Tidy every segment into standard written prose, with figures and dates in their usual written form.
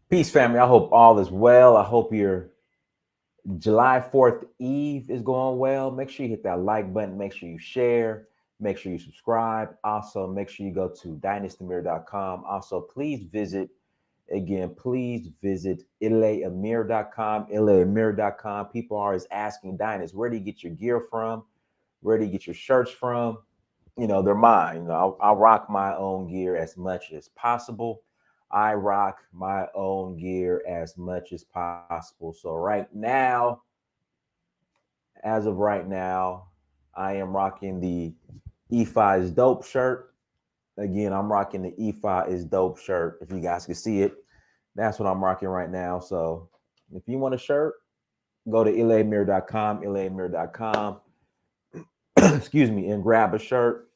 Peace, family. I hope all is well. I hope your July 4th Eve is going well. Make sure you hit that like button. Make sure you share. Make sure you subscribe. Also, make sure you go to dynastymir.com. Also, please visit ileamir.com. ileamir.com. People are always asking Dynast, where do you get your gear from? Where do you get your shirts from? They're mine. I rock my own gear as much as possible. I rock my own gear as much as possible. So as of right now, I am rocking the E5 is dope shirt. Again, I'm rocking the E5 is dope shirt. If you guys can see it, that's what I'm rocking right now. So if you want a shirt, go to ileamir.com, excuse me, and grab a shirt.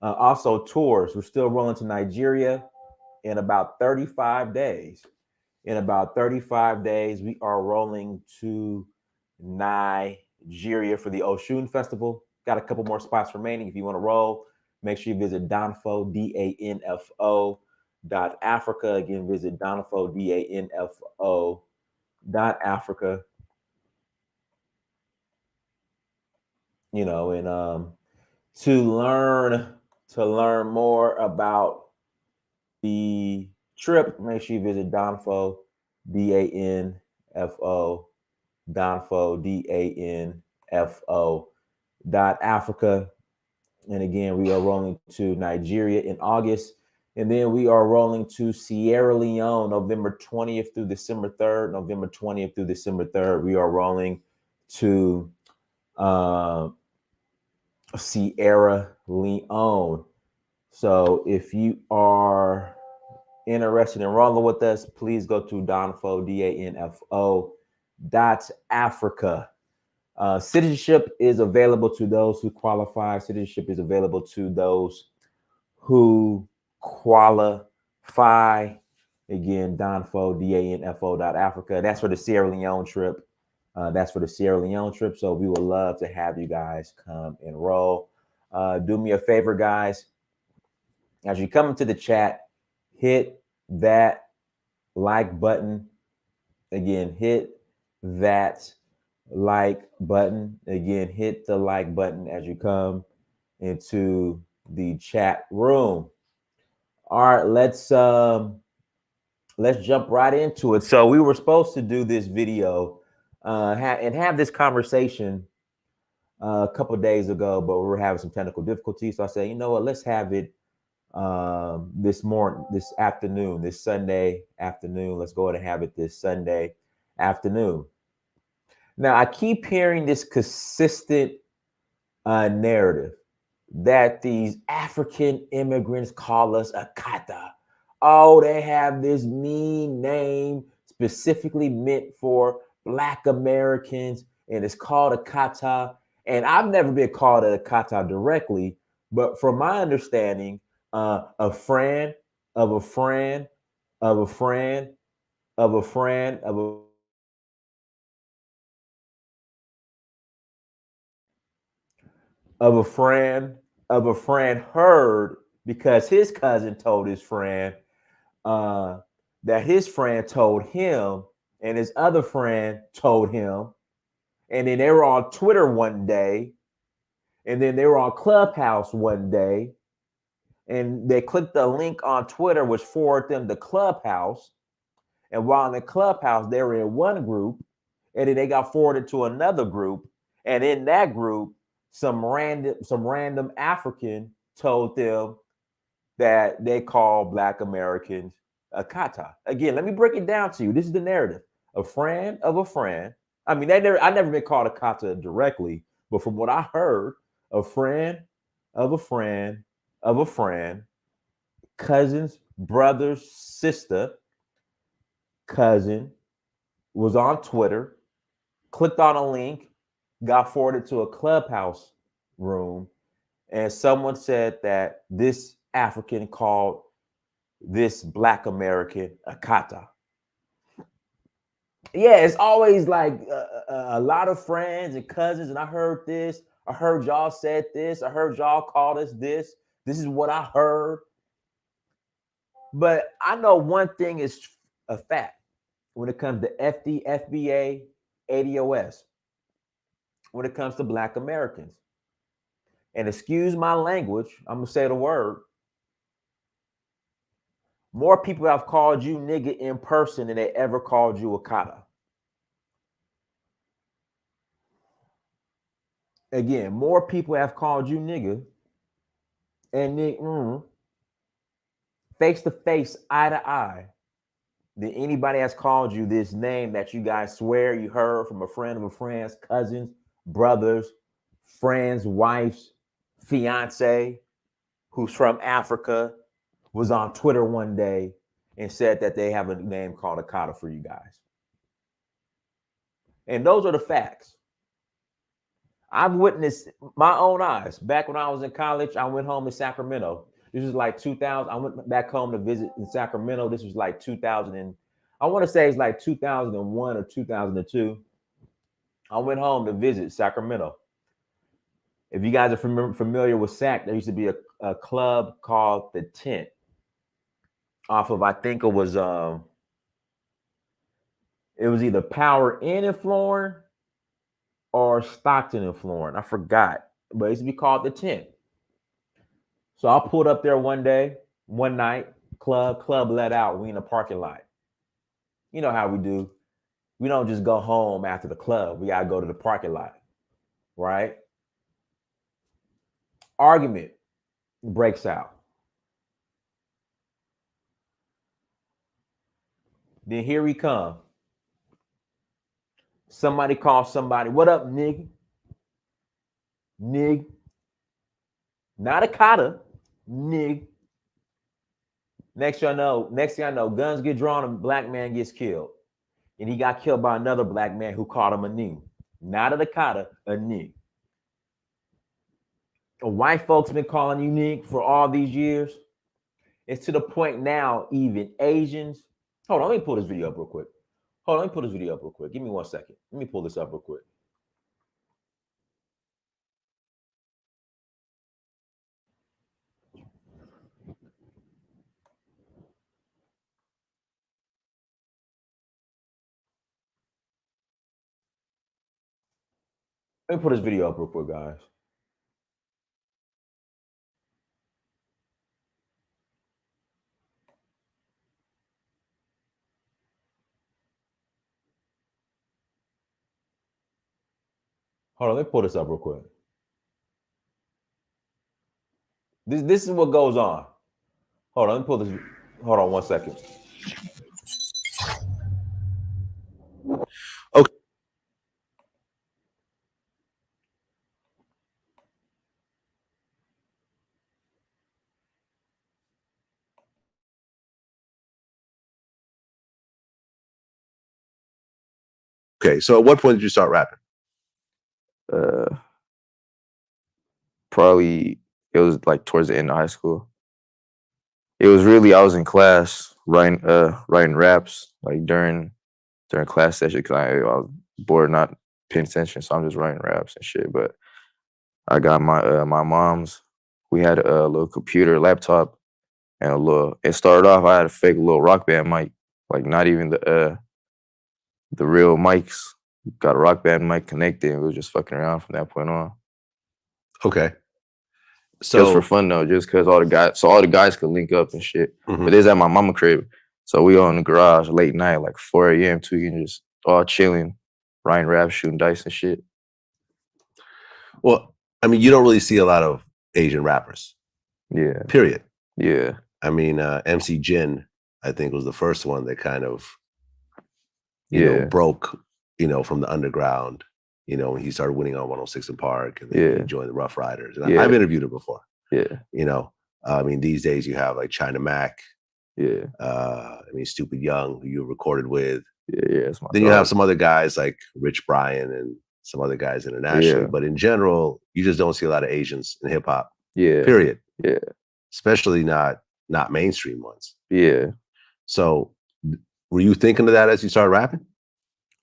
Also, tours. We're still rolling to Nigeria in about 35 days. In about 35 days, we are rolling to Nigeria for the Oshun Festival. Got a couple more spots remaining. If you want to roll, make sure you visit Danfo, DANFO .Africa. Again, visit Danfo, DANFO .Africa. And to learn more about the trip, make sure you visit Danfo, DANFO, Danfo, DANFO .Africa. And again, we are rolling to Nigeria in August. And then we are rolling to Sierra Leone, November 20th through December 3rd. November 20th through December 3rd. We are rolling to Sierra Leone. So if you are interested in rolling with us, please go to Danfo, DANFO .Africa. Citizenship is available to those who qualify. Citizenship is available to those who qualify. Again, Danfo, DANFO .Africa. That's for the Sierra Leone trip. So we would love to have you guys come and roll. Do me a favor, guys. As you come into the chat, hit that like button. Again, hit that like button. Again, hit the like button as you come into the chat room. All right, let's jump right into it. So we were supposed to do this video and have this conversation a couple of days ago, but we were having some technical difficulties. So I said, you know what, let's have it this afternoon, this Sunday afternoon. Let's go ahead and have it this Sunday afternoon. Now, I keep hearing this consistent narrative that these African immigrants call us AKATA. Oh, they have this mean name specifically meant for Black Americans, and it's called AKATA. And I've never been called an AKATA directly, but from my understanding, a friend of a friend of a friend of a friend of a friend of a friend heard, because his cousin told his friend that his friend told him, and his other friend told him, and then they were on Twitter one day, and then they were on Clubhouse one day, and they clicked the link on Twitter, which forwarded them to Clubhouse. And while in the Clubhouse, they were in one group, and then they got forwarded to another group, and in that group, some random African told them that they call Black Americans AKATA. Again, let me break it down to you. This is the narrative. A friend of a friend. I mean, I never been called AKATA directly, but from what I heard, a friend of a friend of a friend, cousin's brother's sister, cousin, was on Twitter, clicked on a link, got forwarded to a Clubhouse room, and someone said that this African called this Black American AKATA. Yeah, it's always like a lot of friends and cousins, and I heard this, I heard y'all said this, I heard y'all called us this. This is what I heard. But I know one thing is a fact when it comes to FBA, ADOS, when it comes to Black Americans. And excuse my language, I'm gonna say the word. More people have called you nigga in person than they ever called you AKATA. Again, more people have called you nigga and face to face, eye to eye, than anybody has called you this name that you guys swear you heard from a friend of a friend's, cousins, brothers, friends, wives, fiance, who's from Africa, was on Twitter one day and said that they have a name called AKATA for you guys. And those are the facts. I've witnessed my own eyes. Back when I was in college, I went home to Sacramento. This was like 2000. I went back home to visit in Sacramento. This was like 2000. And I want to say it's like 2001 or 2002. I went home to visit Sacramento. If you guys are familiar with Sac, there used to be a club called The Tent off of, I think it was either Power Inn in Florence or Stockton in Florence. I forgot, but it used to be called The Tent. So I pulled up there one night, club let out. We in the parking lot. You know how we do. We don't just go home after the club. We gotta go to the parking lot, right? Argument breaks out. Then here we come. Somebody calls somebody, what up, nigga? Nig. Not AKATA, nig. Next thing I know, guns get drawn and a Black man gets killed. And he got killed by another Black man who called him a nig. Not an AKATA, a nig. White folks been calling you nig for all these years. It's to the point now, even Asians. Hold on, let me pull this video up real quick. Give me 1 second. Let me pull this up real quick. Let me put this video up real quick, guys. Hold on, let me pull this up real quick. This is what goes on. Hold on, let me pull this. Hold on 1 second. Okay. Okay, so at what point did you start rapping? Probably it was like towards the end of high school. It was really, I was in class writing raps like during class session because I was bored, not paying attention, so I'm just writing raps and shit. But I got my my mom's. We had a little computer, laptop, and it started off. I had a fake little Rock Band mic, like not even the real mics. Got a Rock Band mic connected, and we was just fucking around from that point on. Okay. So just for fun though, just because all the guys could link up and shit. Mm-hmm. But it's at my mama crib, so we all in the garage late night, like 4 a.m. tweaking, just all chilling, writing raps, shooting dice and shit. Well, I mean, you don't really see a lot of Asian rappers. Yeah. Period. Yeah. I mean, MC Jin, I think, was the first one that kind of, you know, broke, you know, from the underground. You know, when he started winning on 106 in Park, and then he joined the Rough Riders. And I've interviewed him before. Yeah. You know, I mean, these days you have like China Mac. Yeah. I mean, Stupid Young, who you recorded with. Yeah. Then you have some other guys like Rich Brian and some other guys internationally. But in general, you just don't see a lot of Asians in hip hop. Yeah. Period. Yeah. Especially not mainstream ones. Yeah. So were you thinking of that as you started rapping?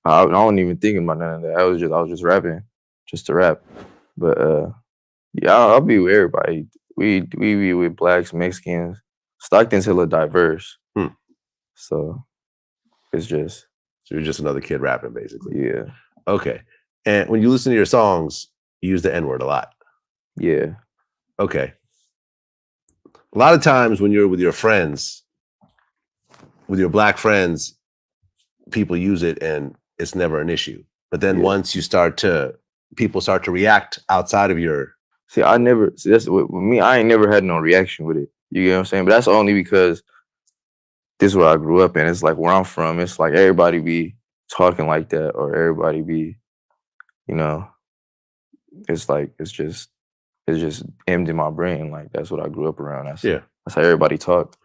I wasn't even thinking about none of that. I was just rapping, just to rap. But yeah, I'll be with everybody. We with Blacks, Mexicans. Stockton's hella diverse. So it's just. So you're just another kid rapping, basically. Yeah. Okay. And when you listen to your songs, you use the N-word a lot. Yeah. Okay. A lot of times when you're with your friends, with your black friends, people use it and it's never an issue. But then once people start to react outside of your. That's with me. I ain't never had no reaction with it. You get what I'm saying? But that's only because this is where I grew up in. It's like where I'm from. It's like everybody be talking like that, or everybody be, you know. It's like it's just aimed in my brain. Like that's what I grew up around. That's how everybody talked.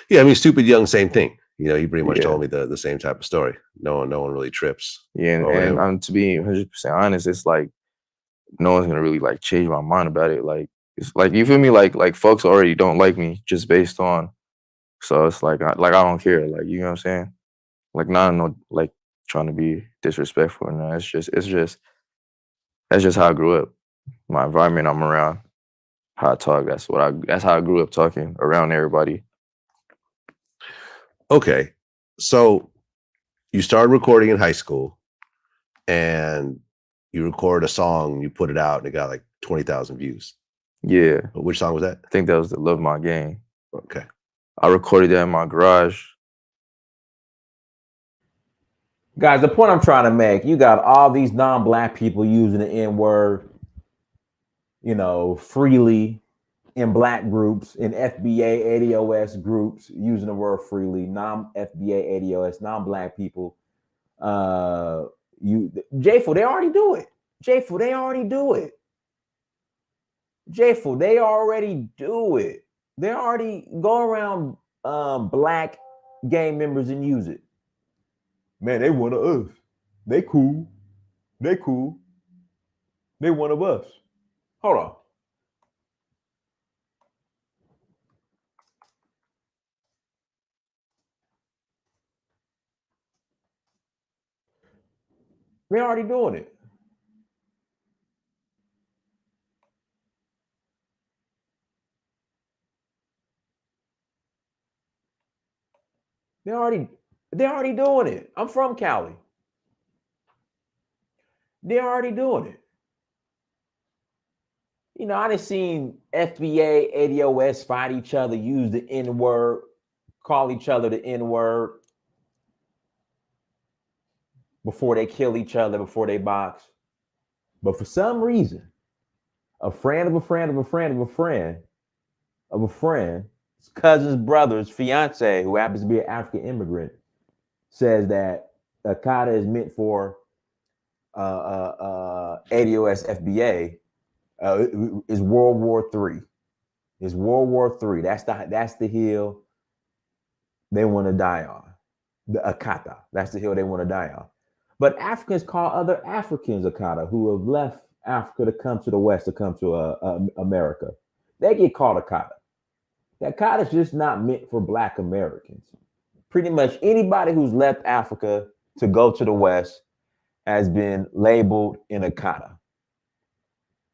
Yeah, I mean, Stupid Young, same thing. You know, he pretty much told me the same type of story. No one really trips. Yeah, and to be 100% honest, it's like no one's gonna really like change my mind about it. Like it's like, you feel me? Like folks already don't like me just based on. So it's like I don't care. Like, you know what I'm saying? Like, no, like trying to be disrespectful. No, it's just that's just how I grew up. My environment I'm around, how I talk. That's how I grew up talking around everybody. Okay, so you started recording in high school, and you record a song, you put it out, and it got like 20,000 views. Yeah. Which song was that? I think that was the Love My Game. Okay. I recorded that in my garage. Guys, the point I'm trying to make, you got all these non-black people using the N-word, you know, freely in black groups, in FBA, ADOS groups, using the word freely, non-FBA, ADOS, non-black people. J-Ful, they already do it. J-Ful, they already do it. J-Ful, they already do it. They already go around black gang members and use it. Man, they one of us. They cool. They cool. They one of us. Hold on. They're already doing it. They're already doing it. I'm from Cali. They're already doing it. You know, I done seen FBA, ADOS fight each other, use the N-word, call each other the N-word before they kill each other, before they box. But for some reason, a friend of a friend of a friend of a friend of a friend, his cousin's brother's fiance, who happens to be an African immigrant, says that AKATA is meant for ADOS FBA is World War III. It's World War III. That's the hill they want to die on. The AKATA. That's the hill they want to die on. But Africans call other Africans AKATA who have left Africa to come to the West, to come to America. They get called AKATA. That AKATA is just not meant for Black Americans. Pretty much anybody who's left Africa to go to the West has been labeled an AKATA.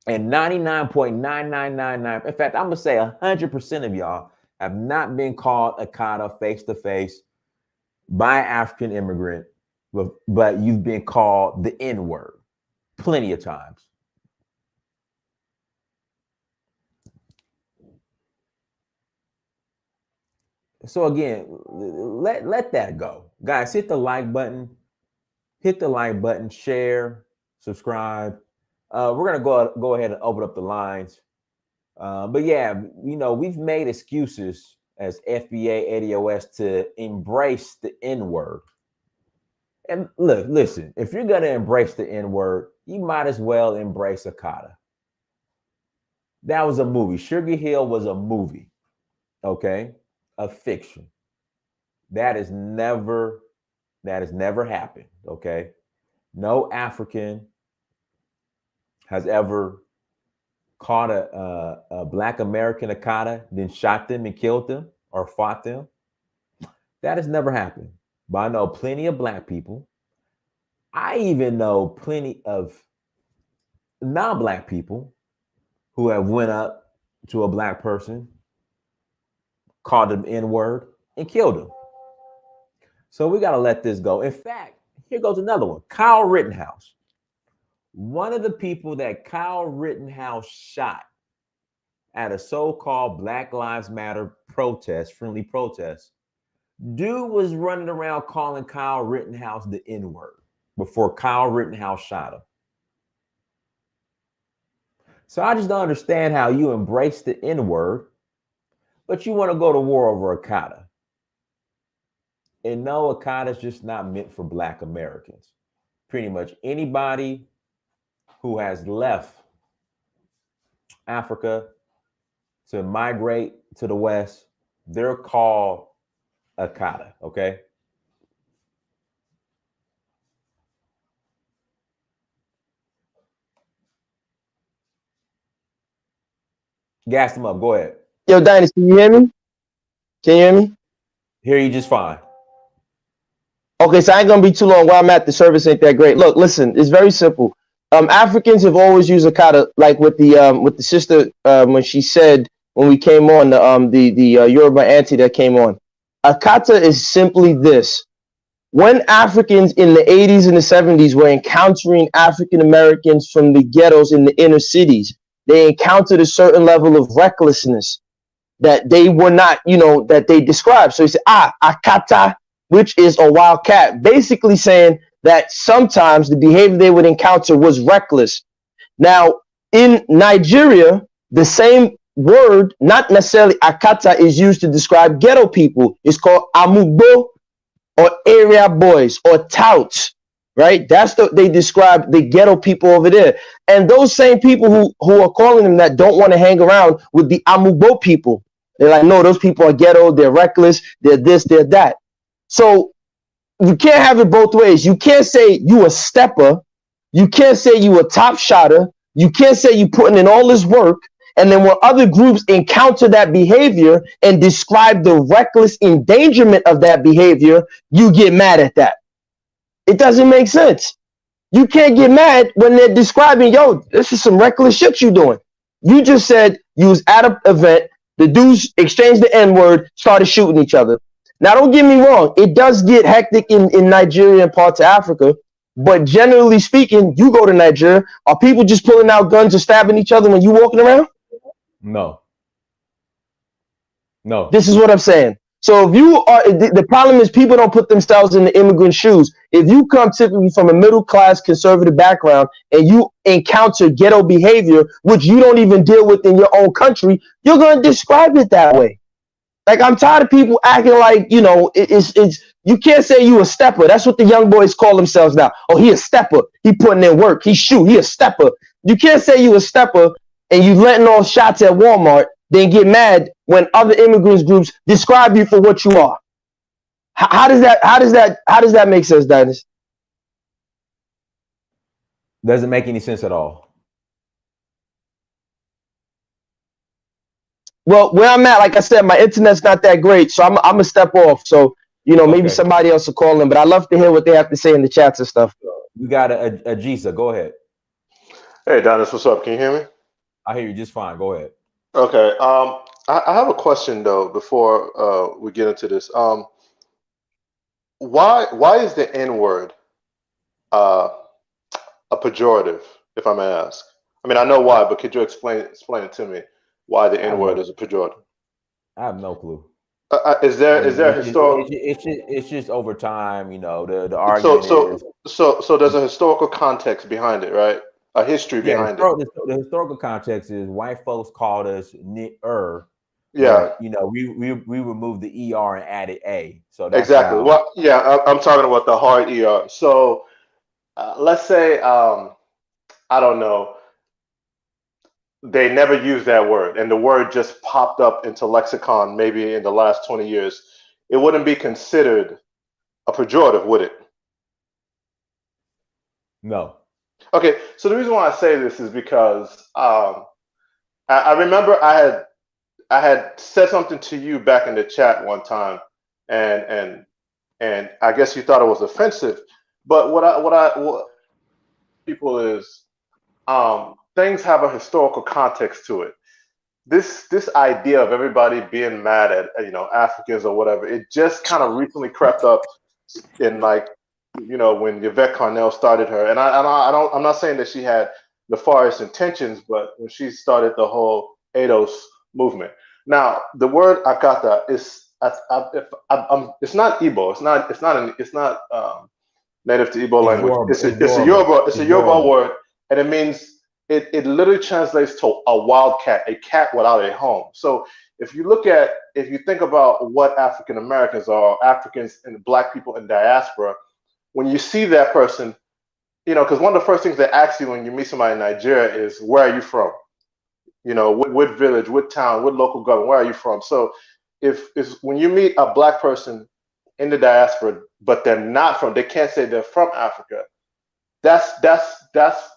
And 99.9999, in fact, I'm going to say 100% of y'all have not been called AKATA face to face by an African immigrant, but you've been called the N-word plenty of times. So again, let that go. Guys, hit the like button. Hit the like button, share, subscribe. We're gonna go ahead and open up the lines. But yeah, you know, we've made excuses as FBA, ADOS to embrace the N-word. And listen, if you're gonna embrace the N-word, you might as well embrace AKATA. That was a movie. Sugar Hill was a movie, okay? A fiction. That has never happened, okay? No African has ever caught a Black American AKATA, then shot them and killed them or fought them. That has never happened. But I know plenty of Black people. I even know plenty of non-Black people who have went up to a Black person, called them N-word, and killed them. So we got to let this go. In fact, here goes another one. Kyle Rittenhouse. One of the people that Kyle Rittenhouse shot at a so-called Black Lives Matter protest, friendly protest, dude was running around calling Kyle Rittenhouse the N-word before Kyle Rittenhouse shot him. So I just don't understand how you embrace the N-word, but you want to go to war over AKATA. And no, AKATA is just not meant for Black Americans. Pretty much anybody who has left Africa to migrate to the West, they're called AKATA, okay? Gas them up, go ahead. Yo, Dynasty, can you hear me? Can you hear me? Hear you just fine. Okay, so I ain't gonna be too long. Where I'm at, the service ain't that great. Look, listen, it's very simple. Africans have always used AKATA, like with the sister when she said when we came on the Yoruba auntie that came on. AKATA is simply this: when Africans in the 80s and the 70s were encountering African Americans from the ghettos in the inner cities, they encountered a certain level of recklessness that they were not, that they described. So he said, AKATA, which is a wild cat, basically saying that sometimes the behavior they would encounter was reckless. Now, in Nigeria, the same word, not necessarily AKATA, is used to describe ghetto people. It's called amugbo, or area boys, or touts, right? That's they describe the ghetto people over there. And those same people who are calling them that don't want to hang around with the amugbo people. They're like, no, those people are ghetto, they're reckless, they're this, they're that. So you can't have it both ways. You can't say you a stepper. You can't say you a top shotter. You can't say you putting in all this work. And then when other groups encounter that behavior and describe the reckless endangerment of that behavior, you get mad at that. It doesn't make sense. You can't get mad when they're describing, yo, this is some reckless shit you doing. You just said you was at an event, the dudes exchanged the N-word, started shooting each other. Now, don't get me wrong. It does get hectic in Nigeria and parts of Africa. But generally speaking, you go to Nigeria, are people just pulling out guns and stabbing each other when you walking around? No. No. This is what I'm saying. So if you are, the problem is people don't put themselves in the immigrant shoes. If you come typically from a middle-class conservative background and you encounter ghetto behavior, which you don't even deal with in your own country, you're going to describe it that way. Like, I'm tired of people acting like, it's you can't say you a stepper. That's what the young boys call themselves now. Oh, he a stepper. He putting in work. He a stepper. You can't say you a stepper and you letting off shots at Walmart, then get mad when other immigrants groups describe you for what you are. How does that make sense, Dennis? Doesn't make any sense at all. Well, where I'm at, like I said, my internet's not that great, so I'm gonna step off. So, maybe somebody else will call in, but I'd love to hear what they have to say in the chats and stuff. We got a Jisa. Go ahead. Hey, Dennis, what's up? Can you hear me? I hear you just fine. Go ahead. Okay. I have a question though before we get into this. Why is the N-word a pejorative, if I may ask? I mean, I know why, but could you explain it to me? Why the N-word is a pejorative? I have no clue. Is there historical? It's just over time, the argument is. So there's a historical context behind it, right? A history behind it. The historical context is white folks called us nigger. Yeah. But, we removed the ER and added A. So that's exactly. Well, yeah, I'm talking about the hard ER. So let's say I don't know. They never used that word, and the word just popped up into lexicon maybe in the last 20 years. It wouldn't be considered a pejorative, would it? No. Okay, so the reason why I say this is because I remember I had said something to you back in the chat one time, and I guess you thought it was offensive. But what people is things have a historical context to it. This idea of everybody being mad at Africans or whatever, it just kind of recently crept up in like, when Yvette Carnell started her, and I'm not saying that she had nefarious intentions, but when she started the whole ADOS movement. Now, the word AKATA is, it's not Igbo. It's not native to Igbo language. It's a Yoruba word, and it means it literally translates to a wildcat, a cat without a home. So if you think about what African Americans are, Africans and Black people in diaspora, when you see that person, because one of the first things they ask you when you meet somebody in Nigeria is, where are you from? What village, what town, what local government, where are you from? So if when you meet a Black person in the diaspora, but they can't say they're from Africa, that's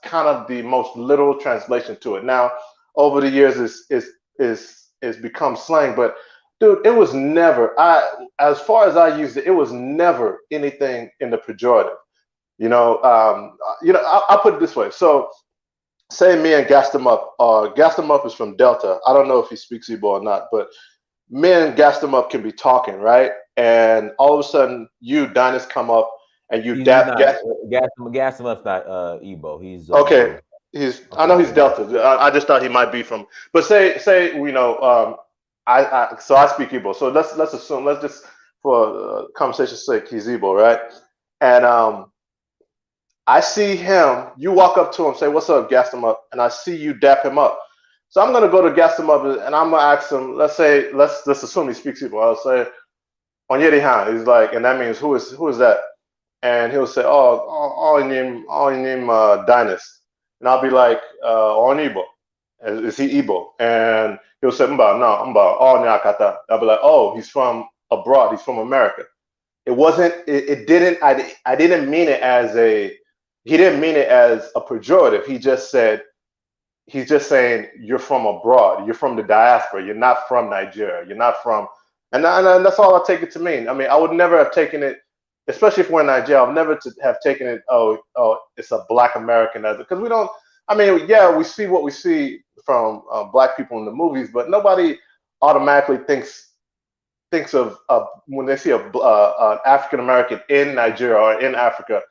kind of the most literal translation to it. Now, over the years, it's become slang, but dude, it was never, as far as I used it, it was never anything in the pejorative. I'll put it this way. So say me and Gastamup is from Delta. I don't know if he speaks Igbo or not, but me and Gastamup can be talking, right? And all of a sudden, you, Dynast, come up and you dap Gastamup's not Igbo. He's okay. I know he's Delta. I just thought he might be from. But say so I speak Igbo. So let's assume, let's just for conversation's sake, he's Igbo, right? And I see him. You walk up to him, say, "What's up, Gastamup?" And I see you dap him up. So I'm gonna go to Gastamup and I'm gonna ask him. Let's assume he speaks Igbo. I'll say, "Onyerihan." He's like, and that means who is that? And he'll say, "Oh, your name Dynast." And I'll be like, on Igbo. Is he Igbo? And he'll say, Mba, AKATA. I'll be like, oh, he's from abroad. He's from America. I didn't mean it as he didn't mean it as a pejorative. He's just saying, you're from abroad. You're from the diaspora. You're not from Nigeria. You're not from, and that's all I take it to mean. I mean, I would never have taken it, especially if we're in Nigeria, I've never have taken it, it's a Black American, because we don't, I mean, yeah, we see what we see from Black people in the movies, but nobody automatically thinks of, when they see an African American in Nigeria or in Africa,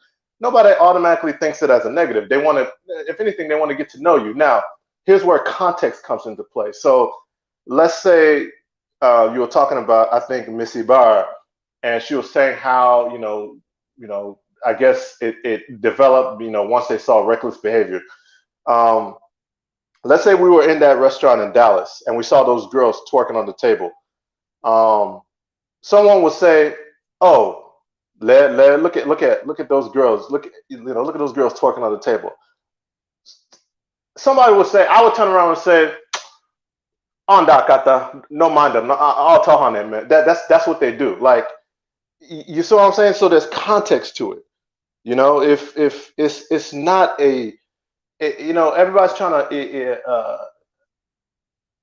nobody automatically thinks it as a negative. They want to, if anything, they want to get to know you. Now, here's where context comes into play. So let's say you were talking about, I think, Missy Barr, and she was saying how, I guess it developed, once they saw reckless behavior. Let's say we were in that restaurant in Dallas and we saw those girls twerking on the table. Someone would say, "Oh, look at those girls. Look at those girls twerking on the table." Somebody would say, I would turn around and say, "On AKATA, no mind them. I'll tell her, man. That's what they do." Like, you see what I'm saying? So there's context to it. If it's not everybody's trying to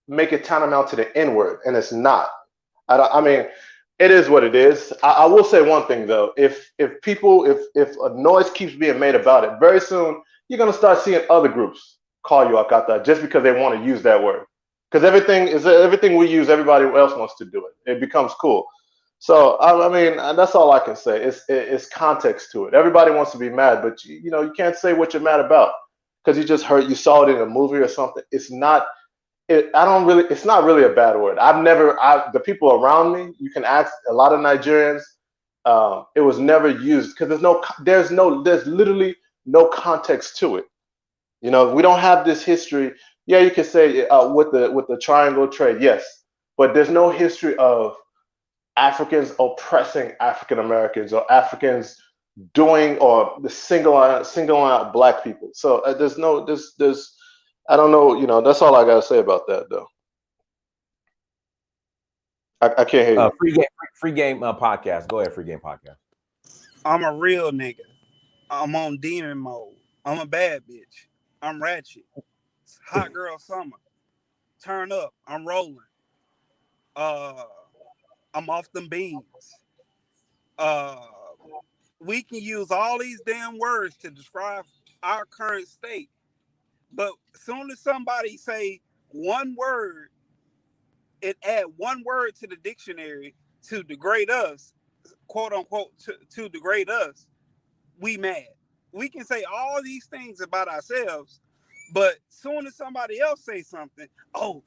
make it tantamount to the N-word, and it's not. I mean, it is what it is. I will say one thing though: if a noise keeps being made about it, very soon you're gonna start seeing other groups call you AKATA just because they want to use that word. Because everything we use, everybody else wants to do it. It becomes cool. So I mean, that's all I can say. It's context to it. Everybody wants to be mad, but you can't say what you're mad about because you saw it in a movie or something. It's not. It's not really a bad word. The people around me, you can ask a lot of Nigerians. It was never used because there's literally no context to it. We don't have this history. Yeah, you can say with the triangle trade, yes, but there's no history of Africans oppressing African Americans or Africans doing or the singling out Black people. So there's I don't know. That's all I gotta say about that, though. I can't hear you. Free game podcast. Go ahead, free game podcast. I'm a real nigga. I'm on demon mode. I'm a bad bitch. I'm ratchet. It's hot girl summer. Turn up. I'm rolling. I'm off them beans. We can use all these damn words to describe our current state, but as soon as somebody say one word, it add one word to the dictionary to degrade us. quote unquote to degrade us, we mad. We can say all these things about ourselves, but soon as somebody else say something, oh,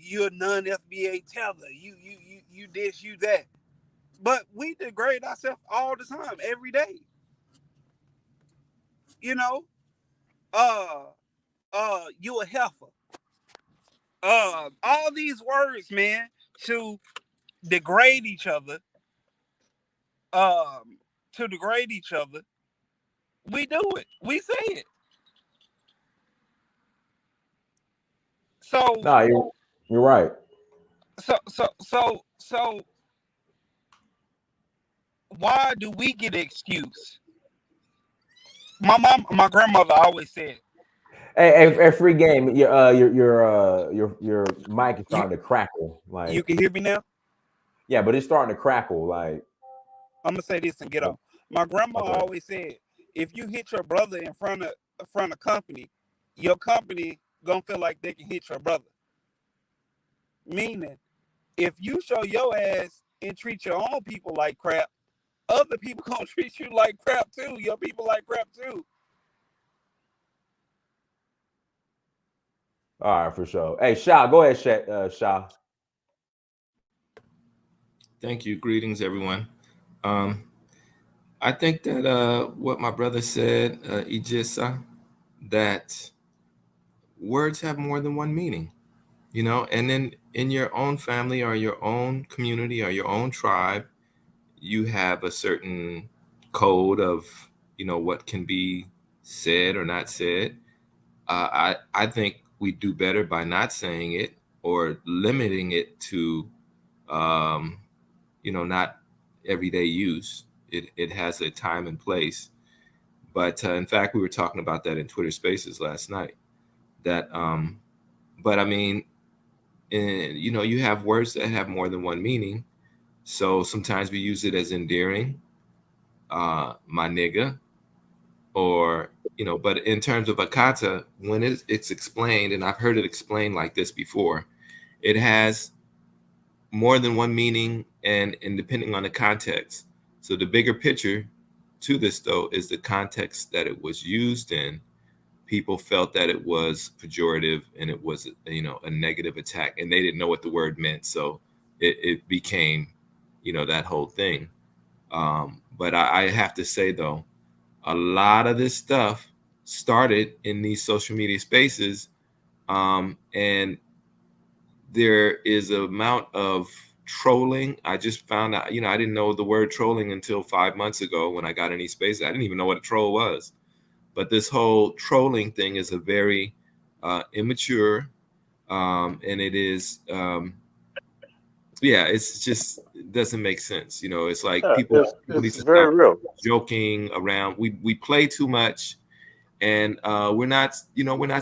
you're a non-FBA teller. You this, you that. But we degrade ourselves all the time, every day. You know, you a heifer. All these words, man, to degrade each other. To degrade each other. We do it. We say it. So no, you're right. So why do we get an excuse? My grandmother always said, Hey, free game. Your mic is starting to crackle. Like, you can hear me now? Yeah, but it's starting to crackle. Like, I'm gonna say this and get off. My grandma always said, if you hit your brother in front of company, your company gonna feel like they can hit your brother. Meaning, if you show your ass and treat your own people like crap, other people gonna treat you like crap too. Your people like crap too. All right, for sure. Hey, Shah, go ahead, Shah. Thank you. Greetings, everyone. I think that what my brother said, Ijisa, that words have more than one meaning, you know, and then in your own family or your own community or your own tribe, you have a certain code of, you know, what can be said or not said. I think we do better by not saying it or limiting it to, you know, not everyday use. It has a time and place. But in fact, we were talking about that in Twitter Spaces last night. That, but I mean, you know, you have words that have more than one meaning. So sometimes we use it as endearing, my nigga, or, you know, but in terms of AKATA, when it's explained, and I've heard it explained like this before, it has more than one meaning and depending on the context. So the bigger picture to this, though, is the context that it was used in. People felt that it was pejorative and it was, you know, a negative attack, and they didn't know what the word meant. So it became, you know, that whole thing. But I have to say, though, a lot of this stuff started in these social media spaces. And there is an amount of trolling. I just found out, you know, I didn't know the word trolling until 5 months ago when I got in these spaces. I didn't even know what a troll was. But this whole trolling thing is a very immature, and it is, yeah, it's just, it doesn't make sense. You know, it's like people need to very real. Joking around. We play too much, and we're not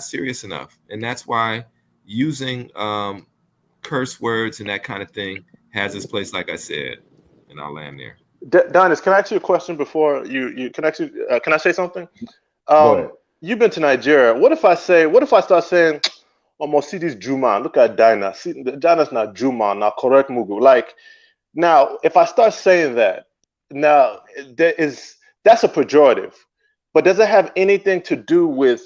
serious enough. And that's why using curse words and that kind of thing has its place, like I said, and I'll land there. Dynas, can I ask you a question before you can actually can I say something? Go ahead. You've been to Nigeria. What if I start saying, almost see this Juma, look at Dynas. See, Dynas not Juma, not correct Mugu. Like, now, if I start saying that, now that's a pejorative. But does it have anything to do with,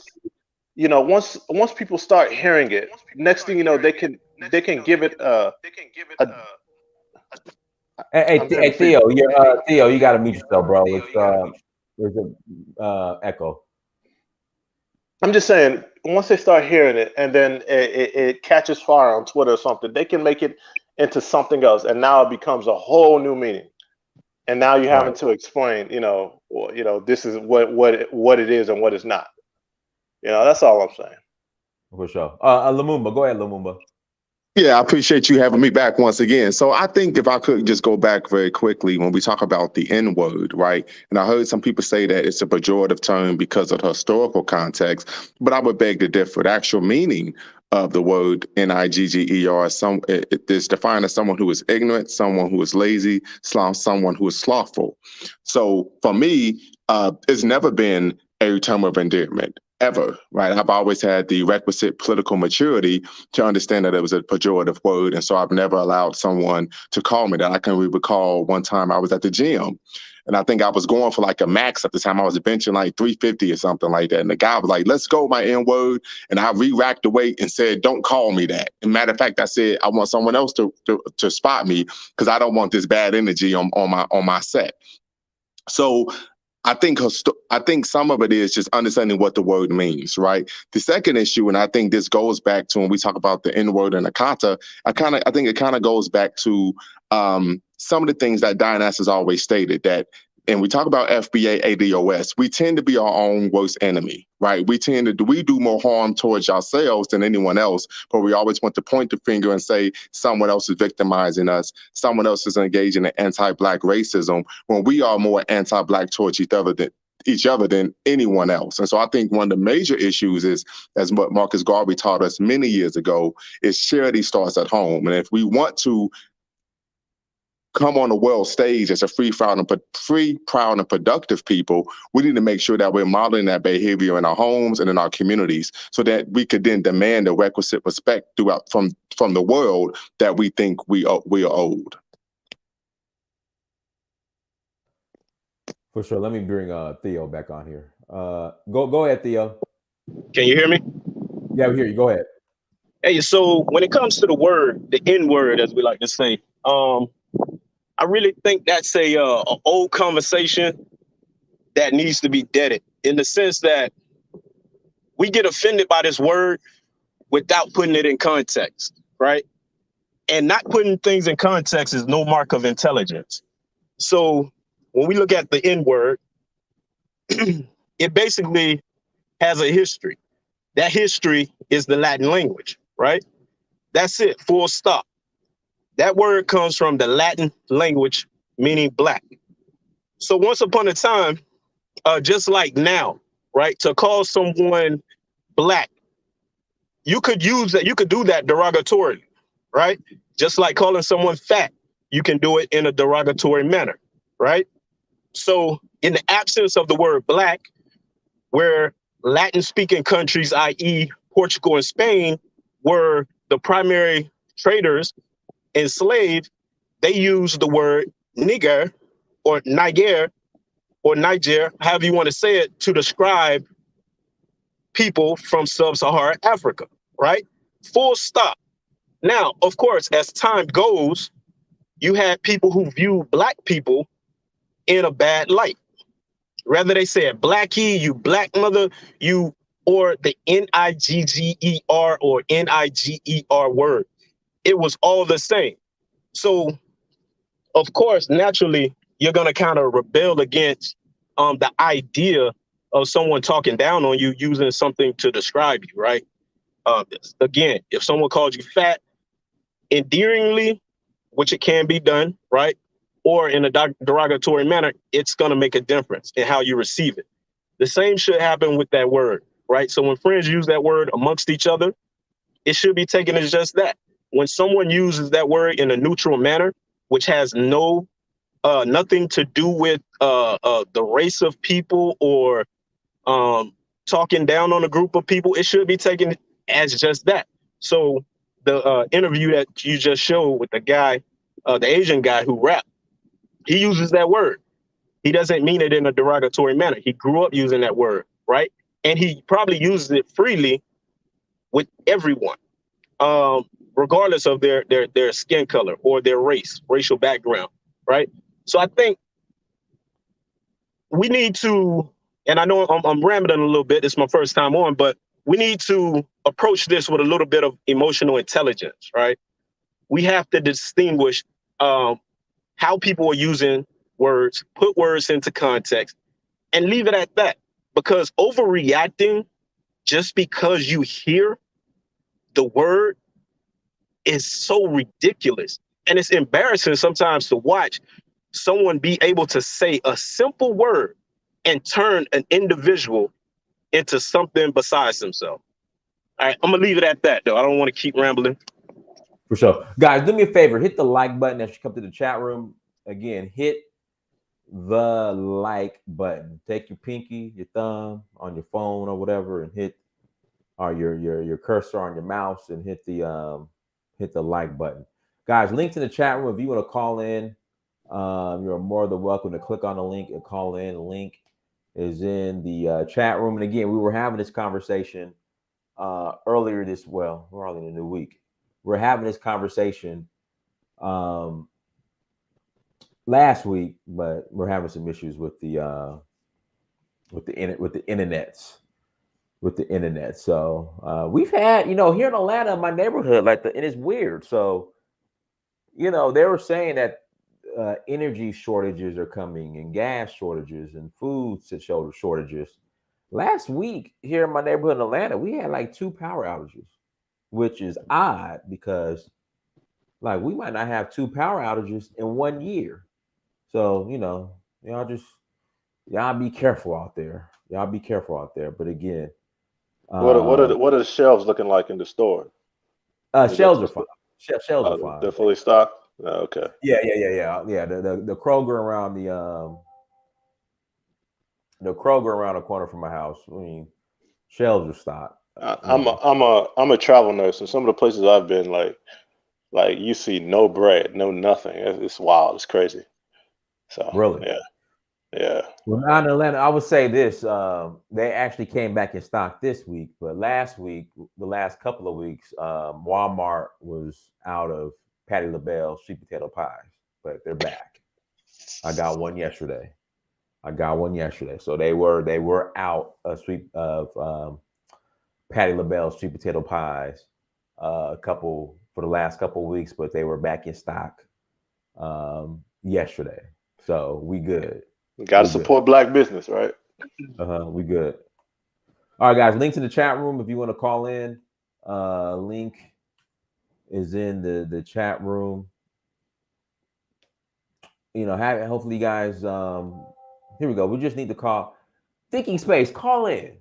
you know, once people start hearing it, next thing you know, they can give it Hey, Theo, Theo, you got to mute yourself, bro. There's a echo. I'm just saying, once they start hearing it and then it catches fire on Twitter or something, they can make it into something else, and now it becomes a whole new meaning. And now you're having to explain, this is what it is and what it's not. That's all I'm saying. For sure. Lumumba, go ahead, Lumumba. Yeah, I appreciate you having me back once again. So I think if I could just go back very quickly when we talk about the N-word, right? And I heard some people say that it's a pejorative term because of the historical context, but I would beg to differ. The actual meaning of the word N-I-G-G-E-R is defined as someone who is ignorant, someone who is lazy, someone who is slothful. So for me, it's never been a term of endearment. ever, right? I've always had the requisite political maturity to understand that it was a pejorative word. And so I've never allowed someone to call me that. I can recall one time I was at the gym and I think I was going for like a max at the time. I was benching like 350 or something like that. And the guy was like, let's go, my N word. And I re-racked the weight and said, don't call me that. And matter of fact, I said, I want someone else to spot me because I don't want this bad energy on my set. So I think some of it is just understanding what the word means, right? The second issue, and I think this goes back to when we talk about the N word and AKATA, I think it kind of goes back to some of the things that Dynast has always stated that, and we talk about FBA, ADOS, we tend to be our own worst enemy, right? We do more harm towards ourselves than anyone else, but we always want to point the finger and say someone else is victimizing us, someone else is engaging in anti-Black racism, when we are more anti-Black towards each other than anyone else. And so I think one of the major issues is, as what Marcus Garvey taught us many years ago, is charity starts at home. And if we want to come on the world stage as a free, proud, and productive people, we need to make sure that we're modeling that behavior in our homes and in our communities so that we could then demand the requisite respect from the world that we think we are owed. For sure. Let me bring Theo back on here. Go ahead, Theo. Can you hear me? Yeah, we hear you. Go ahead. Hey, so when it comes to the word, the N word, as we like to say, I really think that's a old conversation that needs to be deaded, in the sense that we get offended by this word without putting it in context, right? And not putting things in context is no mark of intelligence. So when we look at the N word, it basically has a history. That history is the Latin language, right? That's it, full stop. That word comes from the Latin language, meaning Black. So once upon a time, just like now, right, to call someone Black, you could use that, you could do that derogatorily, right? Just like calling someone fat, you can do it in a derogatory manner, right? So in the absence of the word Black, where Latin-speaking countries, i.e. Portugal and Spain, were the primary traders enslaved, they use the word nigger or Niger, however you want to say it, to describe people from sub-Saharan Africa, right? Full stop. Now, of course, as time goes, you had people who view Black people in a bad light. Whether they said blackie, you black mother, you, or the N-I-G-G-E-R or N-I-G-E-R word. It was all the same. So, of course, naturally, you're going to kind of rebel against the idea of someone talking down on you using something to describe you, right? Again, if someone called you fat, endearingly, which it can be done, right? Or in a derogatory manner, it's going to make a difference in how you receive it. The same should happen with that word, right? So when friends use that word amongst each other, it should be taken as just that. When someone uses that word in a neutral manner, which has nothing to do with the race of people or talking down on a group of people, it should be taken as just that. So the interview that you just showed with the guy, the Asian guy who rapped, he uses that word. He doesn't mean it in a derogatory manner. He grew up using that word, right? And he probably uses it freely with everyone, regardless of their skin color or their racial background, right? So I think we need to, and I know I'm rambling a little bit, it's my first time on, but we need to approach this with a little bit of emotional intelligence, right? We have to distinguish how people are using words, put words into context, and leave it at that. Because overreacting just because you hear the word is so ridiculous. And it's embarrassing sometimes to watch someone be able to say a simple word and turn an individual into something besides themselves. All right, I'm gonna leave it at that, though. I don't want to keep rambling. For sure. Guys, do me a favor, hit the like button as you come to the chat room. Again, hit the like button. Take your pinky, your thumb on your phone or whatever, and hit, or your cursor on your mouse and hit the like button. Guys, links in the chat room. If you want to call in, you're more than welcome to click on the link and call in. The link is in the chat room. And again, we were having this conversation earlier this, well, we're early in the week. We're having this conversation last week, but we're having some issues with the internets. So we've had, here in Atlanta, my neighborhood, and it's weird. So, they were saying that energy shortages are coming, and gas shortages, and food shortages. Last week here in my neighborhood in Atlanta, we had like 2 power outages, which is odd because we might not have 2 power outages in 1 year. So, y'all be careful out there. But again, what are the shelves looking like in the store? Shelves are fine. Shelves are fine. They're fully stocked. Oh, okay. Yeah. The Kroger around the corner from my house. I mean, shelves are stocked. I'm a travel nurse, and some of the places I've been, like you see no bread, no nothing. It's wild. It's crazy. So really, yeah. Well, not in Atlanta. I would say this: they actually came back in stock this week, but last week, the last couple of weeks, Walmart was out of Patti LaBelle sweet potato pies, but they're back. I got one yesterday. So they were out of Patti LaBelle sweet potato pies for the last couple of weeks, but they were back in stock yesterday. So we good. Got to support Black business, right? We good. All right, guys. Links in the chat room if you want to call in. Link is in the chat room. Hopefully, you guys. Here we go. We just need to call. Thinking Space, call in.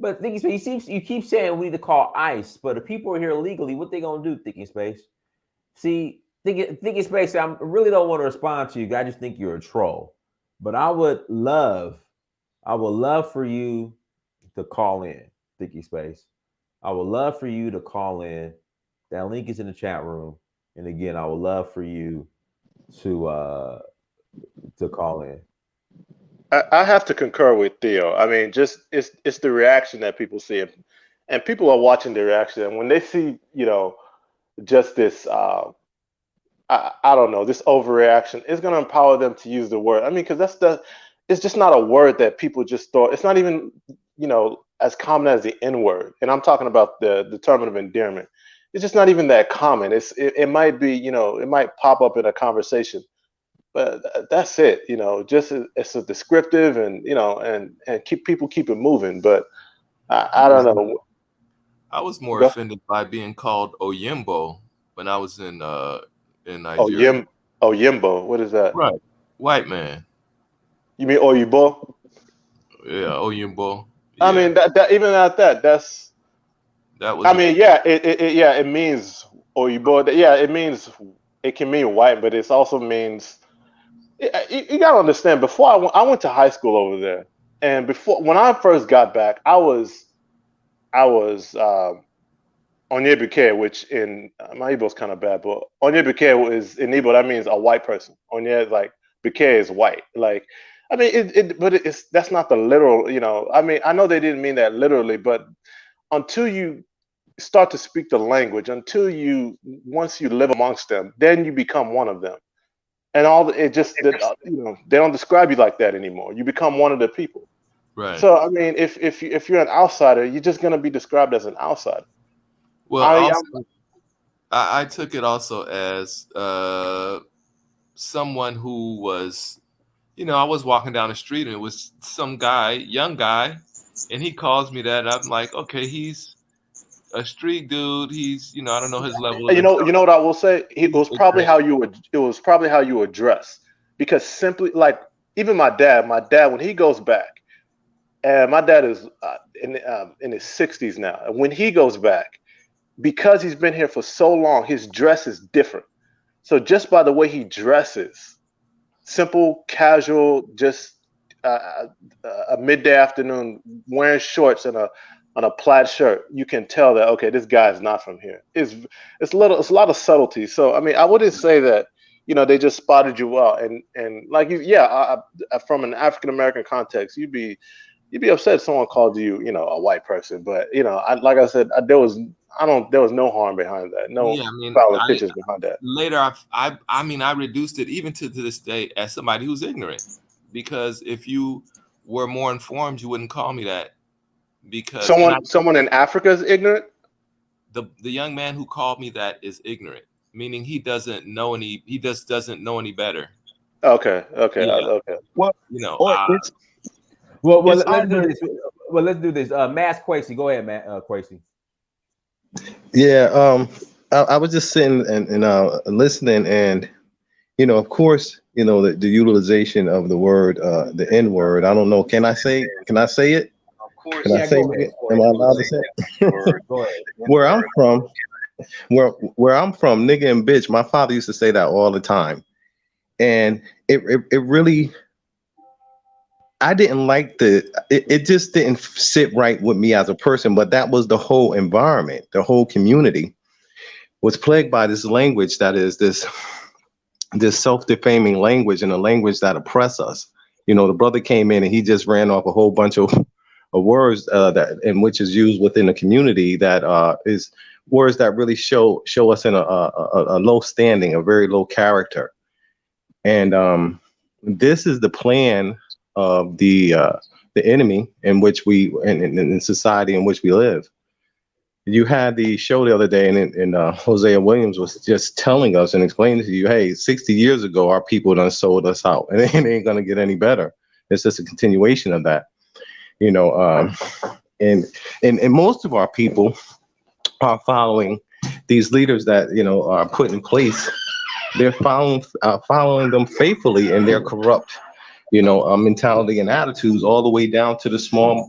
But Thinking Space, you keep saying we need to call ICE, but if people are here illegally, what they gonna do? Thinking Space. See, Thinking Space. I really don't want to respond to you. I just think you're a troll. But I would love for you to call in, Thinking Space. I would love for you to call in. That link is in the chat room. And again, I would love for you to call in. I have to concur with Theo. I mean, just it's the reaction that people see, and people are watching the reaction. And when they see, just this, I don't know, this overreaction, it's going to empower them to use the word. I mean, because it's just not a word that people just thought. It's not even, as common as the N word. And I'm talking about the term of endearment. It's just not even that common. It might be, it might pop up in a conversation. But that's it, just it's a descriptive and, and keep it moving. But I don't know. I was more offended by being called Oyimbo when I was in Nigeria. Oyimbo, what is that? Right. White man. You mean Oyibo? Yeah, Oyimbo. Yeah. I mean, that even at that was. I mean, it means Oyibo. Yeah, it can mean white, but it also means. You gotta understand. Before I went to high school over there, and when I first got back, I was Onyebuke, which in my Igbo is kind of bad, but Onyebuke is in Igbo, that means a white person. Onye is like Buke is white. Like, I mean, but that's not the literal. I mean, I know they didn't mean that literally, but until you start to speak the language, once you live amongst them, then you become one of them. And they don't describe you like that anymore. You become one of the people. Right. So I mean, if you're an outsider, you're just gonna be described as an outsider. Well, I took it also as someone who was, I was walking down the street and it was some guy, young guy, and he calls me that. I'm like, okay, he's a street dude. He's, I don't know his level of you know what I will say? It was probably how you address, because simply like even my dad when he goes back, and my dad is in his 60s now, and when he goes back, because he's been here for so long, his dress is different. So just by the way he dresses, simple, casual, just a midday afternoon wearing shorts and a plaid shirt, you can tell that, okay, this guy is not from here. It's a lot of subtlety. So I mean, I wouldn't say that, you know, they just spotted you out, and like you, yeah, from an African American context, you'd be upset if someone called you, you know, a white person. But you know, like I said, there was no harm behind that, no foul intentions behind that. Later, I mean, I reduced it even to this day as somebody who's ignorant, because if you were more informed, you wouldn't call me that. Because someone in Africa is ignorant. The young man who called me that is ignorant, meaning he doesn't know any. He just doesn't know any better. Okay. Yeah. Okay. Well, you know. Let's do this. Mass Quasey, go ahead, Matt. Quasey. Yeah. I was just sitting and listening, and you know, of course, you know, the utilization of the word, the N word. I don't know. Can I say it? Can I say it? Am I allowed to say it? Where I'm from, nigga and bitch, my father used to say that all the time. And it really, I didn't like it just didn't sit right with me as a person, but that was the whole environment. The whole community was plagued by this language that is this self-defaming language, and a language that oppress us. You know, the brother came in and he just ran off a whole bunch of words that in which is used within the community that is words that really show us in a low standing, a very low character. And this is the plan of the enemy in which we in society in which we live. You had the show the other day, and Hosea Williams was just telling us and explaining to you, hey, 60 years ago, our people done sold us out, and it ain't gonna get any better. It's just a continuation of that. You know, and most of our people are following these leaders that, you know, are put in place. They're following them faithfully in their corrupt, you know, mentality and attitudes, all the way down to the small,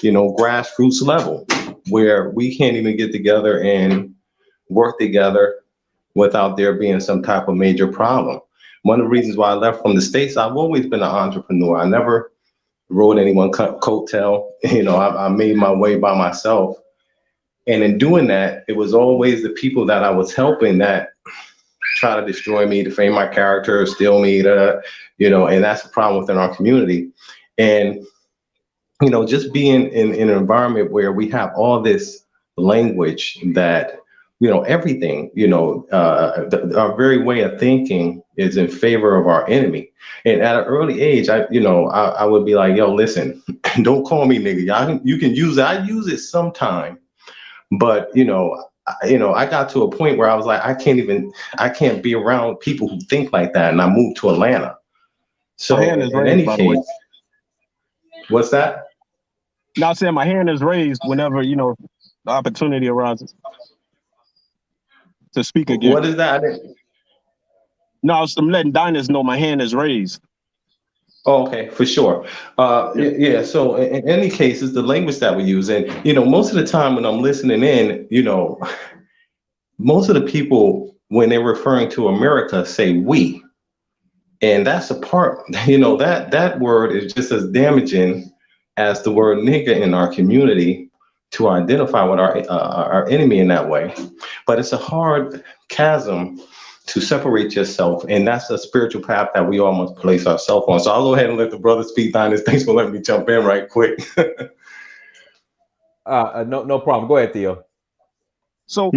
you know, grassroots level, where we can't even get together and work together without there being some type of major problem. One of the reasons why I left from the States, I've always been an entrepreneur. I never rode anyone coattail. You know, I made my way by myself. And in doing that, it was always the people that I was helping that try to destroy me, defame my character, steal me, you know, and that's the problem within our community. And, you know, just being in an environment where we have all this language that, you know, everything, you know, our very way of thinking is in favor of our enemy. And at an early age, I would be like, yo, listen, don't call me nigga. You can use it. I use it sometime, but you know, I got to a point where I was like, I can't be around people who think like that. And I moved to Atlanta. So in any case, what's that? No, I'm saying my hand is raised whenever, you know, the opportunity arises to speak again. What is that? No, I'm letting Dynas know my hand is raised. Oh, okay, for sure. Yeah. So in any case, it's the language that we use. And, you know, most of the time when I'm listening in, you know, most of the people, when they're referring to America, say we. And that's a part, you know, that word is just as damaging as the word nigga in our community to identify with our enemy in that way. But it's a hard chasm to separate yourself, and that's a spiritual path that we all must place ourselves on. So I'll go ahead and let the brother speak on this. Thanks for letting me jump in right quick. No problem. Go ahead, Theo. So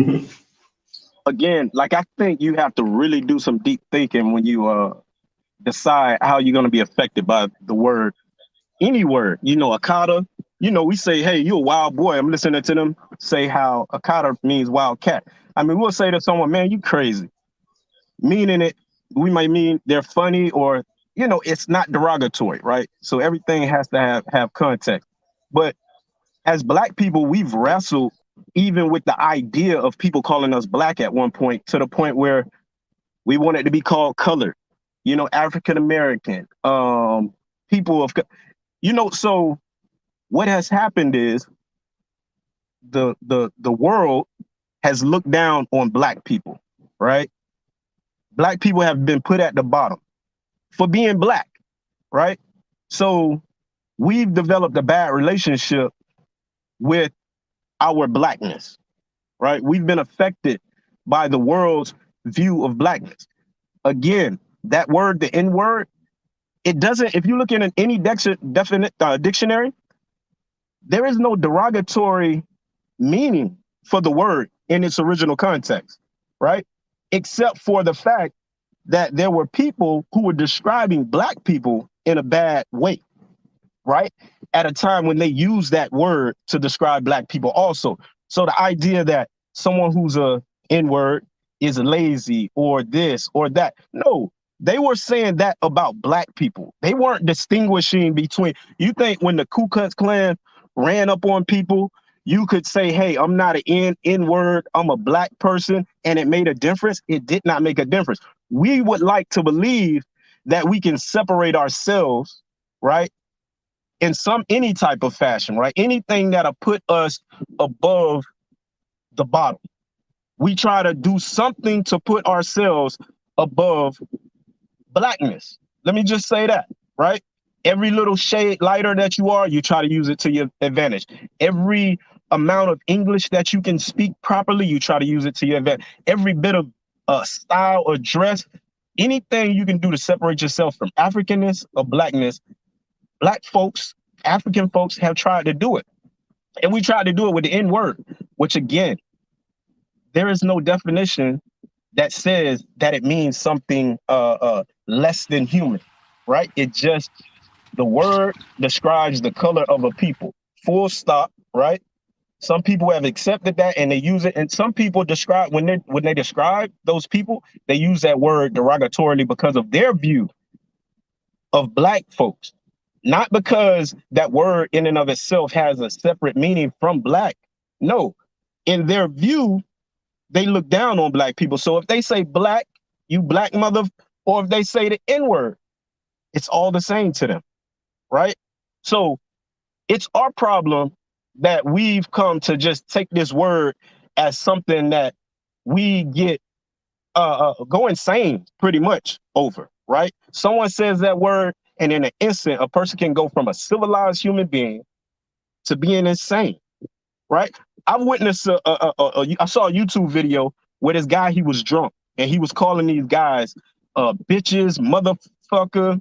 again, like I think you have to really do some deep thinking when you decide how you're going to be affected by the word, any word. You know, AKATA. You know, we say, hey, you a wild boy. I'm listening to them say how AKATA means wild cat. I mean, we'll say to someone, man, you crazy. Meaning it, we might mean they're funny, or, you know, it's not derogatory, right? So everything has to have context. But as Black people, we've wrestled even with the idea of people calling us Black at one point, to the point where we wanted to be called colored, you know, African American, people of, you know. So what has happened is the world has looked down on Black people, right? Black people have been put at the bottom for being black, right? So we've developed a bad relationship with our blackness, right? We've been affected by the world's view of blackness. Again, that word, the N word, it doesn't, if you look in any dictionary, there is no derogatory meaning for the word in its original context, right? Except for the fact that there were people who were describing black people in a bad way, right? At a time when they used that word to describe black people also. So the idea that someone who's a N-word is lazy or this or that, no, they were saying that about black people. They weren't distinguishing between, you think when the Ku Klux Klan ran up on people, you could say, hey, I'm not an N-word, I'm a black person, and it made a difference? It did not make a difference. We would like to believe that we can separate ourselves, right? In any type of fashion, right? Anything that'll put us above the bottom. We try to do something to put ourselves above blackness. Let me just say that, right? Every little shade lighter that you are, you try to use it to your advantage. Every amount of English that you can speak properly, you try to use it to your advantage. Every bit of style or dress, anything you can do to separate yourself from Africanness or blackness, black folks, African folks have tried to do it. And we tried to do it with the N-word, which again, there is no definition that says that it means something less than human, right? It just, the word describes the color of a people, full stop, right? Some people have accepted that and they use it. And some people describe, when they describe those people, they use that word derogatorily because of their view of black folks. Not because that word in and of itself has a separate meaning from black. No, in their view, they look down on black people. So if they say black, you black mother, or if they say the N-word, it's all the same to them, right? So it's our problem that we've come to just take this word as something that we get go insane pretty much over, right? Someone says that word, and in an instant, a person can go from a civilized human being to being insane, right? I've witnessed, I saw a YouTube video where this guy, he was drunk, and he was calling these guys bitches, motherfucker,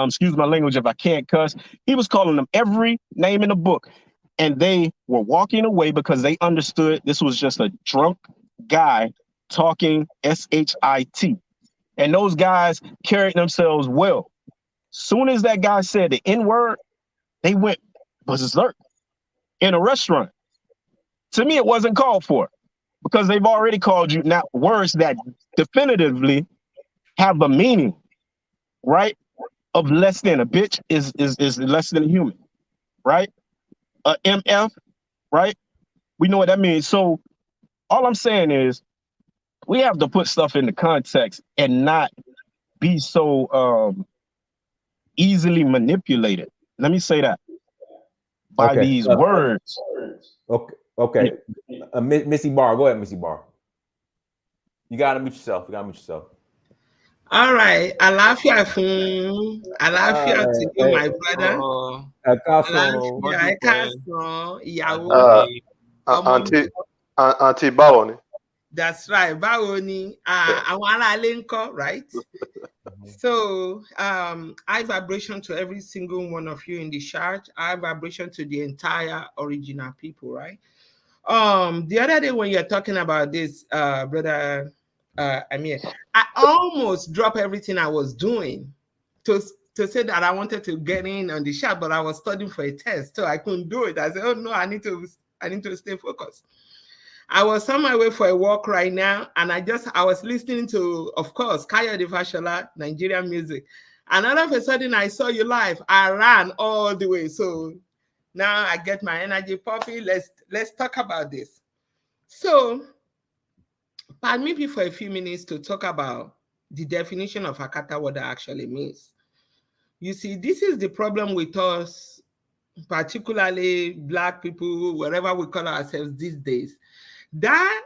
excuse my language if I can't cuss. He was calling them every name in the book, and they were walking away because they understood this was just a drunk guy talking S-H-I-T. And those guys carried themselves well. Soon as that guy said the N-word, they went berserk in a restaurant. To me, it wasn't called for because they've already called you now words that definitively have a meaning, right? Of less than. A bitch is less than a human, right? A MF, right? We know what that means. So all I'm saying is we have to put stuff into context and not be so easily manipulated. Let me say that. By these words. Okay. Yeah. Missy Barr, go ahead, Missy Barr. You gotta mute yourself. All right. Àlàáfíà fún àlàáfíà to you, my brother. Àlàáfíà, ẹ káàsán, ìyàwó. Auntie báwo ni? That's right. Báwo ni? Àwọn aráalé ńkọ́, right? So, high vibration to every single one of you in the church. High vibration to the entire original people, right? The other day when you're talking about this, brother, Amir, I almost dropped everything I was doing to say that I wanted to get in on the chat, but I was studying for a test, so I couldn't do it. I said, oh no, I need to stay focused. I was on my way for a walk right now, and I was listening to, of course, Kayode Fashola, Nigerian music. And all of a sudden, I saw you live. I ran all the way. So now I get my energy popping. Let's talk about this. So, pardon me for a few minutes to talk about the definition of AKATA, what that actually means. You see, this is the problem with us, particularly Black people, wherever we call ourselves these days. That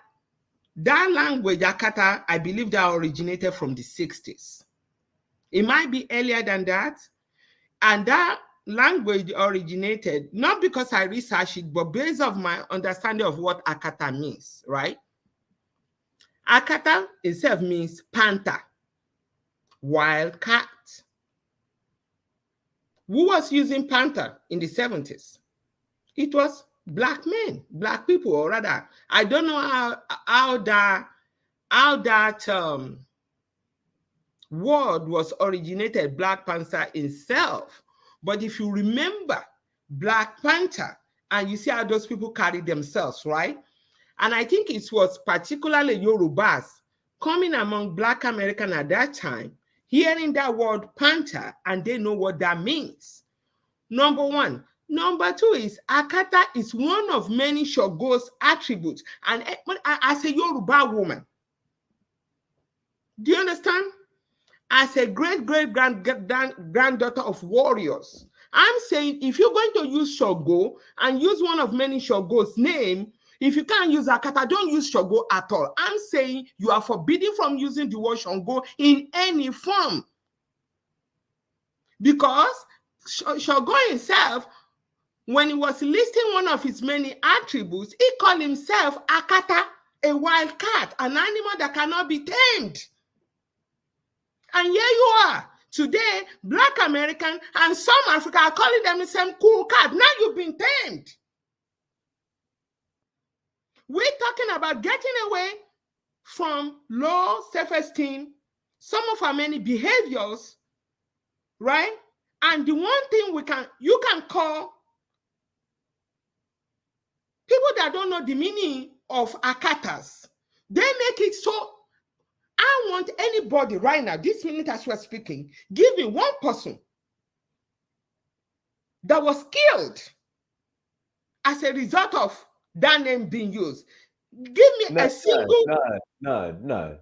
language, AKATA, I believe that originated from the 60s. It might be earlier than that. And that language originated, not because I researched it, but based on my understanding of what AKATA means, right? AKATA itself means panther, wild cat. Who was using panther in the 70s? It was black men, black people, or rather, I don't know how that word was originated, Black Panther itself. But if you remember Black Panther, and you see how those people carry themselves, right? And I think it was particularly Yorubas coming among Black Americans at that time, hearing that word Panther, and they know what that means. Number one. Number two is AKATA is one of many Shogo's attributes. And as a Yoruba woman, do you understand? As a great-great-granddaughter of warriors, I'm saying if you're going to use Shogo and use one of many Shogo's name, if you can't use AKATA, don't use Shogo at all. I'm saying you are forbidden from using the word Shogo in any form. Because Shogo himself, when he was listing one of his many attributes, he called himself AKATA, a wild cat, an animal that cannot be tamed. And here you are. Today, Black American and some Africa are calling them the same cool cat. Now you've been tamed. We're talking about getting away from low self-esteem, some of our many behaviors, right? And the one thing you can call people that don't know the meaning of AKATAs, they make it so. I want anybody right now, this minute as we're speaking, give me one person that was killed as a result of that name being used. Give me a single. No.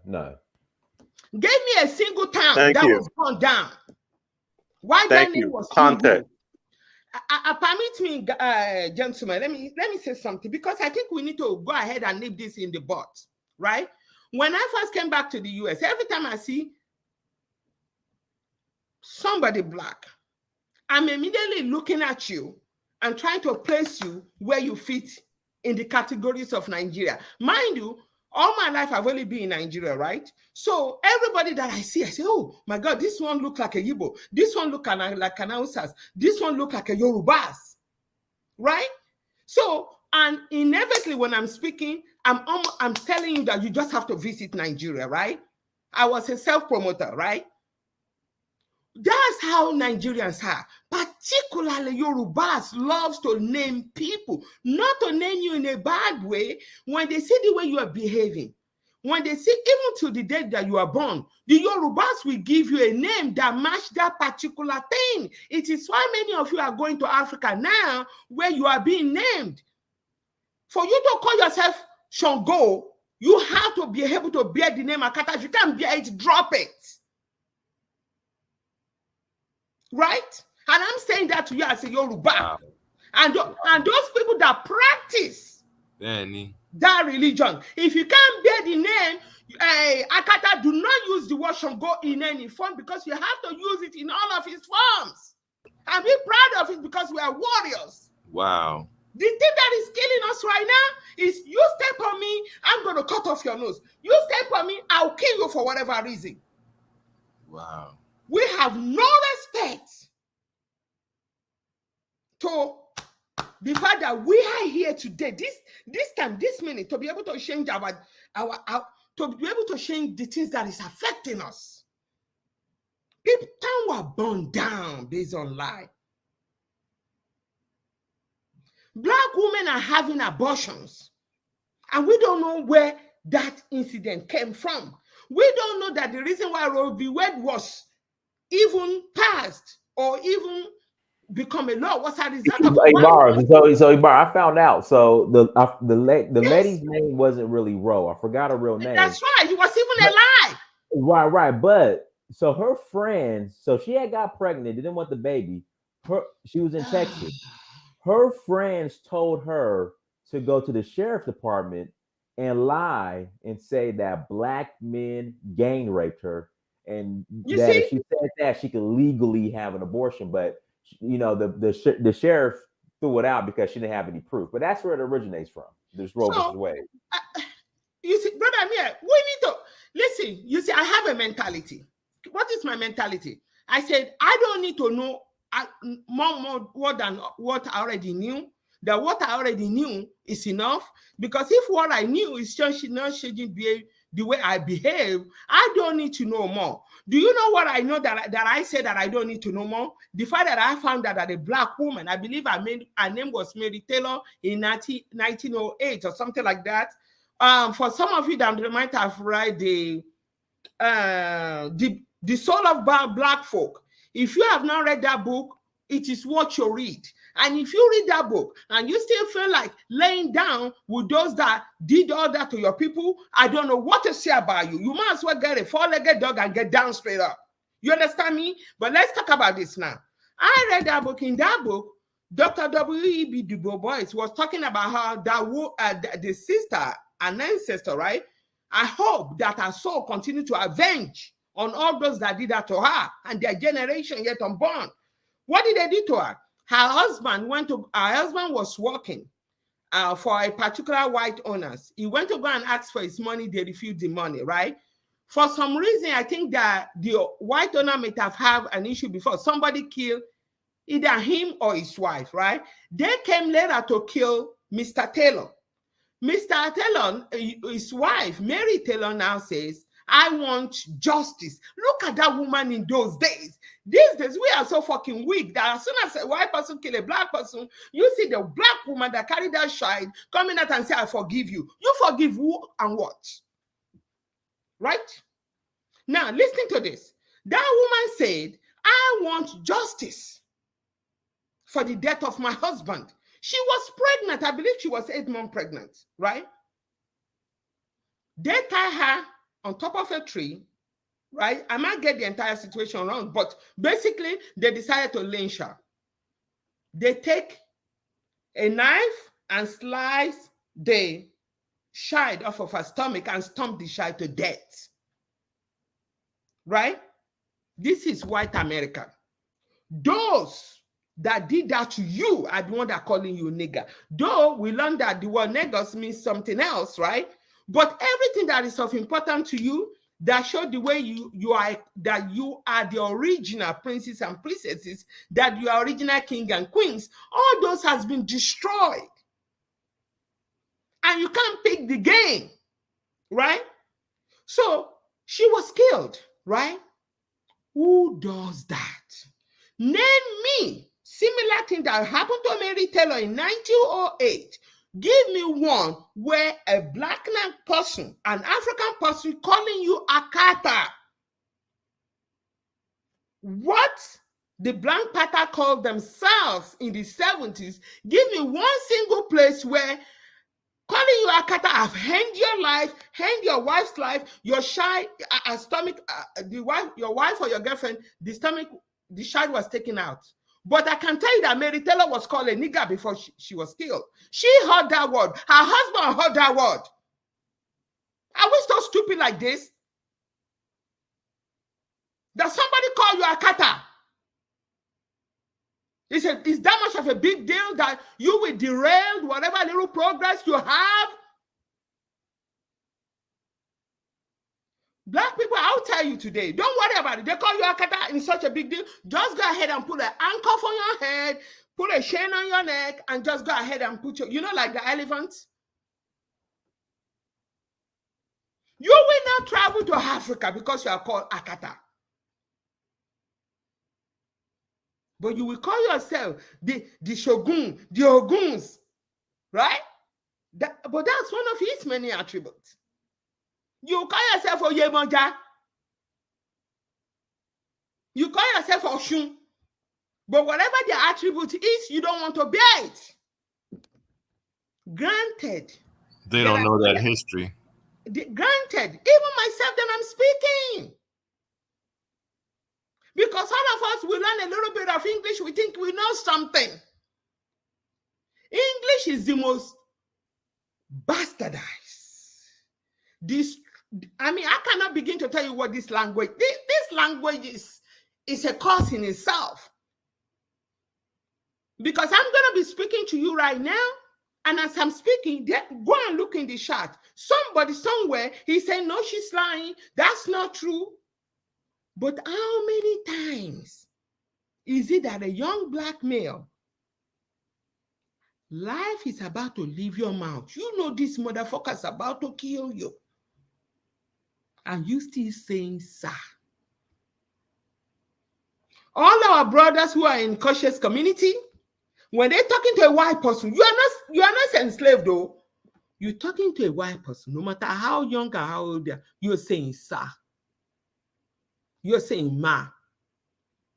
Give me a single town that was gone down. Why that name was context? Permit me, gentlemen. Let me say something, because I think we need to go ahead and nip this in the bud, right? When I first came back to the US, every time I see somebody Black, I'm immediately looking at you and trying to place you where you fit in the categories of Nigeria. Mind you, all my life I've only been in Nigeria, right? So everybody that I see, I say, oh my God, this one look like a Yibo. This one look like an Hausas. This one look like a Yorubas, right? So, and inevitably when I'm speaking, I'm telling you that you just have to visit Nigeria, right? I was a self-promoter, right? That's how Nigerians are. Particularly Yorubas loves to name people, not to name you in a bad way. When they see the way you are behaving, when they see even to the day that you are born, the Yorubas will give you a name that match that particular thing. It is why many of you are going to Africa now where you are being named. For you to call yourself Shango, you have to be able to bear the name AKATA. If you can't bear it, drop it. Right? And I'm saying that to you as a Yoruba. Wow. And those people that practice that religion, if you can't bear the name, AKATA, do not use the word Shango in any form, because you have to use it in all of its forms. And be proud of it, because we are warriors. Wow. The thing that is killing us right now is you step on me, I'm going to cut off your nose. You step on me, I'll kill you for whatever reason. Wow. We have no respect to the fact that we are here today, this time, this minute, to be able to change our to be able to change the things that is affecting us. People were burned down based on lie. Black women are having abortions, and we don't know where that incident came from. We don't know that the reason why Roe v. Wade was even passed or even become a law was a result of So Ibar, I found out. So the lady's name wasn't really Roe. I forgot her real name. That's right. It was even a lie. Right. But so her friends, so she had got pregnant, didn't want the baby. She was in Texas. Her friends told her to go to the sheriff's department and lie and say that Black men gang raped her and You that see? if she said that, she could legally have an abortion. But you know, the sheriff threw it out because she didn't have any proof. But that's where it originates from. This Roe versus Wade. You see, brother Amir, we need to listen. You see, I have a mentality. What is my mentality? I said I don't need to know more than what I already knew. That what I already knew is enough. Because if what I knew is shouldn't be the way I behave, I don't need to know more. Do you know what I know that I said that I don't need to know more? The fact that I found out that a black woman, I believe her name was Mary Taylor in 1908 or something like that. For some of you that might have read the Soul of Black Folk, if you have not read that book, it is what you read. And if you read that book and you still feel like laying down with those that did all that to your people, I don't know what to say about you. You might as well get a four-legged dog and get down straight up. You understand me? But let's talk about this now. I read that book. In that book, Dr. W.E.B. Du Bois was talking about how the sister, an ancestor, right? I hope that her soul continue to avenge on all those that did that to her and their generation yet unborn. What did they do to her? Her husband was working for a particular white owners. He went to go and ask for his money. They refused the money, right? For some reason, I think that the white owner might have had an issue before. Somebody killed either him or his wife, right? They came later to kill Mr. Taylor. Mr. Taylor, his wife, Mary Taylor, now says, I want justice. Look at that woman in those days. These days, we are so fucking weak that as soon as a white person kill a black person, you see the black woman that carried that child coming out and say, I forgive you. You forgive who and what? Right? Now, listen to this. That woman said, I want justice for the death of my husband. She was pregnant. I believe she was 8 months pregnant, right? They tie her on top of a tree, right? I might get the entire situation wrong, but basically they decided to lynch her. They take a knife and slice the child off of her stomach and stomp the child to death, right? This is white America. Those that did that to you are the one that are calling you nigger. Though we learned that the word niggers means something else, right? But everything that is of importance to you, that show the way you are the original princes and princesses, that you are original king and queens, all those has been destroyed. And you can't pick the game, right? So she was killed, right? Who does that? Name me similar thing that happened to Mary Taylor in 1908. Give me one where a black person, an African person calling you AKATA. What the Black Panther called themselves in the 70s, give me one single place where calling you AKATA have end your life, end your wife's life, your child, stomach, your wife or your girlfriend, the child was taken out. But I can tell you that Mary Taylor was called a nigger before she was killed. She heard that word. Her husband heard that word. Are we so stupid like this? Does somebody call you AKATA? Is that much of a big deal that you will derail whatever little progress you have? Black people, I'll tell you today, don't worry about it. They call you AKATA in such a big deal. Just go ahead and put an handcuff on your head, put a chain on your neck, and just go ahead and put your, like the elephants. You will not travel to Africa because you are called AKATA. But you will call yourself the Shogun, the Oguns, right? But that's one of his many attributes. You call yourself Oyemoja. You call yourself Oshun. But whatever the attribute is, you don't want to bear it. Granted. They don't know that history. Granted, even myself that I'm speaking. Because all of us, we learn a little bit of English, we think we know something. English is the most bastardized, I mean, I cannot begin to tell you what this language, this language is a course in itself. Because I'm going to be speaking to you right now, and as I'm speaking, go and look in the chat. Somebody somewhere, he's saying, no, she's lying. That's not true. But how many times is it that a young black male, life is about to leave your mouth? You know this motherfucker's about to kill you. And you still saying, sir. All our brothers who are in cautious community, when they're talking to a white person, you are not enslaved though. You're talking to a white person, no matter how young or how old they are, you're saying sir. You're saying ma.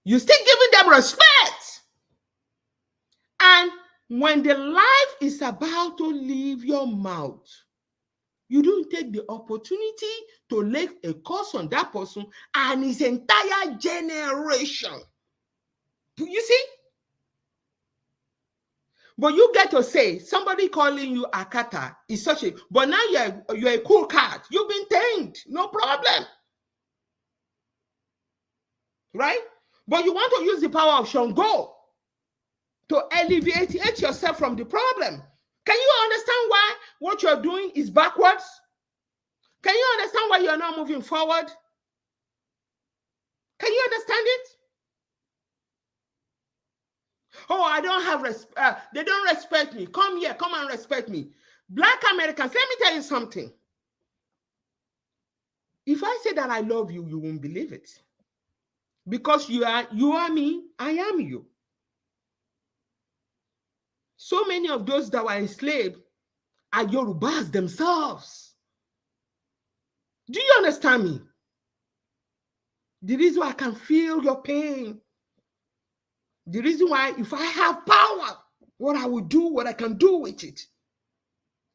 You're still giving them respect. And when the life is about to leave your mouth, you don't take the opportunity to lay a curse on that person and his entire generation. You see? But you get to say, somebody calling you AKATA is such a, but now you're a cool cat. You've been tamed, no problem. Right? But you want to use the power of Shango to alleviate yourself from the problem. Can you understand why what you're doing is backwards? Can you understand why you're not moving forward? Can you understand it? Oh, I don't have respect. They don't respect me. Come here, come and respect me. Black Americans, let me tell you something. If I say that I love you, you won't believe it. Because you are me, I am you. So many of those that were enslaved are Yorubas themselves. Do you understand me? The reason why I can feel your pain. The reason why, if I have power, what I will do, what I can do with it,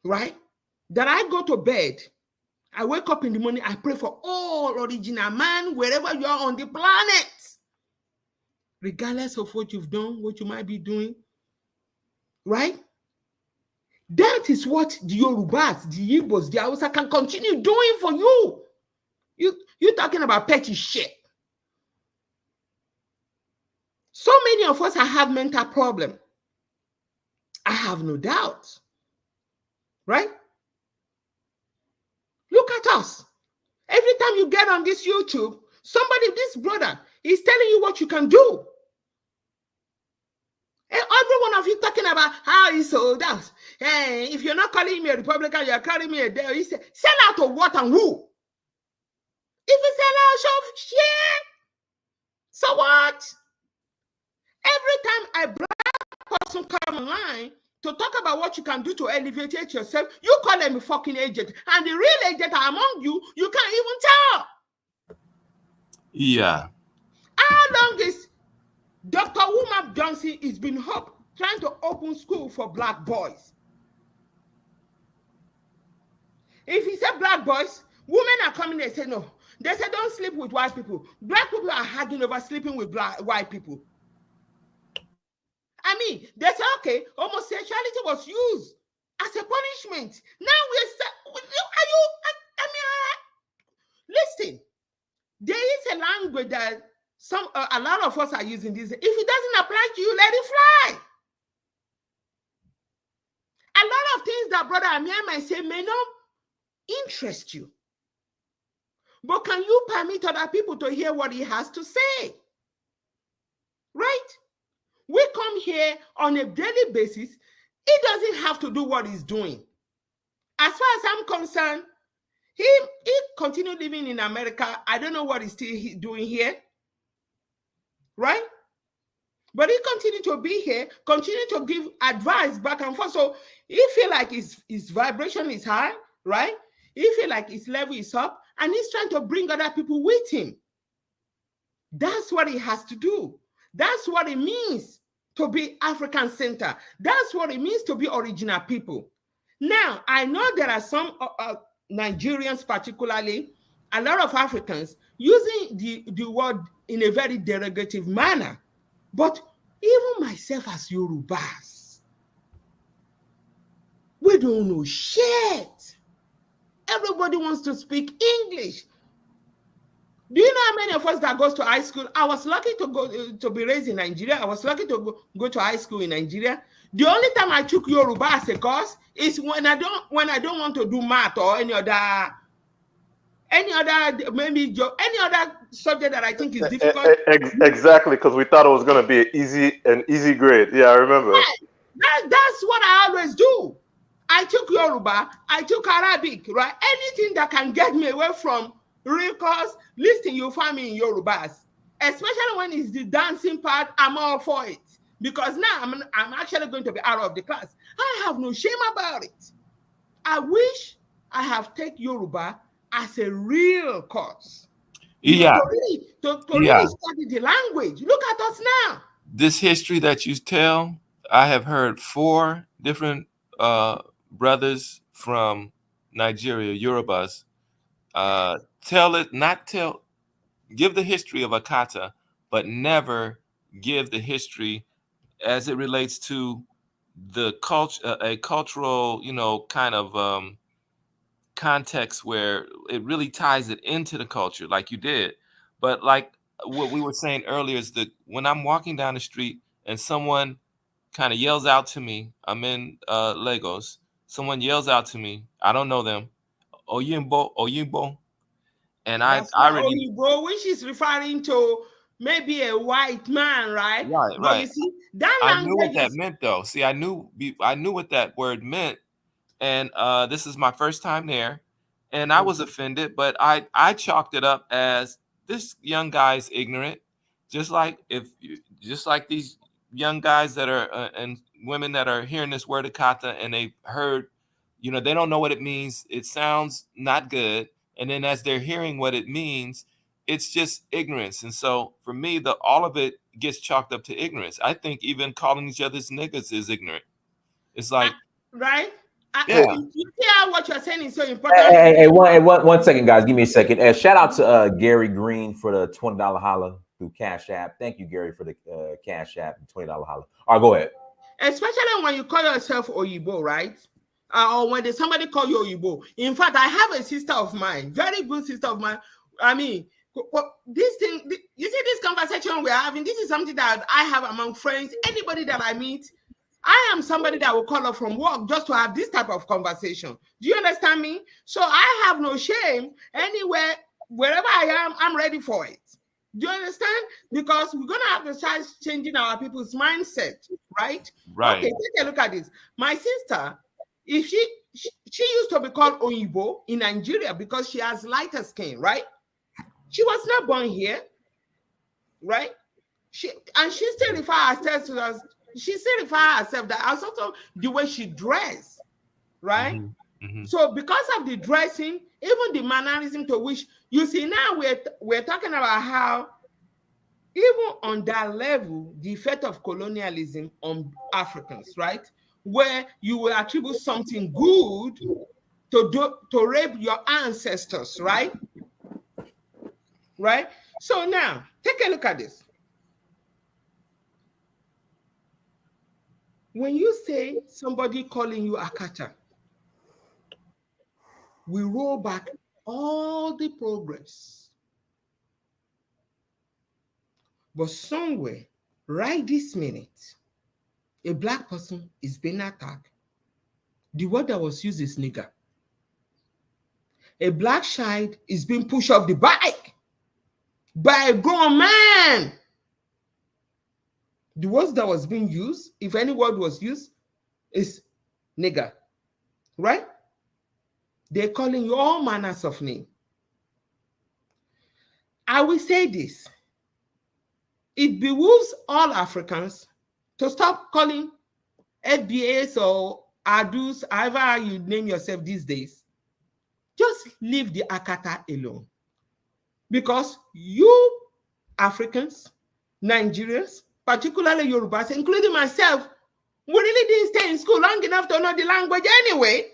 right? That I go to bed, I wake up in the morning, I pray for all original man, wherever you are on the planet, regardless of what you've done, what you might be doing, right? That is what the Yorubas, the Igbos, the Hausa can continue doing for you. You're talking about petty shit. So many of us have mental problems. I have no doubt. Right? Look at us. Every time you get on this YouTube, this brother is telling you what you can do. And every one of you talking about how he sold out. Hey, if you're not calling me a Republican, you're calling me a devil. He said, sell out to what and who? If you sell out, show shit. So what? Every time a black person come online to talk about what you can do to elevate yourself, you call them a fucking agent. And the real agent among you, you can't even tell. Yeah. How long is Dr. Womack Johnson has been trying to open school for black boys? If he said black boys, women are coming and say no. They say don't sleep with white people. Black people are arguing over sleeping with white people. I mean, they say, okay, homosexuality was used as a punishment. Now listen, there is a language that a lot of us are using this. If it doesn't apply to you, let it fly. A lot of things that Brother Amir might say may not interest you. But can you permit other people to hear what he has to say? Right? We come here on a daily basis. He doesn't have to do what he's doing. As far as I'm concerned, he continued living in America. I don't know what he's still doing here. Right? But he continued to be here, continue to give advice back and forth. So he feel like his vibration is high, right? He feel like his level is up, and he's trying to bring other people with him. That's what he has to do. That's what it means to be African center. That's what it means to be original people. Now, I know there are some Nigerians particularly, a lot of Africans, using the word in a very derogative manner. But even myself as Yorubas, we don't know shit. Everybody wants to speak English. Do you know how many of us that goes to high school? I was lucky to go to be raised in Nigeria. I was lucky to go to high school in Nigeria. The only time I took Yoruba as a course is when I don't want to do math or any other maybe any other subject that I think is difficult. Exactly, because we thought it was going to be an easy grade. Yeah, I remember. Right. That's what I always do. I took Yoruba, I took Arabic, right? Anything that can get me away from real course, listen, you find me in Yorubas. Especially when it's the dancing part, I'm all for it. Because now I'm actually going to be out of the class. I have no shame about it. I wish I have taken Yoruba as a real course. Yeah. To really study the language. Look at us now. This history that you tell, I have heard 4 different brothers from Nigeria, Yorubas, give the history of AKATA, but never give the history as it relates to the culture, a cultural, kind of context where it really ties it into the culture, like you did. But like what we were saying earlier is that when I'm walking down the street and someone kind of yells out to me, I'm in Lagos, someone yells out to me, I don't know them, Oyimbo, and I already Oyinbo, which is referring to maybe a white man, right? Right. But you see, that I language knew what that meant, though. See, I knew what that word meant, and this is my first time there, and I was offended, but I chalked it up as this young guy's ignorant, just like these young guys that are and women that are hearing this word AKATA and they heard, they don't know what it means. It sounds not good, and then as they're hearing what it means, it's just ignorance. And so for me, all of it gets chalked up to ignorance. I think even calling each other's niggas is ignorant. It's like right. Yeah. You hear what you're saying is so important. Hey, one second, guys. Give me a second. Shout out to Gary Green for the $20 holla through Cash App. Thank you, Gary, for the Cash App and $20 holla. All right, go ahead. Especially when you call yourself Oyibo, right? Or when there's somebody call you Oyibo. In fact, I have a sister of mine, very good sister of mine. I mean, this thing, you see, this conversation we're having, this is something that I have among friends. Anybody that I meet, I am somebody that will call up from work just to have this type of conversation. Do you understand me? So I have no shame anywhere, wherever I am, I'm ready for it. Do you understand? Because we're going to have to start changing our people's mindset, right? Right. Okay, take a look at this. My sister, if she used to be called Oyibo in Nigeria because she has lighter skin, right? She was not born here, right? She still refers herself to us. She still refers herself that also the way she dressed, right? So because of the dressing, even the mannerism to which you see now we're talking about how even on that level, the effect of colonialism on Africans, right? Where you will attribute something good to rape your ancestors, right? Right? So now, take a look at this. When you say somebody calling you AKATA, we roll back all the progress. But somewhere, right this minute, a black person is being attacked. The word that was used is nigger. A black child is being pushed off the bike by a grown man. The words that was being used, if any word was used, is nigger, right? They're calling you all manners of names. I will say this. It behooves all Africans to stop calling FBAs or ADOS, however you name yourself these days. Just leave the AKATA alone. Because you Africans, Nigerians, particularly Yorubas, including myself, we really didn't stay in school long enough to know the language anyway.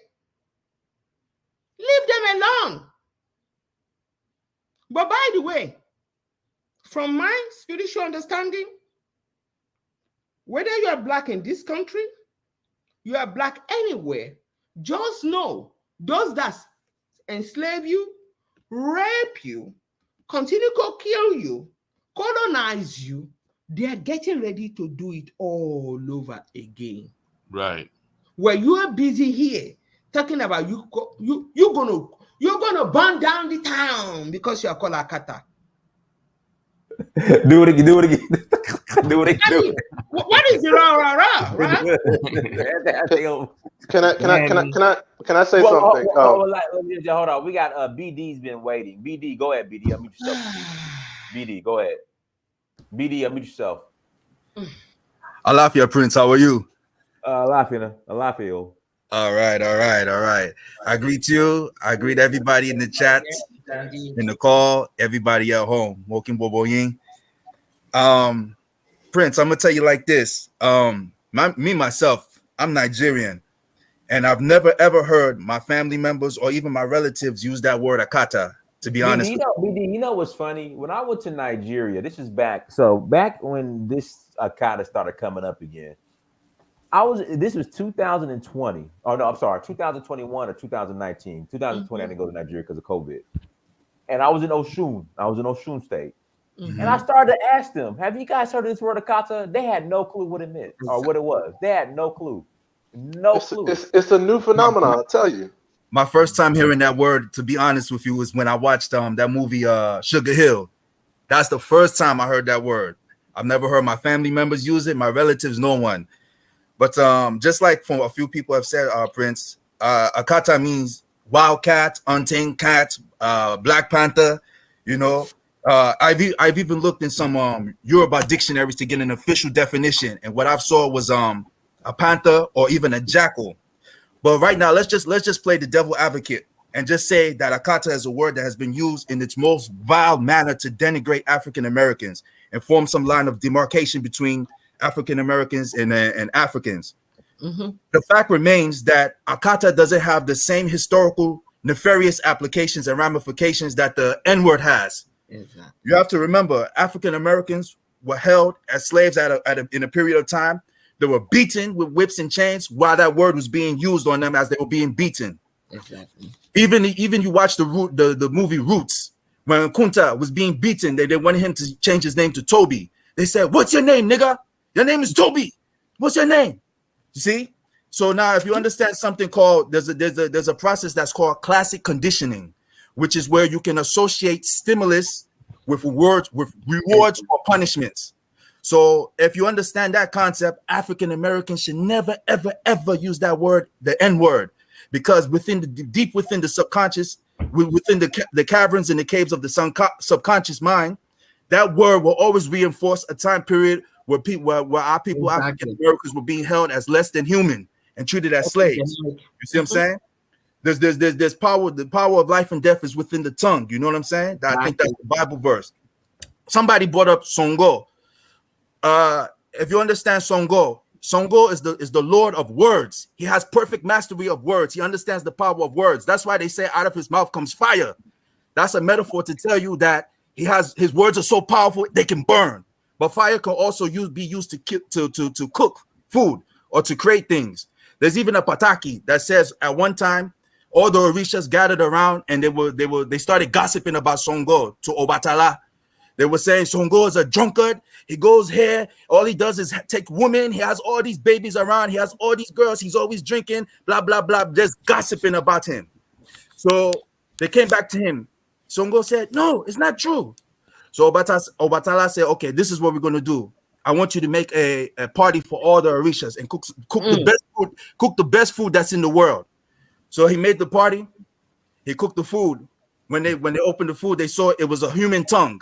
Leave them alone. But by the way, from my spiritual understanding, whether you are black in this country, you are black anywhere, just know those that enslave you, rape you, continue to kill you, colonize you. They are getting ready to do it all over again. Right. Where you are busy here talking about you're gonna burn down the town because you are called AKATA. Do it again. Do it again. Do it again. What is the rah, right? Can I say something? Hold on. We got BD's been waiting. BD, go ahead. BD, unmute yourself. BD, go ahead. BD, unmute yourself. Alafia Prince, how are you? Alafia. All right. I greet you. I greet everybody in the chat, in the call, everybody at home. Wokin Boboyin. Prince, I'm gonna tell you like this. Myself, I'm Nigerian, and I've never ever heard my family members or even my relatives use that word AKATA. To be honest, BD, you know what's funny? When I went to Nigeria, this is back when this AKATA started coming up again. This was 2020. Oh no, I'm sorry, 2021 or 2019. 2020, I didn't go to Nigeria because of COVID. And I was in Osun State. And I started to ask them, have you guys heard of this word AKATA? They had no clue what it meant or what it was. They had no clue. It's a new phenomenon, I'll tell you. My first time hearing that word, to be honest with you, was when I watched that movie Sugar Hill. That's the first time I heard that word. I've never heard my family members use it, my relatives, no one. But just like from a few people have said, Prince, AKATA means wild cat, untamed cat, Black Panther. You know, I've even looked in some Yoruba dictionaries to get an official definition, and what I saw was a panther or even a jackal. But right now, let's just play the devil advocate and just say that AKATA is a word that has been used in its most vile manner to denigrate African Americans and form some line of demarcation between African Americans and Africans. The fact remains that AKATA doesn't have the same historical nefarious applications and ramifications that the N-word has. Exactly. You have to remember, African Americans were held as slaves in a period of time. They were beaten with whips and chains while that word was being used on them as they were being beaten. Exactly. Even you watch the movie Roots, when Kunta was being beaten, they wanted him to change his name to Toby. They said, "What's your name, nigga? Your name is Toby. What's your name?" You see? So now, if you understand something called there's a process that's called classic conditioning, which is where you can associate stimulus with rewards or punishments. So if you understand that concept, African Americans should never, ever, ever use that word, the N word, because deep within the subconscious, within the caverns and the caves of the subconscious mind, that word will always reinforce a time period where our people, exactly, African Americans, were being held as less than human and treated as slaves. You see what I'm saying? There's power. The power of life and death is within the tongue. You know what I'm saying? I think that's the Bible verse. Somebody brought up Songo. If you understand Songo is the Lord of words. He has perfect mastery of words. He understands the power of words. That's why they say out of his mouth comes fire. That's a metaphor to tell you that his words are so powerful they can burn. But fire can also be used to cook food or to create things. There's even a pataki that says at one time all the Orishas gathered around and they started gossiping about Songo to Obatala. They were saying Songo is a drunkard. He goes here. All he does is take women. He has all these babies around. He has all these girls. He's always drinking, blah, blah, blah, just gossiping about him. So they came back to him. Songo said, no, it's not true. So Obatala said, okay, this is what we're going to do. I want you to make a party for all the Orishas and cook the best food that's in the world. So he made the party. He cooked the food. When they opened the food, they saw it was a human tongue.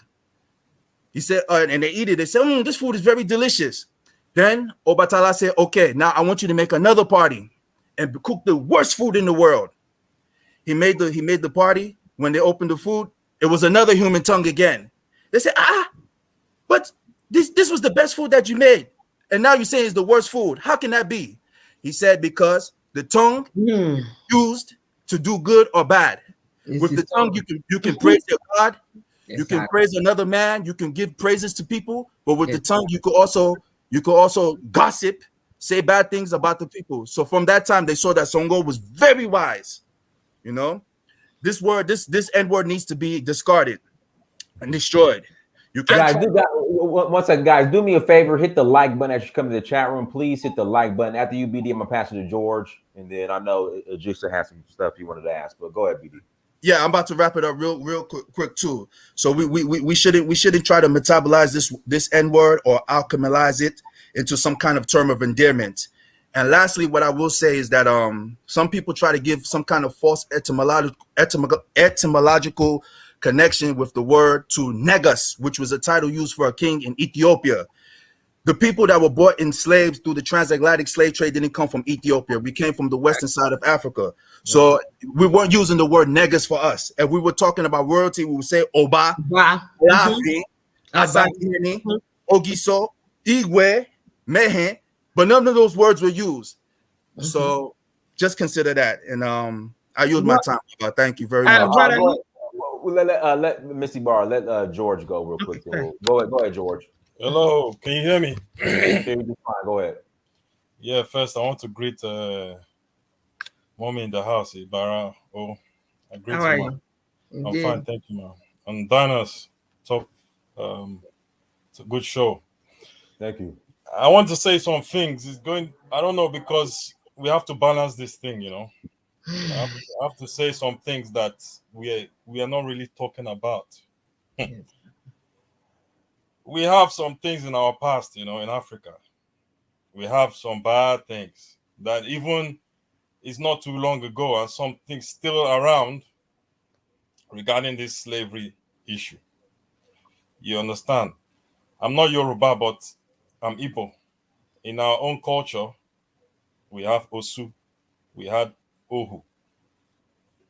He said, and they eat it. They said, this food is very delicious. Then Obatala said, okay, now I want you to make another party and cook the worst food in the world. He made the party. When they opened the food, it was another human tongue again. They said, but this was the best food that you made. And now you're saying it's the worst food. How can that be? He said, because the tongue used to do good or bad. With the tongue, you can praise your God. You can praise another man. You can give praises to people. But with the tongue, you could also gossip, say bad things about the people. So from that time, they saw that Songo was very wise. You know, this word, this N-word needs to be discarded and destroyed. You can't. One second, guys. Do me a favor. Hit the like button as you come to the chat room. Please hit the like button. After you, BD, I'm gonna pass it to George, and then I know Jigsaw has some stuff you wanted to ask, but go ahead, BD. Yeah, I'm about to wrap it up real quick too. So we shouldn't try to metabolize this N-word or alchemize it into some kind of term of endearment. And lastly, what I will say is that some people try to give some kind of false etymological connection with the word to negus, which was a title used for a king in Ethiopia. The people that were bought in slaves through the transatlantic slave trade didn't come from Ethiopia. We came from the western side of Africa. So we weren't using the word negus for us. If we were talking about royalty, we would say Oba, Lafi, Asantini, Ogiso, Igwe, Mehen, but none of those words were used. So just consider that. And I use my time. Thank you very much. Let Missy Barr, let George go real quick. Okay. Go ahead, George. Hello, can you hear me? Fine. Go ahead. Yeah, first I want to greet mommy in the house, Ibarra. Oh, I greet How are you, you? I'm fine, thank you, man. And Dynas, top, it's a good show. Thank you. I want to say some things. It's going, I don't know, because we have to balance this thing, you know. I have to say some things that we are not really talking about. We have some things in our past, you know, in Africa. We have some bad things that even it's not too long ago, and some things still around regarding this slavery issue. You understand? I'm not Yoruba, but I'm Igbo. In our own culture, we have Osu, we had Ohu.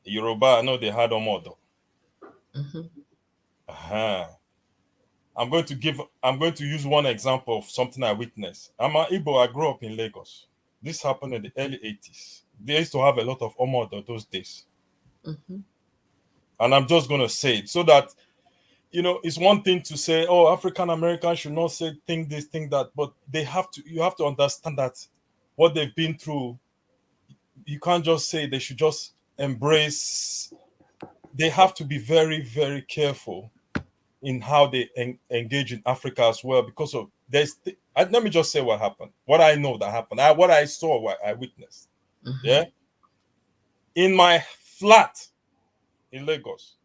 Yoruba, I know they had Omodo. I'm going to use one example of something I witnessed. I'm an Igbo. I grew up in Lagos. This happened in the early 80s. They used to have a lot of Omodo those days. And I'm just going to say it so that, you know, it's one thing to say, oh, African Americans should not say, think this, think that, but you have to understand that what they've been through, you can't just say they should just embrace. They have to be very, very careful in how they engage in Africa as well, because of let me just say what happened, what I know that happened, what I saw, what I witnessed. Yeah, in my flat in Lagos,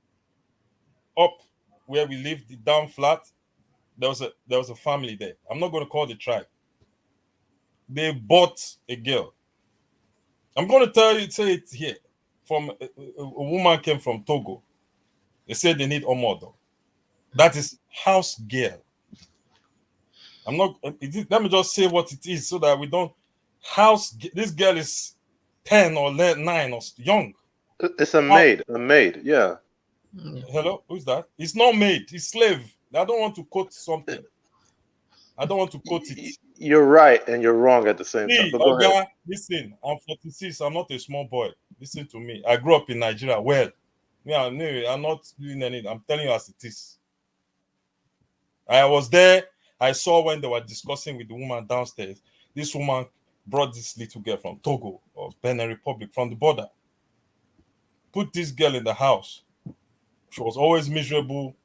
up where we lived, the down flat, there was a family there. I'm not going to call the tribe. They bought a girl. I'm going to say it here. From a woman came from Togo. They said they need Omodo. That is house girl. I'm not. Let me just say what it is so that we don't. This girl is 10 or 9 or young. It's a maid. A maid. Yeah. Hello, who's that? It's not maid. It's slave. I don't want to quote something. I don't want to quote it. You're right and you're wrong at the same time. But go ahead. Listen, I'm 46. I'm not a small boy. Listen to me. I grew up in Nigeria. Well, yeah, no, I'm not doing anything. I'm telling you as it is. I was there. I saw when they were discussing with the woman downstairs. This woman brought this little girl from Togo or Benin Republic from the border. Put this girl in the house. She was always miserable.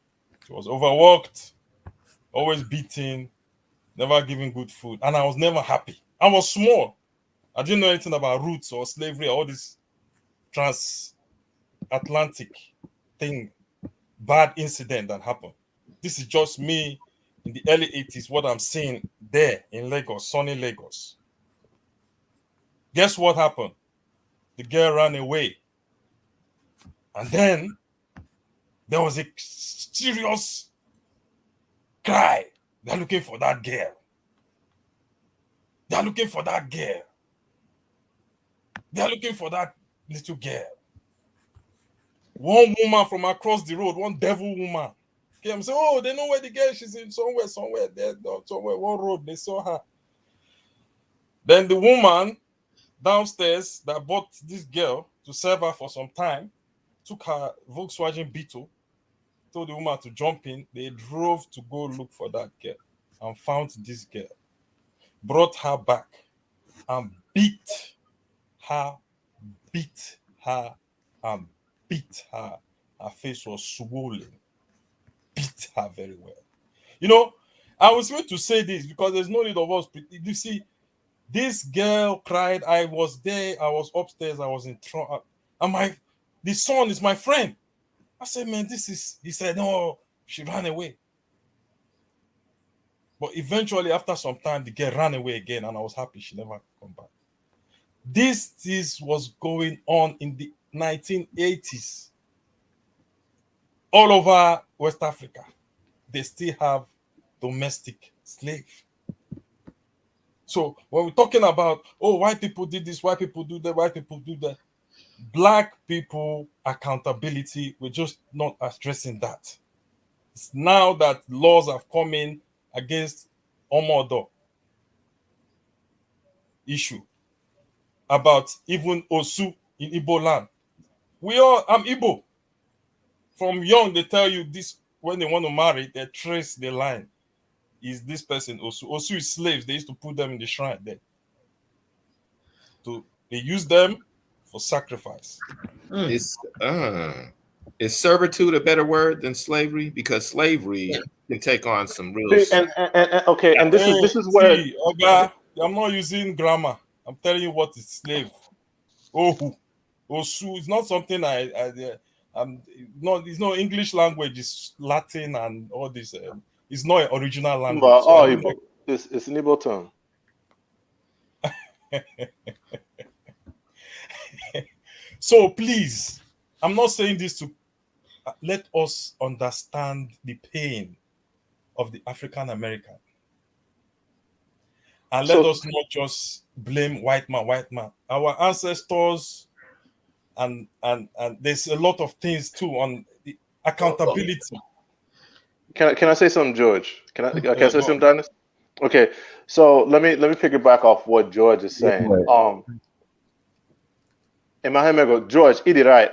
She was overworked, always beaten, never given good food. And I was never happy. I was small. I didn't know anything about roots or slavery or all this transatlantic thing, bad incident that happened. This is just me in the early 80s, what I'm seeing there in Lagos, sunny Lagos. Guess what happened? The girl ran away. And then there was a serious cry. They're looking for that girl. They're looking for that girl. They're looking for that little girl. One woman from across the road, one devil woman, came and said, oh, they know where the girl, she's in somewhere there, somewhere, one road, they saw her. Then the woman downstairs that bought this girl to serve her for some time took her Volkswagen Beetle, told the woman to jump in. They drove to go look for that girl and found this girl, brought her back and beat her, and beat her. Her face was swollen. Beat her very well. You know, I was going to say this because there's no need of us. You see, this girl cried. I was there. I was upstairs. I was in trouble. And the son is my friend. I said, man, he said, no, she ran away. But eventually, after some time, the girl ran away again, and I was happy she never come back. This was going on in the 1980s. All over West Africa, they still have domestic slave. So when we're talking about, oh, white people did this, white people do that, white people do that, Black people accountability, we're just not addressing that. It's now that laws have come in against Omodo issue about even Osu in Igbo land. I'm Igbo. From young, they tell you this, when they want to marry, they trace the line. Is this person Osu? Osu is slaves. They used to put them in the shrine there. They use them for sacrifice. Is servitude a better word than slavery? Because slavery can take on some real. Okay, and this is where Oga, I'm not using grammar. I'm telling you what is slave. Osu is not something it's not English language. It's Latin and all this. It's not an original language. It's an Igbo term. So please, I'm not saying this to let us understand the pain of the African American, and let us not just blame white man. Our ancestors, and there's a lot of things too on the accountability. Can I say something, George? Can I say something, Dennis? Okay, so let me pick it back off what George is saying. In my head, George, it is right.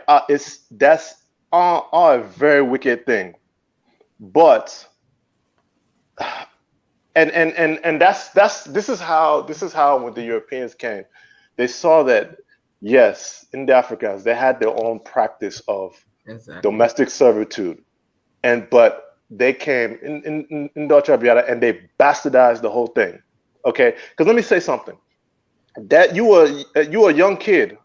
That's a very wicked thing, but and this is how when the Europeans came, they saw that yes, in the Africans they had their own practice of domestic servitude, but they came in Dutch Abiata and they bastardized the whole thing. Okay, because let me say something. That you were a young kid.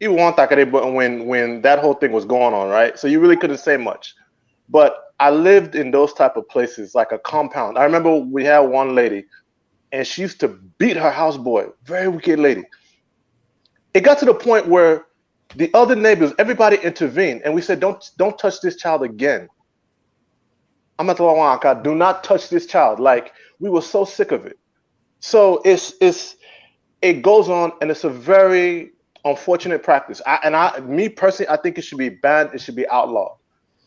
You want when that whole thing was going on, right? So you really couldn't say much. But I lived in those type of places, like a compound. I remember we had one lady, and she used to beat her houseboy. Very wicked lady. It got to the point where the other neighbors, everybody intervened, and we said, "Don't touch this child again." Do not touch this child. Like, we were so sick of it. So it goes on, and it's a very unfortunate practice. Me personally, I think it should be banned. It should be outlawed.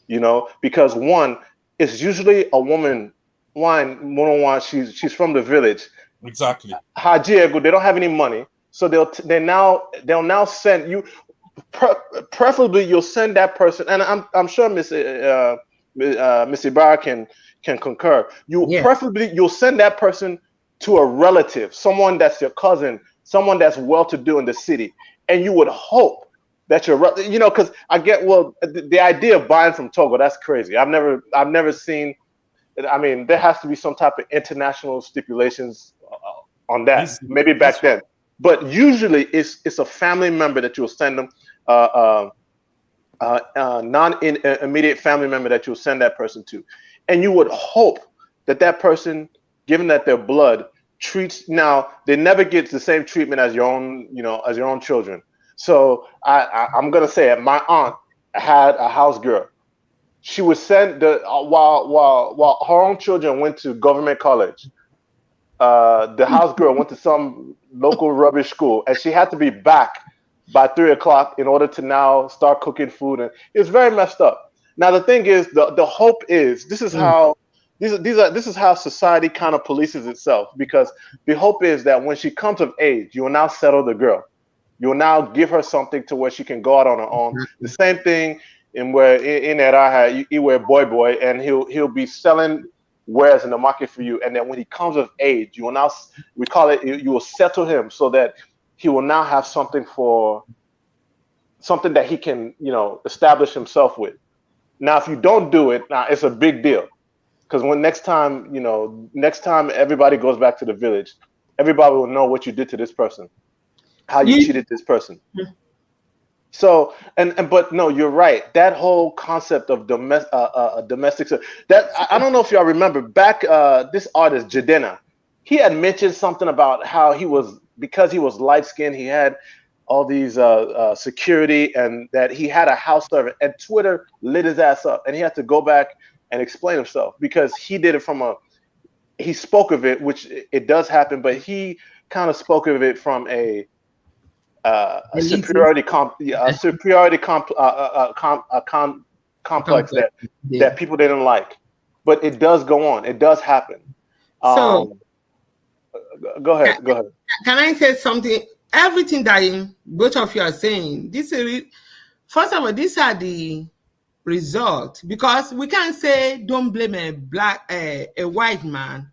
You know, because one, it's usually a woman. She's from the village. Exactly. Hajiego, they don't have any money, so they'll now send you. Preferably, you'll send that person, and I'm sure Miss Ibarra can concur. Preferably you'll send that person to a relative, someone that's your cousin, someone that's well-to-do in the city, and you would hope that because I get the idea of buying from Togo, that's crazy. I've never seen. I mean, there has to be some type of international stipulations on that. Maybe back then, but usually it's a family member that you'll send them, non-immediate family member that you'll send that person to, and you would hope that person, given that their blood treats, now they never get the same treatment as your own children. So I'm gonna say it. My aunt had a house girl. She would send while her own children went to government college. The house girl went to some local rubbish school, and she had to be back by 3 o'clock in order to now start cooking food, and it's very messed up. Now the thing is, the hope is this is how society kind of polices itself, because the hope is that when she comes of age, you will now settle the girl. You will now give her something to where she can go out on her own. The same thing in Eraha, you wear boy, and he'll be selling wares in the market for you. And then when he comes of age, you will now, you will settle him so that he will now have something for something that he can, establish himself with. Now, if you don't do it, now it's a big deal. Because next time everybody goes back to the village, everybody will know what you did to this person, how you cheated this person. So, but no, you're right. That whole concept of domestic, that I don't know if y'all remember back, this artist Jadena, he had mentioned something about how because he was light skinned, he had all these security, and that he had a house servant, and Twitter lit his ass up, and he had to go back and explain himself because he did it he spoke of it, which it does happen, but he kind of spoke of it from a superiority complex that people didn't like, but it does go on. It does happen. So, go ahead. Can I say something? Everything that both of you are saying, first of all, these are the result, because we can't say don't blame a white man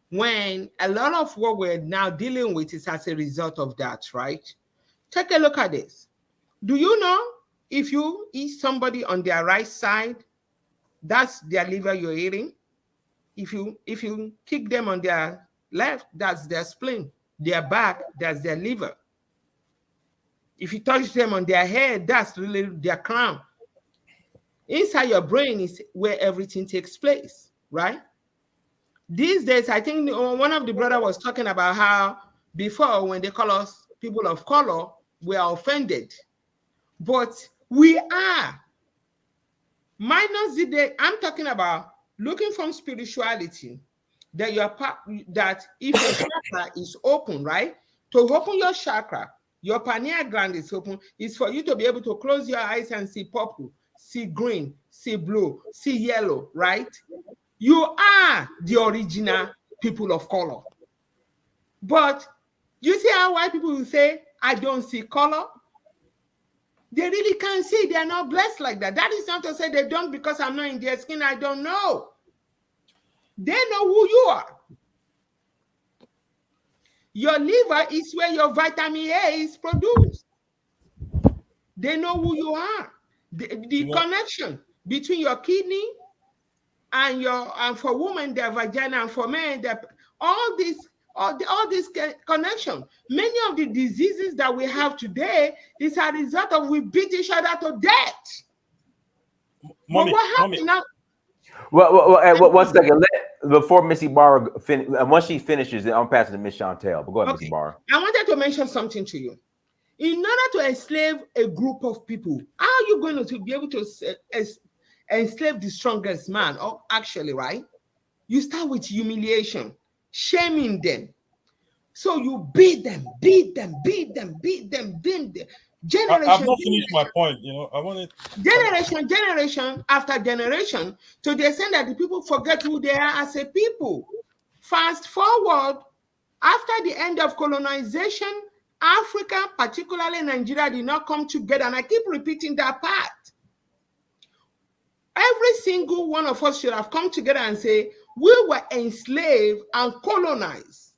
when a lot of what we're now dealing with is as a result of that, right? Take a look at this. Do you know if you eat somebody on their right side, that's their liver you're eating? If you kick them on their left, that's their spleen. Their back, that's their liver. If you touch them on their head, that's really their crown. Inside your brain is where everything takes place, right? These days, I think one of the brothers was talking about how before, when they call us people of color, we are offended. But we are. Minus the day, I'm talking about looking from spirituality, that that if your chakra is open, right? To open your chakra, your pineal gland is open, is for you to be able to close your eyes and see purple, see green, see blue, see yellow, right? You are the original people of color. But you see how white people will say, I don't see color? They really can't see. They are not blessed like that. That is not to say they don't because I'm not in their skin. I don't know. They know who you are. Your liver is where your vitamin A is produced. They know who you are. The connection between your kidney and for women, their vagina, and for men, all this connection. Many of the diseases that we have today is a result of we beat each other to death. But what happened now? Well, one second. Before Missy Barr once she finishes, I'm passing to Miss Chantel. But go ahead, Missy Barr. I wanted to mention something to you. In order to enslave a group of people, how are you going to be able to enslave the strongest man? Oh, actually, right? You start with humiliation, shaming them. So you beat them. Generation. I've not finished my point. I wanted generation after generation, to the extent that the people forget who they are as a people. Fast forward, after the end of colonization, Africa, particularly Nigeria, did not come together. And I keep repeating that part. Every single one of us should have come together and say, we were enslaved and colonized.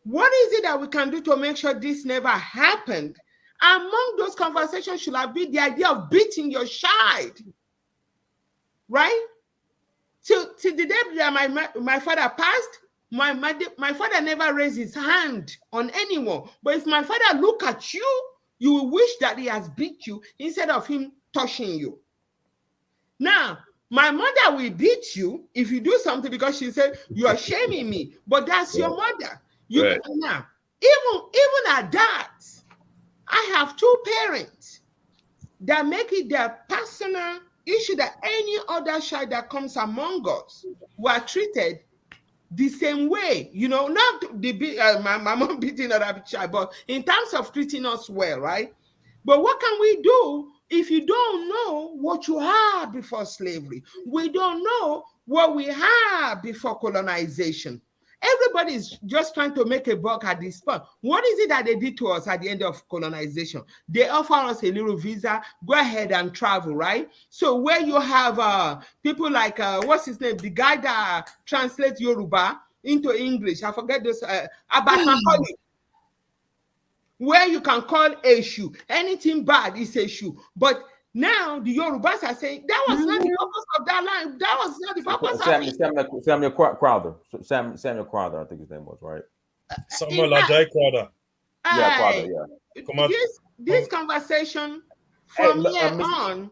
What is it that we can do to make sure this never happened? Among those conversations should have been the idea of beating your child, right? Till the day that my father passed, my father never raised his hand on anyone. But if my father look at you, you will wish that he has beat you instead of him touching you. Now, my mother will beat you if you do something because she said, you are shaming me. But that's your mother. Now, even at that, I have two parents that make it their personal issue that any other child that comes among us were treated the same way, not my mom beating another child, but in terms of treating us well, right? But what can we do if you don't know what you had before slavery? We don't know what we had before colonization. Everybody is just trying to make a buck at this point. What is it that they did to us at the end of colonization? They offer us a little visa, go ahead and travel, right? So where you have people like, what's his name? The guy that translates Yoruba into English. I forget this, Abatmakoli. where you can call Eshu. Anything bad is Eshu. But now the Yorubas are saying that was not the purpose of that line. That was not the purpose of it. Samuel Crowther. Samuel Crowther, I think his name was, right? Samuel Ajayi Crowther. Yeah, Crowther, yeah. This conversation from here on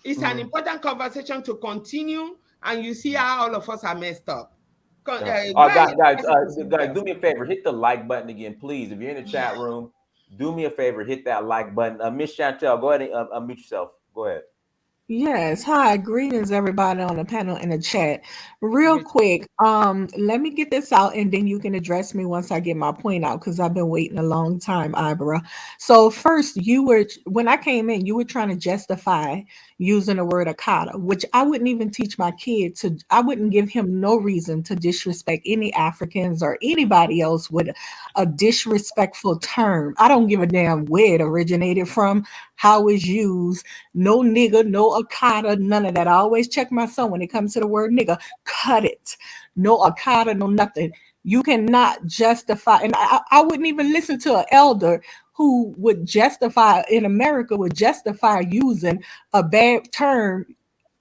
is an important conversation to continue, and you see how all of us are messed up. Guys, do me a favor. Hit the like button again, please. If you're in the chat room, do me a favor. Hit that like button. Miss Chantel, go ahead and unmute yourself. Go ahead. Yes, hi, greetings everybody on the panel in the chat. Real quick, let me get this out and then you can address me once I get my point out because I've been waiting a long time, Ibra. So first, when I came in, you were trying to justify using the word AKATA, which I wouldn't even teach my kid to. I wouldn't give him no reason to disrespect any Africans or anybody else with a disrespectful term. I don't give a damn where it originated from, how it's used. No nigga, no AKATA, none of that. I always check my son when it comes to the word nigga. Cut it. No AKATA, no nothing. You cannot justify, and I wouldn't even listen to an elder who would justify, in America, would justify using a bad term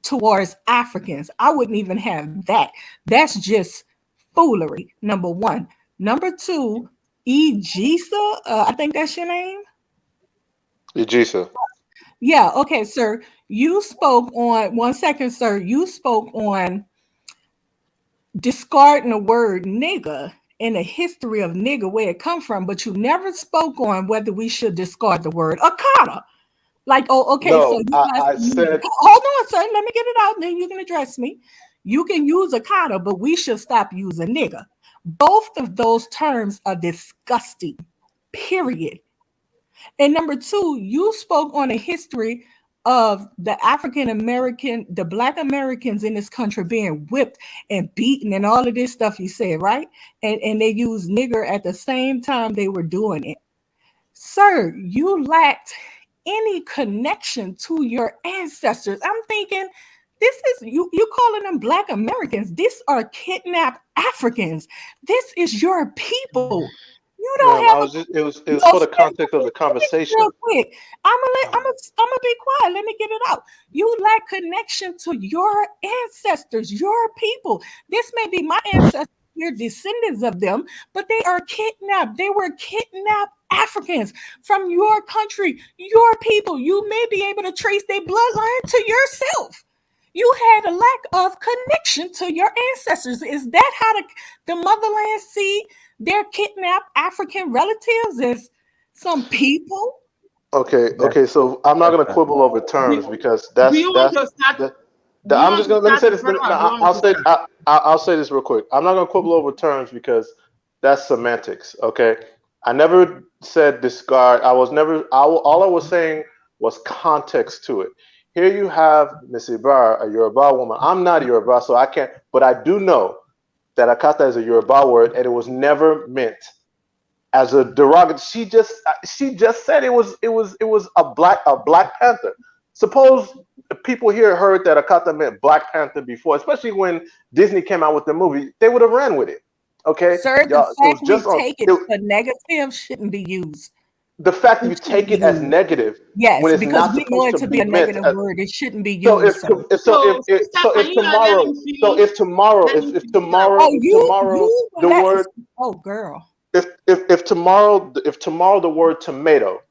towards Africans. I wouldn't even have that. That's just foolery, number one. Number two, Ejisa, I think that's your name? Ejisa. Yeah, okay, sir. You spoke on, one second, sir. You spoke on discarding the word nigga and the history of nigga, where it come from, but you never spoke on whether we should discard the word AKATA. Like, oh, okay, no, so you guys said, hold on, sir, let me get it out, then you can address me. You can use AKATA, but we should stop using nigga. Both of those terms are disgusting, period. And number two, you spoke on the history of the African American, the Black Americans in this country being whipped and beaten and all of this stuff you said, right? And they used nigger at the same time they were doing it. Sir, you lacked any connection to your ancestors. I'm thinking, this is you calling them Black Americans. These are kidnapped Africans. This is your people. You don't have. It was for the context of the conversation. Real quick, I'm gonna be quiet. Let me get it out. You lack connection to your ancestors, your people. This may be my ancestors, we're descendants of them, but they are kidnapped. They were kidnapped Africans from your country, your people. You may be able to trace their bloodline to yourself. You had a lack of connection to your ancestors. Is that how the motherland see their kidnapped African relatives as some people? Okay, so I'm not going to quibble over terms because I'm just going to let me say this. I'll say this real quick. I'm not going to quibble over terms because that's semantics. Okay, I never said discard. All I was saying was context to it. Here you have Miss Ibar, a Yoruba woman. I'm not Yoruba, so I can't, but I do know that AKATA is a Yoruba word, and it was never meant as a derogatory. She just said it was a Black Panther. Suppose people here heard that AKATA meant Black Panther before, especially when Disney came out with the movie, they would have ran with it. Okay, sir, the fact we take it for negative shouldn't be used. The fact that you take it as negative, yes, when it's because not we know it to be a negative word, it shouldn't be used. If tomorrow, the word tomato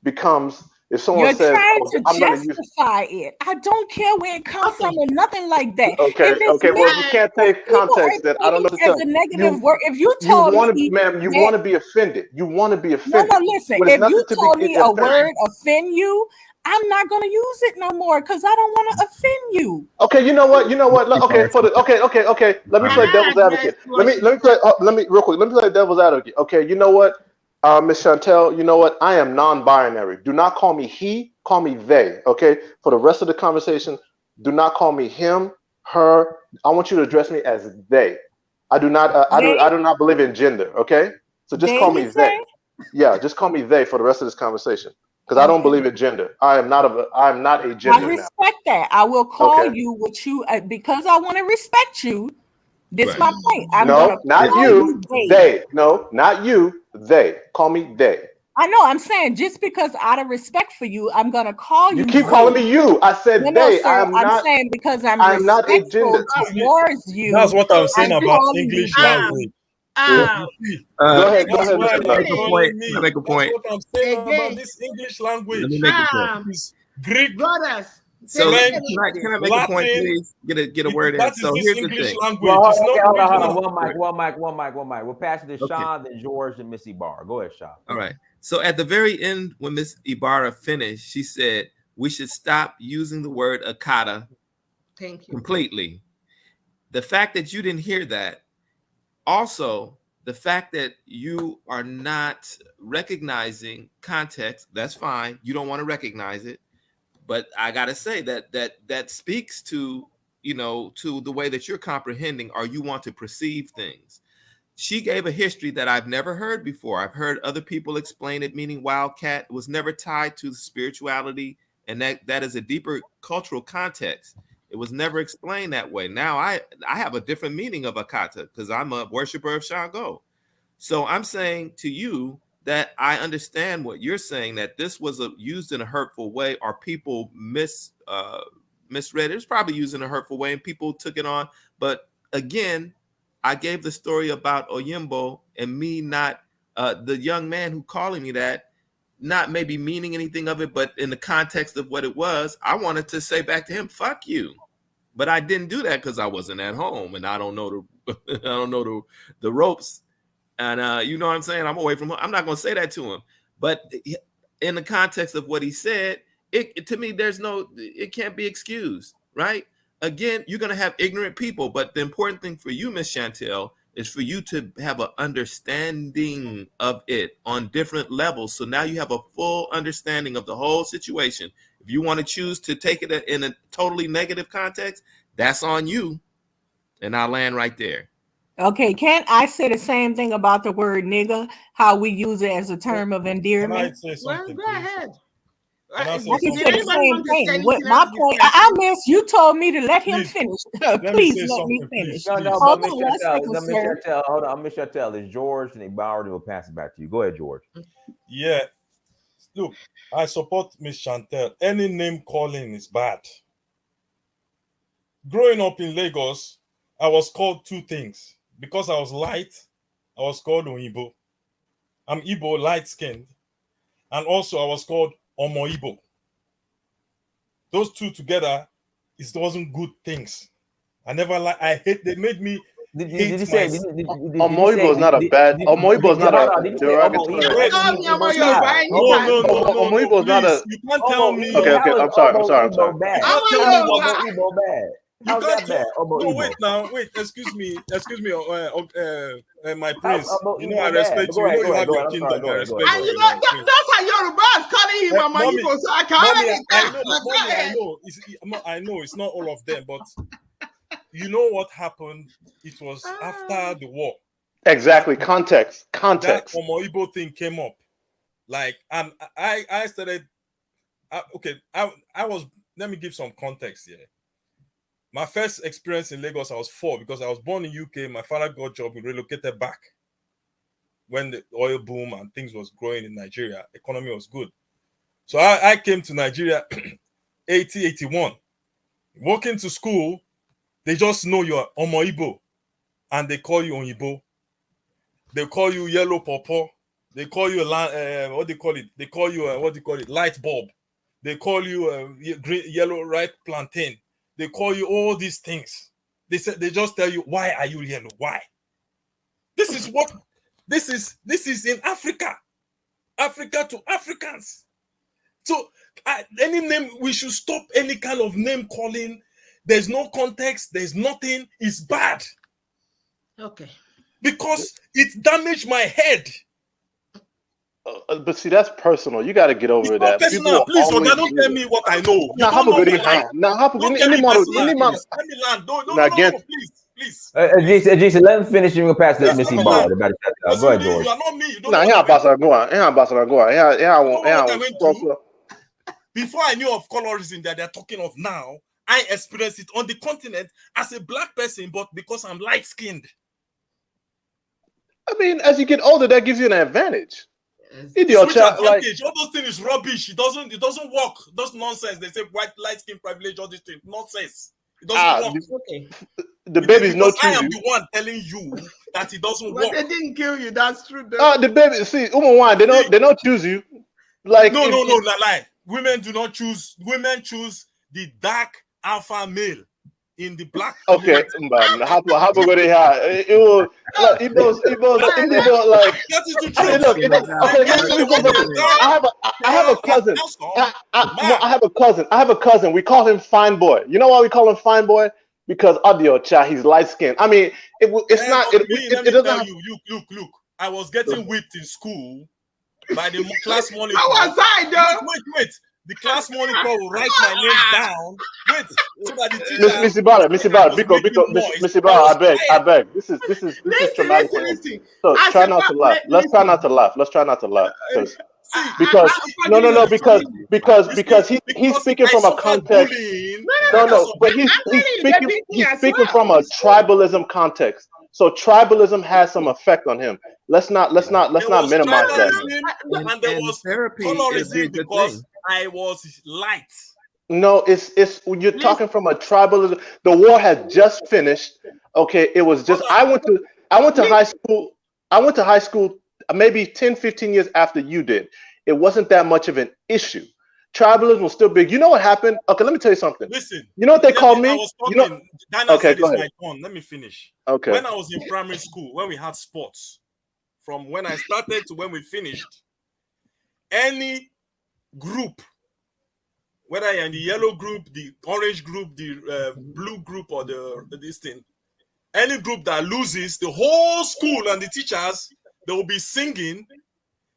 becomes, if someone You're says, trying to justify it. I don't care where it comes from or nothing like that. Okay, well, you can't take context that I don't know. As a negative word, if you told me, ma'am, you want to be offended. You want to be offended. No, listen. If you told me a word offend you, I'm not going to use it no more because I don't want to offend you. Okay, you know what? Okay, okay. Let me play devil's advocate. Let me real quick. Let me play devil's advocate. Okay, you know what? Ms. Chantel, you know what? I am non-binary. Do not call me he, call me they, okay? For the rest of the conversation, do not call me him, her. I want you to address me as they. I do not believe in gender, okay? So just call me they. Yeah, just call me they for the rest of this conversation. Because I don't believe in gender. I am not a gender. I respect that. I will call you what you because I want to respect you. This is my point. No, not you. They. No, not you. They. Call me they. I know. I'm saying just because out of respect for you, I'm gonna call you. You keep calling me you. I said no, they. sir. I'm saying because I'm not a respectful gender. towards you. That's what I'm saying I'm about calling English you. language. Go ahead. That's why Mr. you're Bud. calling me. Make a point. That's what I'm saying Again. about this English language. Let me make a point. It's Greek, Brothers. So French, can I make a point, Latin. please? Get a word in. That is So this here's the English thing. language. Well, It's not hold on. original. One mic. We'll pass it to Okay. Sean, then George, and Miss Ibarra. Go ahead, Sean. All right. So at the very end, when Miss Ibarra finished, she said we should stop using the word AKATA Thank you. completely. The fact that you didn't hear that, also the fact that you are not recognizing context, that's fine. You don't want to recognize it. But I gotta say that speaks to, to the way that you're comprehending or you want to perceive things. She gave a history that I've never heard before. I've heard other people explain it, meaning wildcat was never tied to spirituality, and that is a deeper cultural context. It was never explained that way. Now I have a different meaning of AKATA because I'm a worshiper of Shango. So I'm saying to you that I understand what you're saying, that this was used in a hurtful way, or people misread it. It was probably used in a hurtful way and people took it on. But again, I gave the story about Oyimbo and me not, the young man who calling me that, not maybe meaning anything of it, but in the context of what it was, I wanted to say back to him, fuck you. But I didn't do that because I wasn't at home and I don't know the ropes. And you know what I'm saying? I'm away from him. I'm not going to say that to him. But in the context of what he said, it to me, it can't be excused, right? Again, you're going to have ignorant people, but the important thing for you, Miss Chantel, is for you to have an understanding of it on different levels. So now you have a full understanding of the whole situation. If you want to choose to take it in a totally negative context, that's on you. And I'll land right there. Okay, can't I say the same thing about the word nigga, how we use it as a term of endearment? Can I say something? Well, go ahead. I say can something? say the same thing. What my point, I missed. You told me to let him finish. Please let me finish. No, Hold but on Miss one second, Chantel, sir. hold on, Miss Chantel, it's George and Ibarra, will pass it back to you. Go ahead, George. Yeah. Look, I support Miss Chantel. Any name calling is bad. Growing up in Lagos, I was called two things. Because I was light, I was called Oyibo. I'm Igbo, light-skinned. And also I was called Omo Igbo. Those two together, it wasn't good things. I hate, they made me Omo Igbo is not a bad. Omo Igbo is not a derogatory. No. Omo Igbo is not a. You can't tell me. Okay. I'm sorry. You can't tell me what. You can't bad. Wait. Excuse me, my prince. You know I respect you. You have your kingdom. I respect you. And you know that's how Yorubas calling him Mama Igbo. So I can't. I know it's not all of them, but you know what happened? It was after the war. Exactly. Context. That Omo Igbo thing came up. Like, and I started. I was. Let me give some context here. My first experience in Lagos, I was 4 because I was born in UK. My father got a job. We relocated back when the oil boom and things was growing in Nigeria. Economy was good. So I came to Nigeria 81. Walking to school, they just know you're Omo Igbo and they call you Oyibo. They call you yellow pawpaw. They call you what they call it? They call you light bulb. They call you green, yellow ripe plantain. They call you all these things. They just tell you, why are you yellow? Why? This is in Africa. Africa to Africans. So any name, we should stop any kind of name calling. There's no context. There's nothing. It's bad. Okay. Because it damaged my head. But see, that's personal. You got to get over that. Personal, please, don't tell me what I know. Now, how about any please. Jason, let him finish and we'll pass it to Missy Ball. Go ahead, George. You are not me. Before I knew of colorism that they're talking of now, I experienced it on the continent as a black person, but because I'm light-skinned. I mean, as you get older, that gives you an advantage. Switch advantage. All those things is rubbish. It doesn't work. That's nonsense. They say white light skin privilege. All these things nonsense. It doesn't work. Okay. The babies not choose I am you. the one telling you that it doesn't work. They didn't kill you. That's true. Though. The baby. See, they don't choose you. Like no, lie. Women do not choose. Women choose the dark alpha male in the black. Okay, man. How about go there? It was like it was like. That is the I mean, truth. look, I have a cousin. I have a cousin. We call him Fine Boy. You know why we call him Fine Boy? Because audio child, he's light skinned. I mean, it's not. It doesn't have. Look. I was getting whipped in school by the class monitor. How was I, though? Wait. The class monitor will write my name down. Wait, so that the teacher. Missy Barra, Missy Barra, I beg. This is traumatic. So try not to laugh. Let's try not to laugh. Because he's speaking from a context. But he's speaking from a tribalism context. So tribalism has some effect on him. Let's not minimize that. And there was colorism because I was light. No, it's you're talking from a tribalism. The war had just finished. Okay, it was just I went to high school. I went to high school maybe 10, 15 years after you did. It wasn't that much of an issue. Tribalism was still big. You know what happened? Okay, let me tell you something. Listen. You know what they called me? Okay, go ahead. Let me finish. Okay. When I was in primary school, when we had sports, from when I started to when we finished, any group, whether you're in the yellow group, the orange group, the blue group, or this thing, any group that loses, the whole school and the teachers, they will be singing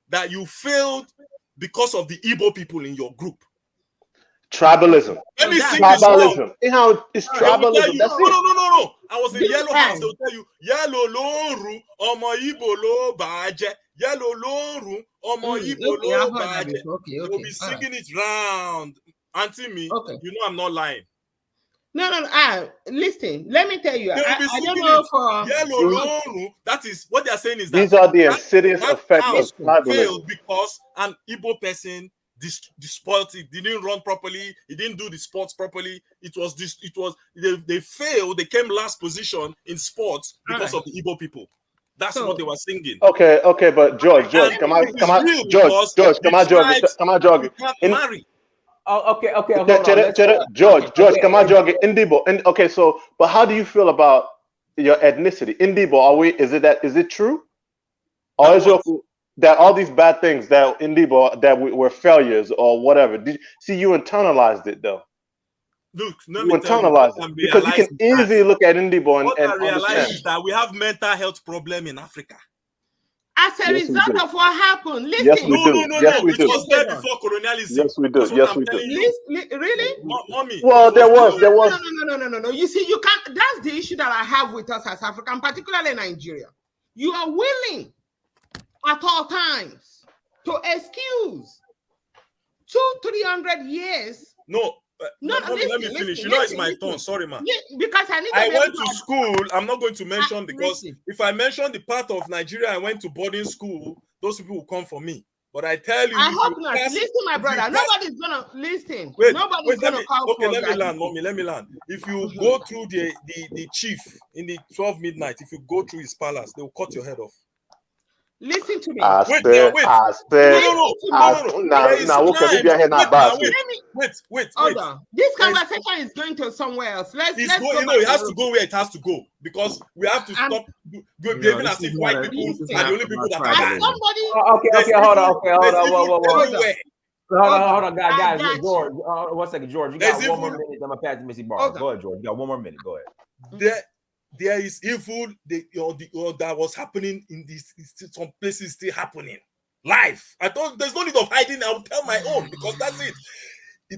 that you failed because of the Igbo people in your group. Tribalism. Let me sing tribalism. It's tribalism. That's it. No. I was in yellow house. They'll tell you, yellow loru, omo Igbo lo baje. Yellow loru, omo Igbo lo baje. They'll be singing it round. Auntie me, you know I'm not lying. No. Listen, let me tell you. I don't know for yellow loru. That is what they are saying is that these are the insidious effects of tribalism. Failed because an Igbo person spoiled it. Didn't run properly. He didn't do the sports properly. They failed. They came last position in sports because of the Igbo people. That's what they were singing. Okay, but George, come on, George, come on, George. Okay. George, come on, George. Indibo. Okay, so, but how do you feel about your ethnicity? Indibo, is it true? Or is that all these bad things that Indibo that were failures or whatever? You internalized it though. Look, you internalized it because you can easily look at Indibo and I realize is that we have mental health problem in Africa. As a result of what happened, listen. Yes, we do. It was there before colonialism. Yes, we do. Really? Mommy. Well, there was. No. You see, you can't. That's the issue that I have with us as African, particularly Nigeria. You are willing at all times to excuse 200-300 years. Let me finish. It's my turn. Sorry, man. Yeah, because I went to school. I'm not going to mention because if I mention the part of Nigeria I went to boarding school, those people will come for me. But I tell you, I hope not. Listen, my brother. Nobody's gonna listen. Nobody's gonna call for let me land, mommy. Let me land. If you go through the chief in the 12 midnight, if you go through his palace, they will cut your head off. Listen to me. Wait. No. Wait. Hold on. This conversation is going to somewhere else. Let's go. It has to go where it has to go because we have to stop behaving as if white people are the only people that are Okay. Hold on. Hold on, guys. George, 1 second, George. You got 1 more minute. I'm gonna pass to Missy Barr. Go ahead, George. You got 1 more minute. Go ahead. There is evil that was happening in some places still happening live. I thought there's no need of hiding. I will tell my own because that's it.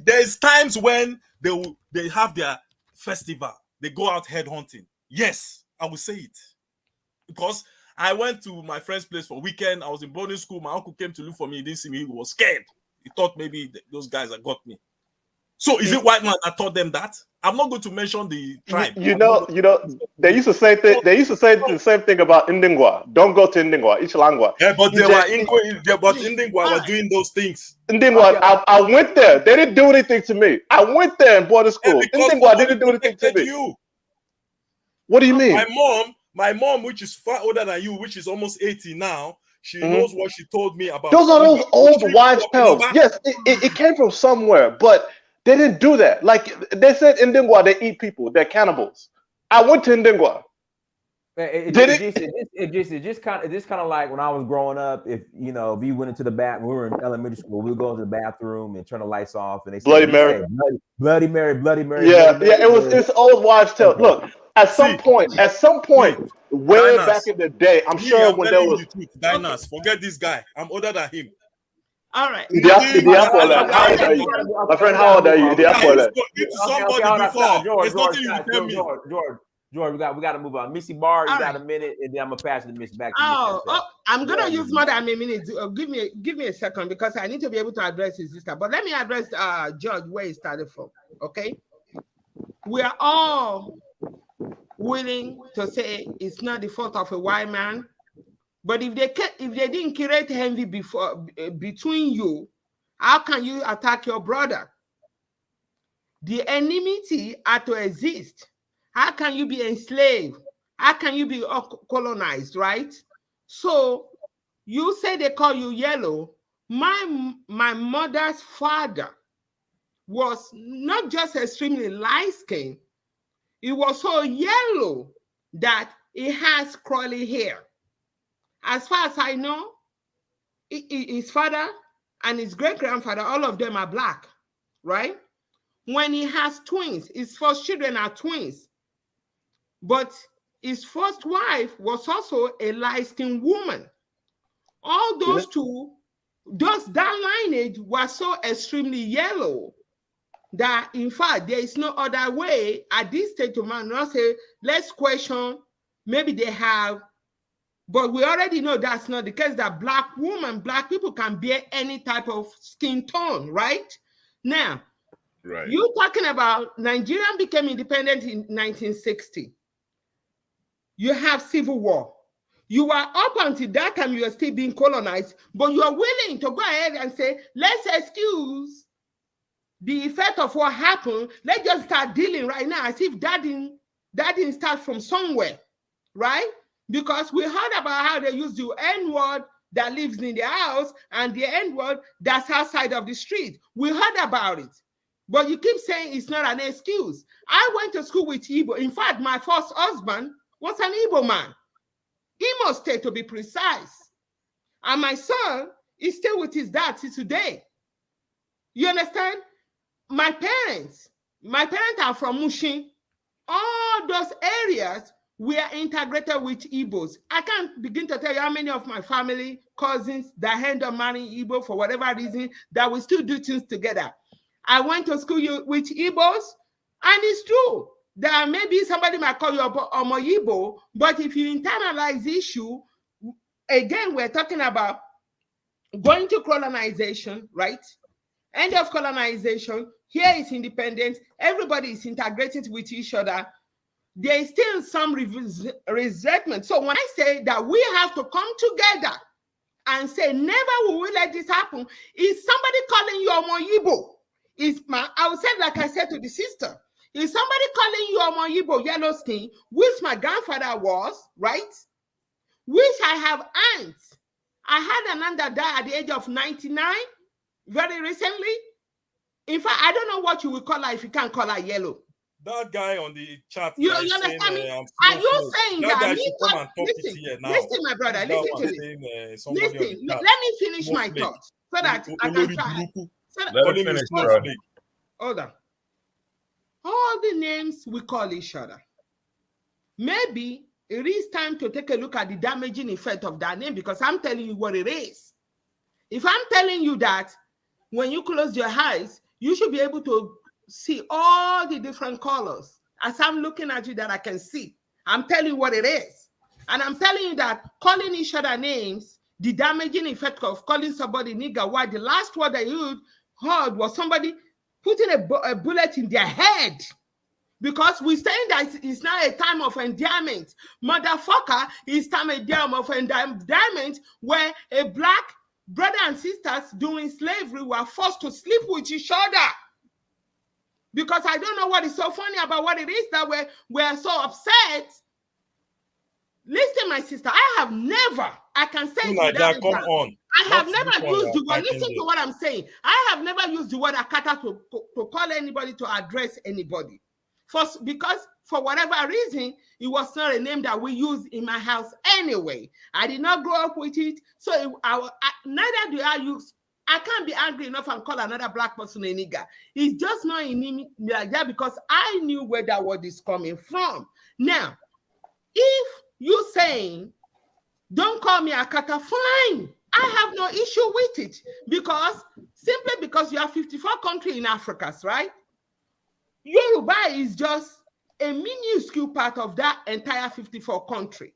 There's times when they have their festival. They go out head hunting. Yes, I will say it because I went to my friend's place for weekend. I was in boarding school. My uncle came to look for me. He didn't see me. He was scared. He thought maybe those guys had got me. So is it white man that taught them that? I'm not going to mention the tribe. You know, they used to say they used to say the same thing about Ndingwa. Don't go to Ndingwa, Ichalangwa. Yeah, but Ndingwa was doing those things. Ndingwa, I went there. They didn't do anything to me. I went there and bought a school. Ndingwa didn't do anything to me. You. What do you mean? My mom, which is far older than you, which is almost 80 now, she knows what she told me about. Those are those old wives' tales. Yes, it came from somewhere, but they didn't do that. Like they said in Ndingwa, they eat people. They're cannibals. I went to Ndingwa. It's just kind of like when I was growing up. If you went into the bathroom, we were in elementary school. We would go into the bathroom and turn the lights off, and they Bloody Mary, Bloody Mary, Bloody Mary. Yeah, Bloody Mary. It's old wives' tale. Look, at some point, way back in the day, I'm sure when there was Dynast, forget this guy. I'm older than him. All right. My friend, how old are you? Somebody before. It's nothing you tell me. George, we got to move on. Missy Bar, you got a minute, and then I'm gonna pass the miss back to you. I'm gonna use more than a minute. Give me a second because I need to be able to address his sister. But let me address George where he started from. Okay, we are all willing to say it's not the fault of a white man, but if they didn't create envy between you, how can you attack your brother? The enmity had to exist. How can you be enslaved? How can you be colonized, right? So you say they call you yellow. My mother's father was not just extremely light-skinned, he was so yellow that he has curly hair. As far as I know, his father and his great-grandfather, all of them are black, right? When he has twins, his first children are twins. But his first wife was also a light-skinned woman. All those two, that lineage was so extremely yellow that, in fact, there is no other way at this stage of man not say, let's question, maybe they have, but we already know that's not the case, that black people can bear any type of skin tone, right? Now, you're talking about Nigeria became independent in 1960. You have civil war. You are up until that time, you are still being colonized, but you are willing to go ahead and say, let's excuse the effect of what happened. Let's just start dealing right now as if that didn't start from somewhere, right? Because we heard about how they use the N-word that lives in the house and the N-word that's outside of the street. We heard about it. But you keep saying it's not an excuse. I went to school with Igbo. In fact, my first husband was an Igbo man. Imo State, to be precise. And my son is still with his dad till today. You understand? My parents are from Mushin. All those areas were integrated with Igbos. I can't begin to tell you how many of my family, cousins that end up marrying Igbo for whatever reason, that we still do things together. I went to school with Igbos, and it's true that maybe somebody might call you Omo Igbo, but if you internalize the issue, again, we're talking about going to colonization, right? End of colonization. Here is independence. Everybody is integrated with each other. There is still some resentment. So when I say that we have to come together and say, never will we let this happen, is somebody calling you Omo Igbo? I would say, like I said to the sister, is somebody calling you Omo Igbo, yellow skin, which my grandfather was, right? Which I have aunts. I had an aunt that died at the age of 99 very recently. In fact, I don't know what you would call her if you can't call her yellow. That guy on the chat. You understand me? Are you saying that? Listen, my brother, listen to this. Listen, let me finish my thoughts so that I can try. Let him finish, bro. Hold on. All the names we call each other. Maybe it is time to take a look at the damaging effect of that name, because I'm telling you what it is. If I'm telling you that when you close your eyes, you should be able to see all the different colors. As I'm looking at you, that I can see. I'm telling you what it is. And I'm telling you that calling each other names, the damaging effect of calling somebody nigger, why the last word that you heard was somebody putting a bullet in their head. Because we're saying that it's now a time of endearment. Motherfucker, it's time a time of endearment where a black brother and sisters during slavery were forced to sleep with each other. Because I don't know what is so funny about what it is that we're so upset. Listen, my sister, I can say it without come on. I have never used the word, listen to what I'm saying. I have never used the word AKATA to call anybody, to address anybody. Because for whatever reason, it was not a name that we use in my house anyway. I did not grow up with it, so neither do I use. I can't be angry enough and call another black person a nigger. It's just not in me like that because I knew where that word is coming from. Now, if you saying, don't call me AKATA, fine. I have no issue with it simply because you have 54 countries in Africa, right? Yoruba is just a minuscule part of that entire 54 country,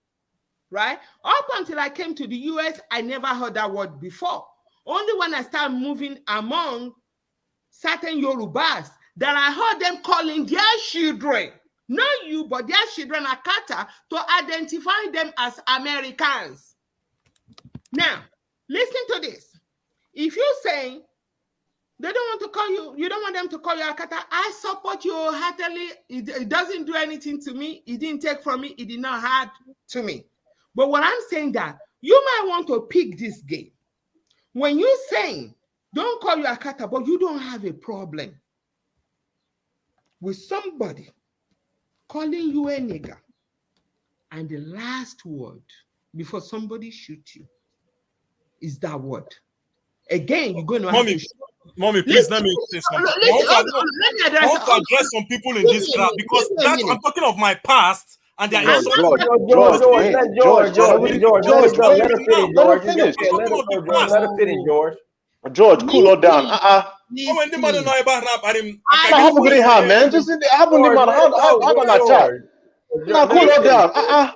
right? Up until I came to the US, I never heard that word before. Only when I started moving among certain Yorubas that I heard them calling their children, not you, but their children AKATA, to identify them as Americans. Now, listen to this. If you're saying they don't want to call you, you don't want them to call you AKATA, I support you wholeheartedly. It doesn't do anything to me. It didn't take from me. It did not hurt to me. But what I'm saying that you might want to pick this game. When you're saying, don't call you AKATA, but you don't have a problem with somebody calling you a nigger, and the last word before somebody shoots you is that word. Again, you're going to have to... Mommy, please let me say something. I want to address some people in this crowd because I'm talking of my past. And they're George, let her finish. George, cool her down. Man, just cool her down.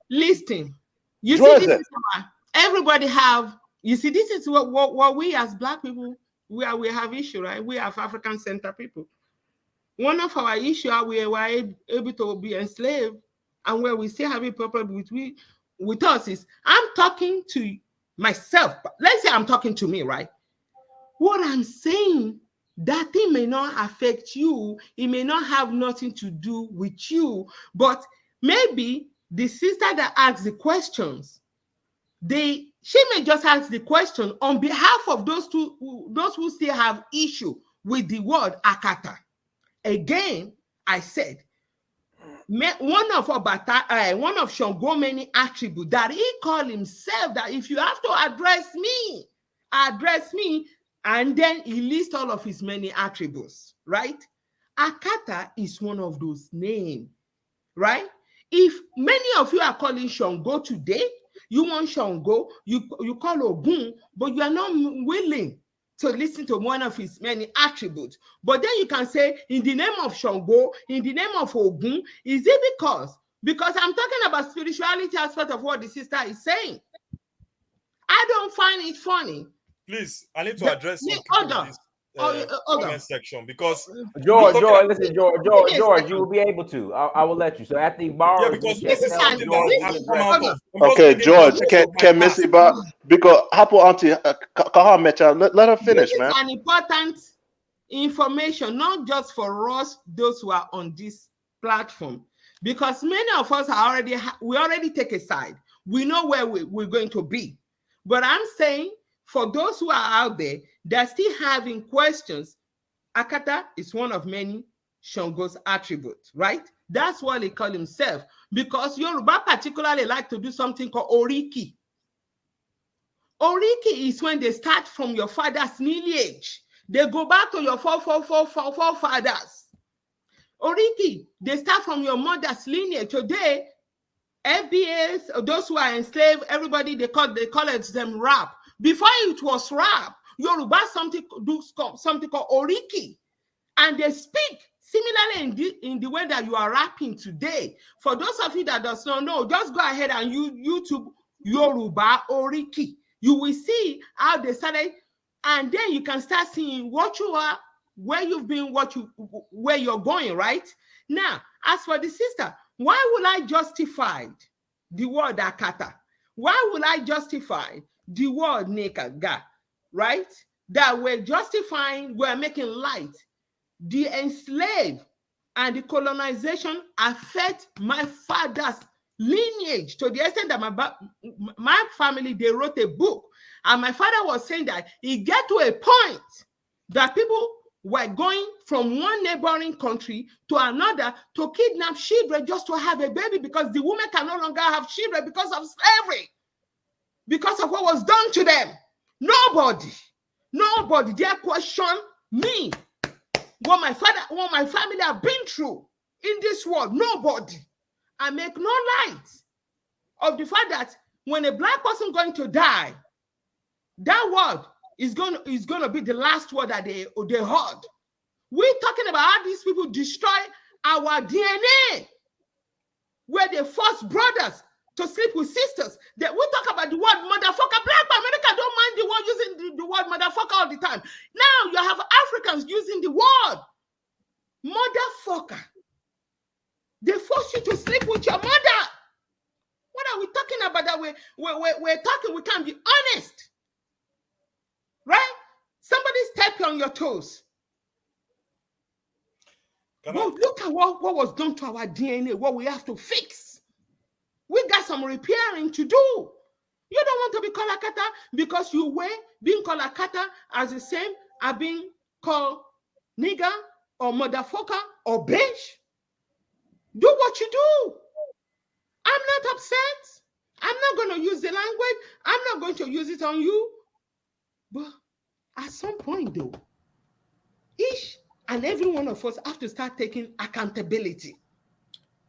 Listen, you see, this is everybody have. You see, this is what we as black people we have issue, right? We have African center people. One of our issue we were able to be enslaved. And where we still have a problem with us is, I'm talking to myself. Let's say I'm talking to me, right? What I'm saying, that thing may not affect you. It may not have nothing to do with you. But maybe the sister that asks the questions, she may just ask the question on behalf of those who still have issue with the word AKATA. Again, I said, one of Shango many attributes that he called himself, that if you have to address me, and then he lists all of his many attributes, right? AKATA is one of those names, right? If many of you are calling Shango today, you want Shango, you call Ogun, but you are not willing to listen to one of his many attributes. But then you can say, in the name of Shango, in the name of Ogun, is it because I'm talking about spirituality aspect of what the sister is saying. I don't find it funny. Please, I need to address comment section because George, listen, George, you will be able to. I will let you. So after you borrow, because this is something that has come out of. Okay, George, can Missy because Hapo Auntie Kaha Mecha, let her finish, man. This is an important information, not just for us, those who are on this platform, because many of us are we already take a side. We know where we're going to be. But I'm saying, for those who are out there that still having questions, AKATA is one of many Shango's attributes, right? That's what he called himself, because Yoruba particularly like to do something called Oriki. Oriki is when they start from your father's lineage. They go back to your forefathers. Oriki, they start from your mother's lineage. Today, FBAs, those who are enslaved, everybody, they call it them rap. Before it was rap, Yoruba do something called Oriki. And they speak similarly in the way that you are rapping today. For those of you that does not know, just go ahead and YouTube Yoruba Oriki. You will see how they started, and then you can start seeing what you are where you've been, where you're going, right? Now, as for the sister, why will I justify the word AKATA? Why will I justify the word nigga, right? That we're justifying, we're making light. The enslaved and the colonization affect my father's lineage to the extent that my family, they wrote a book, and my father was saying that it get to a point that people were going from one neighboring country to another to kidnap children just to have a baby, because the women can no longer have children because of slavery, because of what was done to them. Nobody dare question me, what my family have been through in this world. Nobody. I make no light of the fact that when a black person going to die, that word is going to be the last word that they heard. We're talking about how these people destroy our DNA, where they force brothers to sleep with sisters. That we talk about the word motherfucker. Black America don't mind the word using the word motherfucker all the time. Now you have Africans using the word motherfucker. They force you to sleep with your mother. What are we talking about? That we're talking, we can't be honest. Right? Somebody step on your toes. Well, look at what was done to our DNA, what we have to fix. We got some repairing to do. You don't want to be called AKATA because you were being called AKATA as the same as being called nigger or motherfucker or bitch. Do what you do. I'm not upset. I'm not going to use the language. I'm not going to use it on you. But at some point, though, each and every one of us have to start taking accountability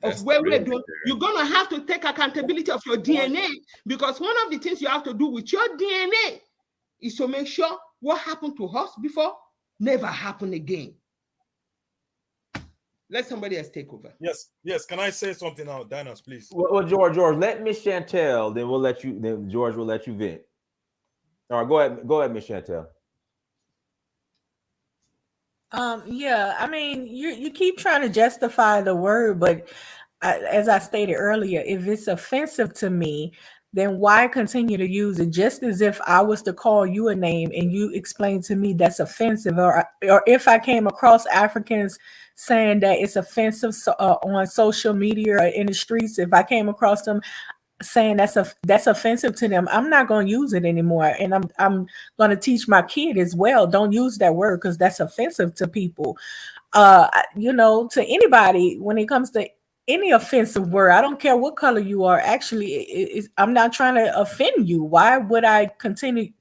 of where we're doing. You're going to have to take accountability of your DNA, because one of the things you have to do with your DNA is to make sure what happened to us before never happen again. Let somebody else take over. Yes. Can I say something now, Dynast, please? Well, George, let Miss Chantel. Then we'll let you. Then George will let you vent. All right, go ahead, Miss Chantel. Yeah, I mean, you keep trying to justify the word, but as I stated earlier, if it's offensive to me, then why continue to use it? Just as if I was to call you a name and you explain to me that's offensive, or if I came across Africans saying that it's offensive on social media or in the streets, if I came across them saying that's offensive to them, I'm not going to use it anymore, and I'm going to teach my kid as well. Don't use that word because that's offensive to people. To anybody when it comes to any offensive word. I don't care what color you are. Actually, I'm not trying to offend you. Why would I continue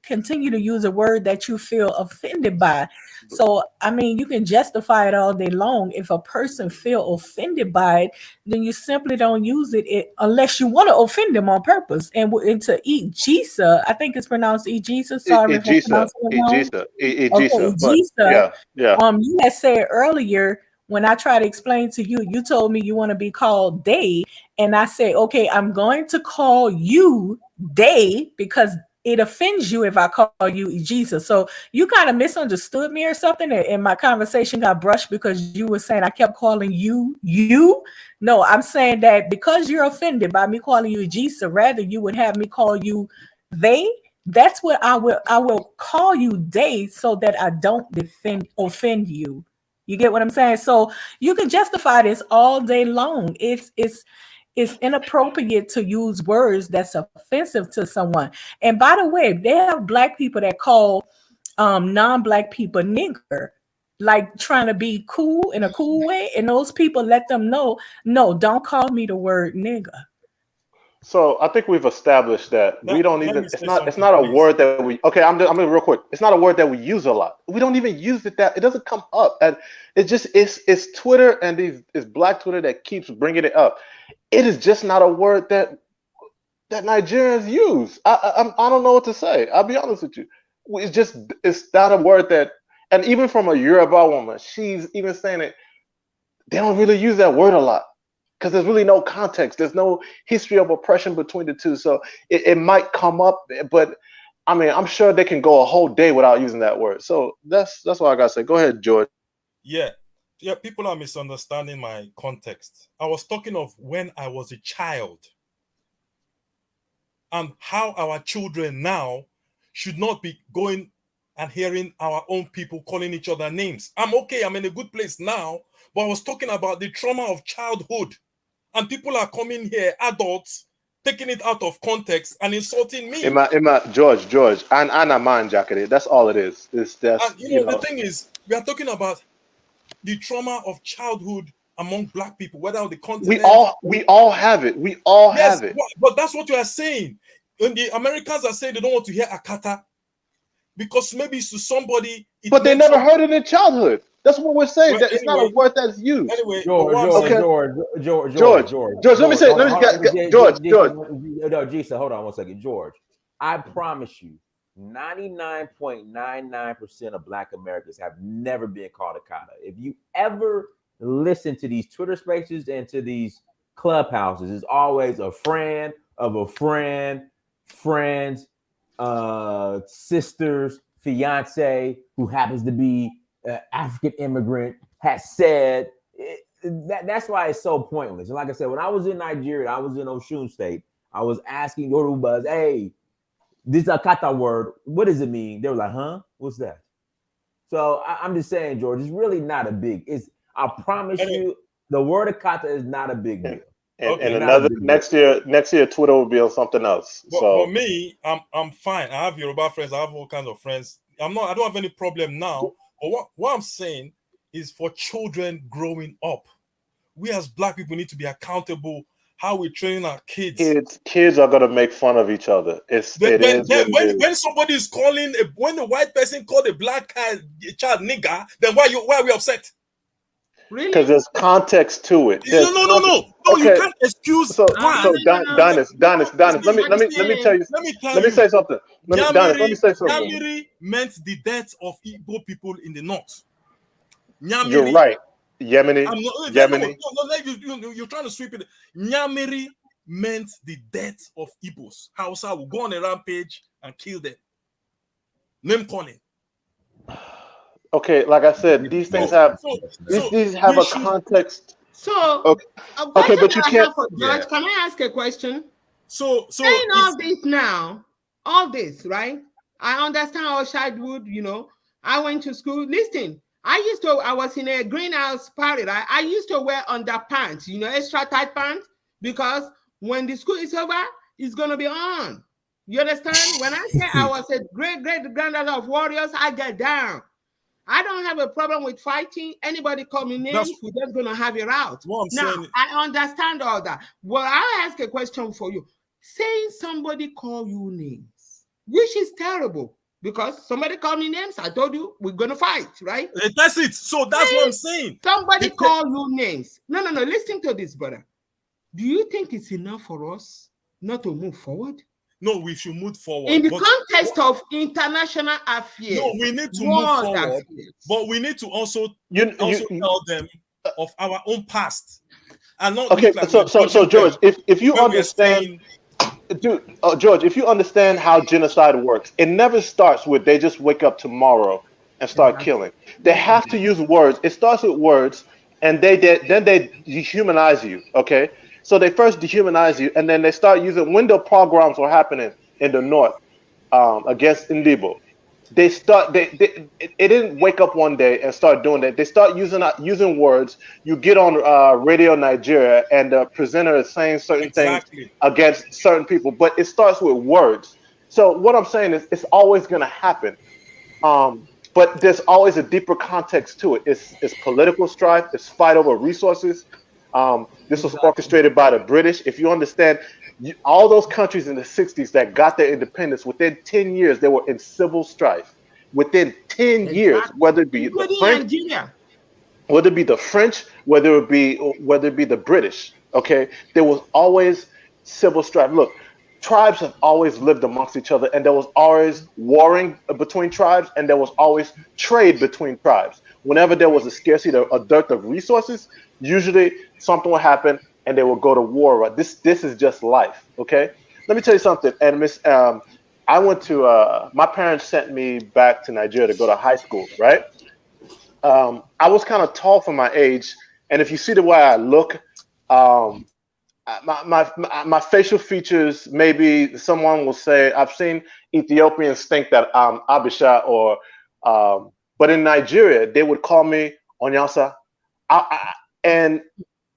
to use a word that you feel offended by? So, I mean, you can justify it all day long. If a person feel offended by it, then you simply don't use it unless you want to offend them on purpose. And to eat Jisa, I think it's pronounced Ijisa. Sorry if I pronounced it wrong. Ijisa. Yeah. You had said earlier, when I try to explain to you, you told me you want to be called Day. And I say, okay, I'm going to call you Day because it offends you if I call you Jesus. So you kind of misunderstood me or something. And my conversation got brushed because you were saying I kept calling you. No, I'm saying that because you're offended by me calling you Jesus, rather you would have me call you they. That's what I will call you Day so that I don't offend you. You get what I'm saying? So you can justify this all day long. It's inappropriate to use words that's offensive to someone. And by the way, they have black people that call non-black people nigger, like trying to be cool in a cool way. And those people let them know, no, don't call me the word nigger. So I think we've established that we don't even. It's not a word that we. Okay, I'm gonna real quick. It's not a word that we use a lot. We don't even use it. That it doesn't come up, and it's Twitter and it's Black Twitter that keeps bringing it up. It is just not a word that Nigerians use. I don't know what to say. I'll be honest with you. It's not a word that, and even from a Yoruba woman, she's even saying it. They don't really use that word a lot. Because there's really no context. There's no history of oppression between the two. So it might come up, but I mean, I'm sure they can go a whole day without using that word. So that's what I gotta say. Go ahead, George. Yeah, people are misunderstanding my context. I was talking of when I was a child and how our children now should not be going and hearing our own people calling each other names. I'm okay, I'm in a good place now, but I was talking about the trauma of childhood, and people are coming here, adults, taking it out of context and insulting me. George, and a man jacket. That's all it is. It's just, and you know, the thing is, we are talking about the trauma of childhood among Black people, whether on the continent. We all have it. We all have it. But that's what you are saying. And the Americans are saying they don't want to hear AKATA because maybe to somebody. But they never heard it in childhood. That's what we're saying. Well, it's not a word that's used. Anyway, George, let me say, George. No, Gisa, hold on one second. George, I promise you, 99.99% of Black Americans have never been called AKATA. If you ever listen to these Twitter spaces and to these clubhouses, it's always a friend of a friend, friends, sisters, fiance who happens to be an African immigrant has said. That's why it's so pointless. And like I said, when I was in Nigeria, I was in Osun State, I was asking Yorubas, hey, this AKATA word, what does it mean? They were like, huh? What's that? So I'm just saying, George, it's really not a big, I promise you, the word AKATA is not a big deal. And another next year, Twitter will be on something else. But for me, I'm fine. I have Yoruba friends. I have all kinds of friends. I don't have any problem now. But what I'm saying is for children growing up, we as Black people need to be accountable. How we train our kids. Kids are gonna make fun of each other. When somebody is calling when a white person called a Black child nigger, then why are we upset? Really? Because there's context to it. No, okay. You can't excuse. Donis, let me say something. Nyamiri meant the death of Igbo people in the north. Nyamiri, you're right. Yemeni. You're trying to sweep it. Nyamiri meant the death of Igbos. Hausa will go on a rampage and kill them. Name calling. Okay, like I said, these things have a context. So, okay, but you can't. George, can I ask a question? So saying all this now, all this, right? I understand our childhood. I went to school. Listen, I was in a greenhouse party. Right? I used to wear underpants, extra tight pants, because when the school is over, it's gonna be on. You understand? When I say I was a great granddaughter of warriors, I get down. I don't have a problem with fighting. Anybody call me names, we're just going to have it out. I understand all that. Well, I'll ask a question for you. Saying somebody call you names, which is terrible, because somebody call me names, I told you we're going to fight, right? That's it. So that's what I'm saying. Somebody call you names. No. Listen to this, brother. Do you think it's enough for us not to move forward? No, we should move forward. In the context of international affairs. No, we need to move forward, but we need to also tell them of our own past. And not okay, so George, if you understand, George, if you understand how genocide works, it never starts with they just wake up tomorrow and start killing. They have to use words. It starts with words, and then they dehumanize you. Okay. So they first dehumanize you, and then they start using window pogroms were happening in the north against Ndibo. It didn't wake up one day and start doing that. They start using words. You get on Radio Nigeria, and the presenter is saying certain things against certain people, but it starts with words. So what I'm saying is it's always going to happen. But there's always a deeper context to it. It's political strife. It's fight over resources. This was orchestrated by the British. If you understand, all those countries in the 60s that got their independence, within 10 years, they were in civil strife. Within 10 years, whether it be the French, whether it be the British, okay, there was always civil strife. Look, tribes have always lived amongst each other, and there was always warring between tribes, and there was always trade between tribes. Whenever there was a scarcity, a dearth of resources, usually something would happen and they would go to war. Right? This is just life. Okay. Let me tell you something. And I went to my parents sent me back to Nigeria to go to high school, right? I was kind of tall for my age, and if you see the way I look, my facial features, maybe someone will say, I've seen Ethiopians think that I'm Abisha, or but in Nigeria they would call me Onyasa. And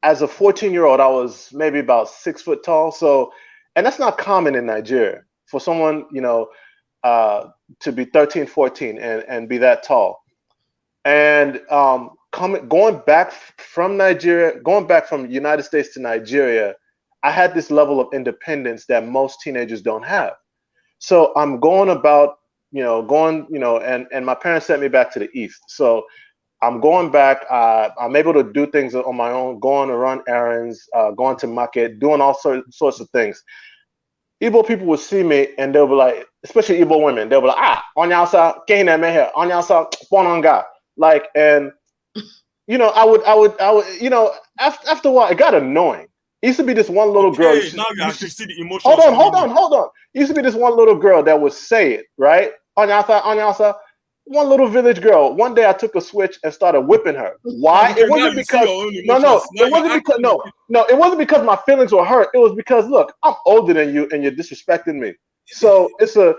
as a 14-year-old, I was maybe about 6 foot tall. So, and that's not common in Nigeria for someone, to be 13, 14 and be that tall. And going back from Nigeria, going back from the United States to Nigeria, I had this level of independence that most teenagers don't have. So I'm going about, and my parents sent me back to the East. So I'm going back. I'm able to do things on my own, going to run errands, going to market, doing all sorts of things. Igbo people would see me and they'll be like, especially Igbo women, they'll be like, Onyasa, Kehina Mehe, Onyasa, Ponanga. Like, and, I would, after a while, it got annoying. It used to be this one little girl. Now you actually see the emotions. Hold on. It used to be this one little girl that would say it, right? Onyasa. One little village girl. One day I took a switch and started whipping her. Why? It wasn't because it wasn't because my feelings were hurt. It was because, look, I'm older than you and you're disrespecting me. So it's an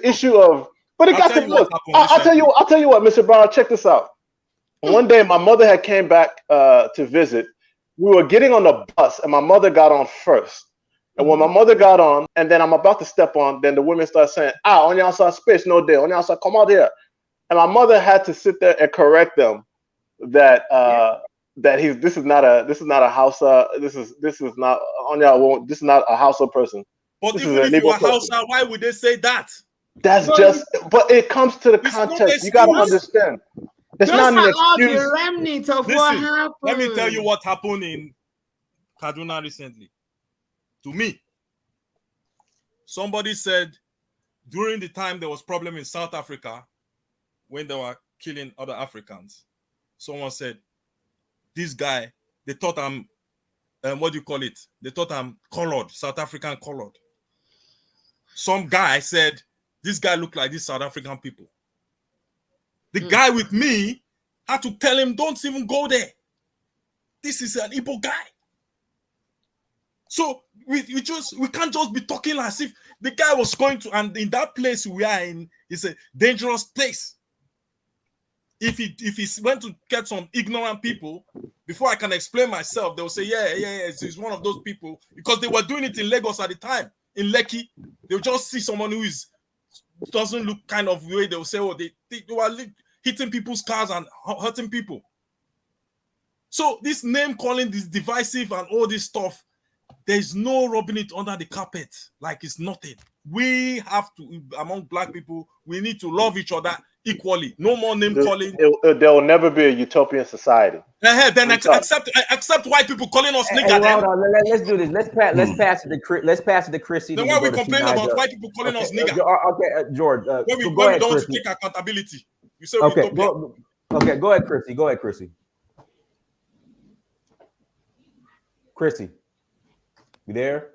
issue of. But it got to look. I'll tell you what, Mr. Brown. Check this out. One day my mother had came back to visit. We were getting on the bus and my mother got on first. And when my mother got on, and then I'm about to step on, then the women start saying, on your side space, no day. On your side, come out here. And my mother had to sit there and correct them that this is not a Hausa, this is not a Hausa person. But even if you are Hausa, why would they say that? That's but it comes to the context. You gotta understand. It's not an excuse. The remnants of what happened. Let me tell you what happened in Kaduna recently. To me, somebody said during the time there was problem in South Africa when they were killing other Africans, someone said, this guy, they thought I'm, what do you call it? They thought I'm colored, South African colored. Some guy said, this guy looked like these South African people. The guy with me had to tell him, don't even go there. This is an Igbo guy. So we can't just be talking as if the guy was going to, and in that place we are in, it's a dangerous place. If he went to get some ignorant people, before I can explain myself, they'll say, yeah, he's one of those people, because they were doing it in Lagos at the time. In Lekki, they'll just see someone who doesn't look kind of way, they'll say, oh, they were hitting people's cars and hurting people. So this name calling, this divisive and all this stuff, there's no rubbing it under the carpet like it's nothing. We have to, among black people, we need to love each other equally. No more name calling. There will never be a utopian society. Then accept white people calling us nigger. Hold on, let's do this. Let's pass it to Chrissy. Then why we complain about white people calling us nigger? Okay, George. When we don't want to take accountability. You say okay, go ahead, Chrissy. Go ahead, Chrissy. Chrissy. You there?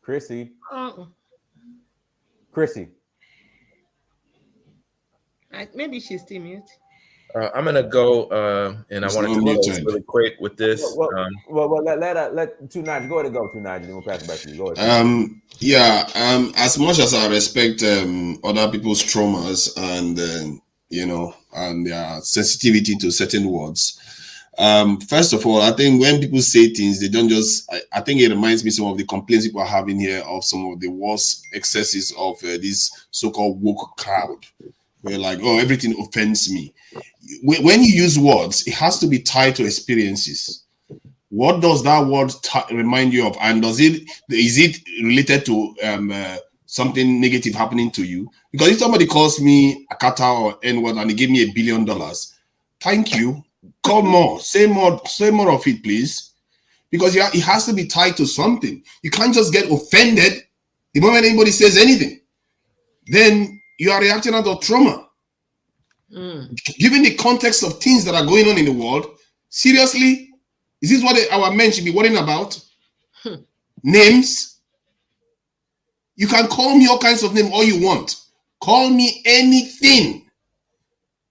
Chrissy. Chrissy. Maybe she's still mute. I'm gonna go, and I want to go really quick with this. Let 2 Nines go ahead and go 2 Nines, and then we'll pass it back to you. Go ahead. As much as I respect other people's traumas and and their sensitivity to certain words. First of all, I think when people say things, they don't just. I think it reminds me some of the complaints people are having here of some of the worst excesses of this so-called woke crowd. We're like, oh, everything offends me. When you use words, it has to be tied to experiences. What does that word remind you of? And is it related to something negative happening to you? Because if somebody calls me AKATA or N-word and they give me $1 billion, thank you. Call more. Say more of it, please. Because it has to be tied to something. You can't just get offended the moment anybody says anything. Then you are reacting out of trauma. Given the context of things that are going on in the world, seriously, is this what our men should be worrying about? Names? You can call me all kinds of names all you want. Call me anything.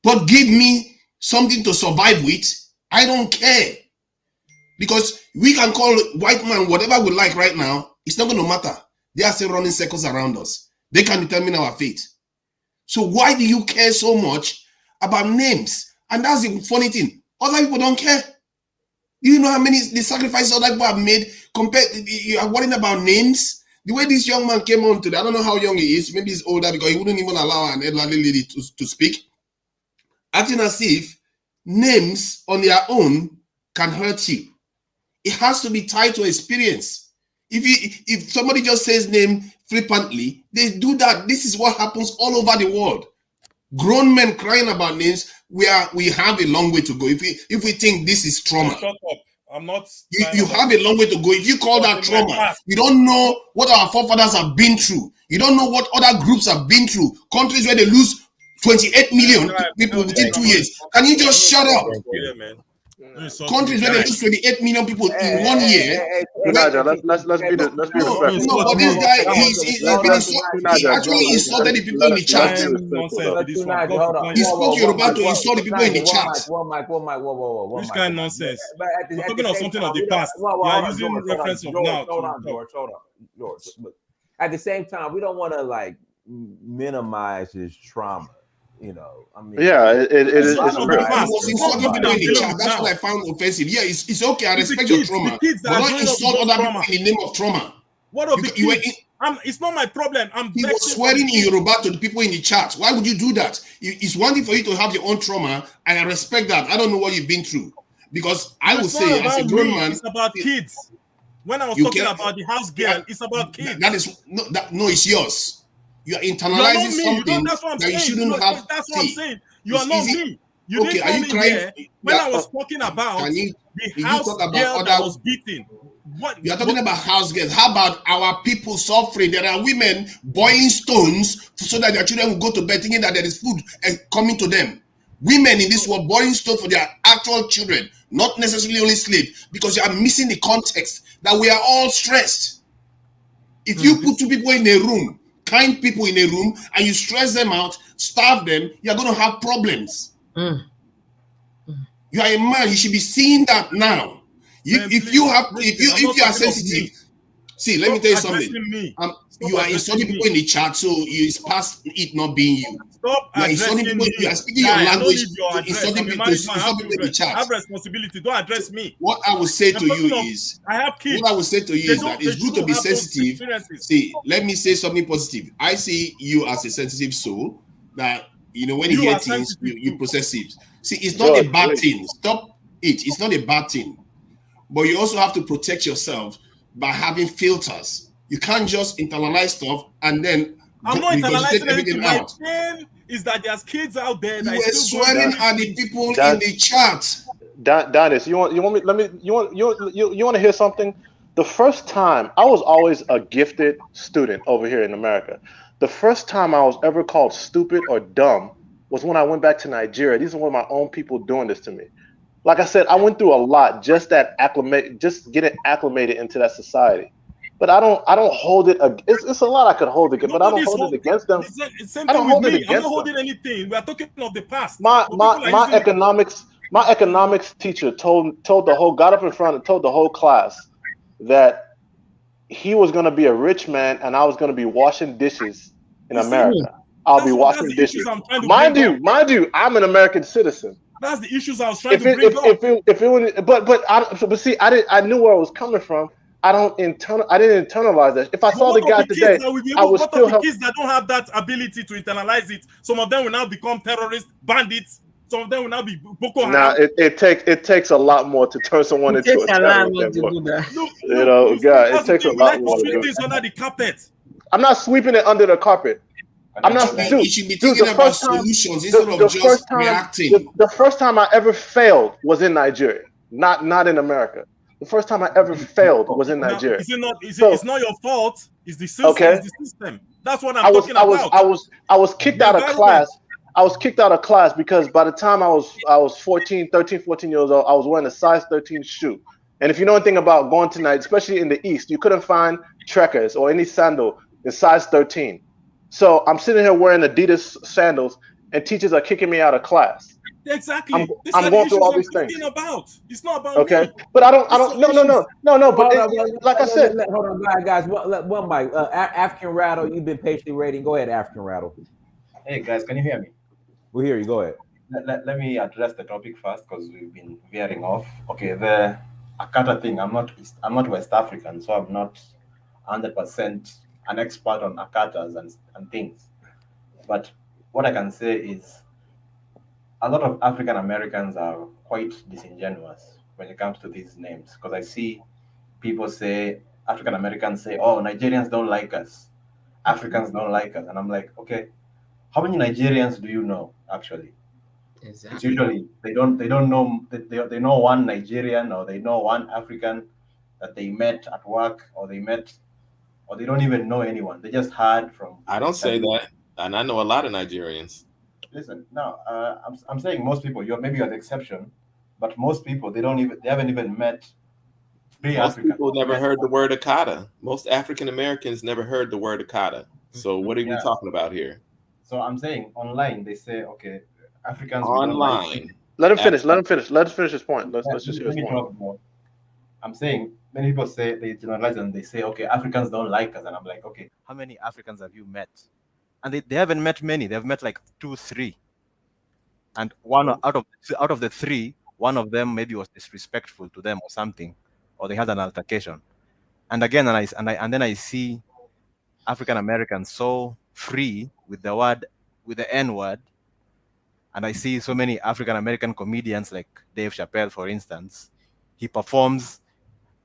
But give me something to survive with, I don't care. Because we can call white man whatever we like right now, it's not going to matter. They are still running circles around us. They can determine our fate. So why do you care so much about names? And that's the funny thing. Other people don't care. Do you know how many the sacrifices other people have made compared? You are worrying about names. The way this young man came on today, I don't know how young he is. Maybe he's older because he wouldn't even allow an elderly lady to speak. Acting as if names on their own can hurt you. It has to be tied to experience. If somebody just says name flippantly, they do that. This is what happens all over the world. Grown men crying about names. We have a long way to go. If we think this is trauma, shut up. I'm not. You have a long way to go. If you call that trauma, you don't know what our forefathers have been through. You don't know what other groups have been through. Countries where they lose 28 million people within 2 years. Can you just shut up? Countries where they lose 28 million people in 1 year. Let's be respectful. No, but this guy, he actually insulted the people in the chat. He spoke Yoruba to insult the people in the chat. Whoa. Which kind of nonsense? We're talking of something of the past. You are using reference of now. Hold on, George. But at the same time, we don't want to like minimize his trauma. You know, I mean, yeah, it is. That's what I found offensive. Yeah, it's okay. I respect your trauma, but don't insult other people in the name of trauma. What of the kids? It's not my problem. He was swearing in Yoruba to the people in the chat. Why would you do that? It's one thing for you to have your own trauma, and I respect that. I don't know what you've been through, because I would say as a grown man, it's about kids. When I was talking about the house girl, it's about kids. That is no, it's yours. You are internalizing something that you shouldn't have. That's what I'm saying. You are not me. You didn't come in here when I was talking about the house girl that was beaten. You are talking about house girls. How about our people suffering? There are women boiling stones so that their children will go to bed thinking that there is food coming to them. Women in this world boiling stones for their actual children, not necessarily only slaves, because you are missing the context that we are all stressed. If you put two people in a room, kind people in a room, and you stress them out, starve them, you're going to have problems. You are a man, you should be seeing that now. If you are sensitive, see, let me tell you something. You are insulting people in the chat, so it's past it not being you. Stop addressing me. You are speaking your language, insulting people in the chat. I have responsibility. Don't address me. What I will say to you is, I have kids. What I will say to you is that it's good to be sensitive. See, let me say something positive. I see you as a sensitive soul that, you know, when you hear things, you process it. See, it's not a bad thing. Stop it. It's not a bad thing. But you also have to protect yourself by having filters. You can't just internalize stuff and then I'm not internalizing anything. My pain is that there's kids out there that you are swearing at the people in the chat. Dennis, you want to hear something? The first time I was always a gifted student over here in America. The first time I was ever called stupid or dumb was when I went back to Nigeria. These are one of my own people doing this to me. Like I said, I went through a lot just getting acclimated into that society. But I don't hold it. It's a lot I could hold against, but I don't hold it against them. I don't hold it against them. I'm not holding anything. We are talking of the past. My economics teacher got up in front and told the whole class that he was going to be a rich man and I was going to be washing dishes in America. I'll be washing dishes. Mind you, I'm an American citizen. That's the issues I was trying to bring up. But see, I knew where I was coming from. I didn't internalize that. If I saw the guy today, I would still help. Kids that don't have that ability to internalize it, some of them will now become terrorists, bandits. Some of them will now be Boko Haram. Now it takes a lot more to turn someone into a terrorist. It takes a lot more. Sweep things under the carpet. I'm not sweeping it under the carpet. I'm not. You should be thinking about solutions instead of just reacting. The first time I ever failed was in Nigeria, not in America. The first time I ever failed was in Nigeria. It's not your fault. It's the system. Okay. It's the system. That's what I'm talking about. I was kicked out of class. I was kicked out of class because by the time I was 13, 14 years old, I was wearing a size 13 shoe. And if you know anything about going to night, especially in the East, you couldn't find trekkers or any sandal in size 13. So I'm sitting here wearing Adidas sandals, and teachers are kicking me out of class. Exactly. These I'm are the going through issues all I'm these things. talking about. It's not about Okay, me. but I don't. No. But like I said, hold on, guys. One mic. African Rattle, you've been patiently waiting. Go ahead, African Rattle. Hey guys, can you hear me? We hear you. Go ahead. Let me address the topic first because we've been veering off. Okay, the AKATA thing. I'm not West African, so I'm not 100% an expert on AKATAs and things. But what I can say is a lot of African Americans are quite disingenuous when it comes to these names, because I see people say, African Americans say, oh, Nigerians don't like us, Africans don't like us, and I'm like, okay, how many Nigerians do you know actually? Exactly. It's usually they don't know, they know one Nigerian, or they know one African that they met at work, or they don't even know anyone. They just heard from. I don't say that, and I know a lot of Nigerians. Listen, no, I'm saying most people. You're the exception, but most people they haven't even met. Most people never heard the word AKATA. Most African Americans never heard the word AKATA. So what are we talking about here? So I'm saying online they say, okay, Africans online. Let him finish. Let us finish his point. Let's just hear his point. Talk. I'm saying many people say they generalize and they say, okay, Africans don't like us, and I'm like, okay, how many Africans have you met? And they haven't met many. They've met like 2, 3, and one out of the 3, one of them maybe was disrespectful to them or something, or they had an altercation. And again, and then I see African Americans so free with the N word, and I see so many African American comedians like Dave Chappelle, for instance. He performs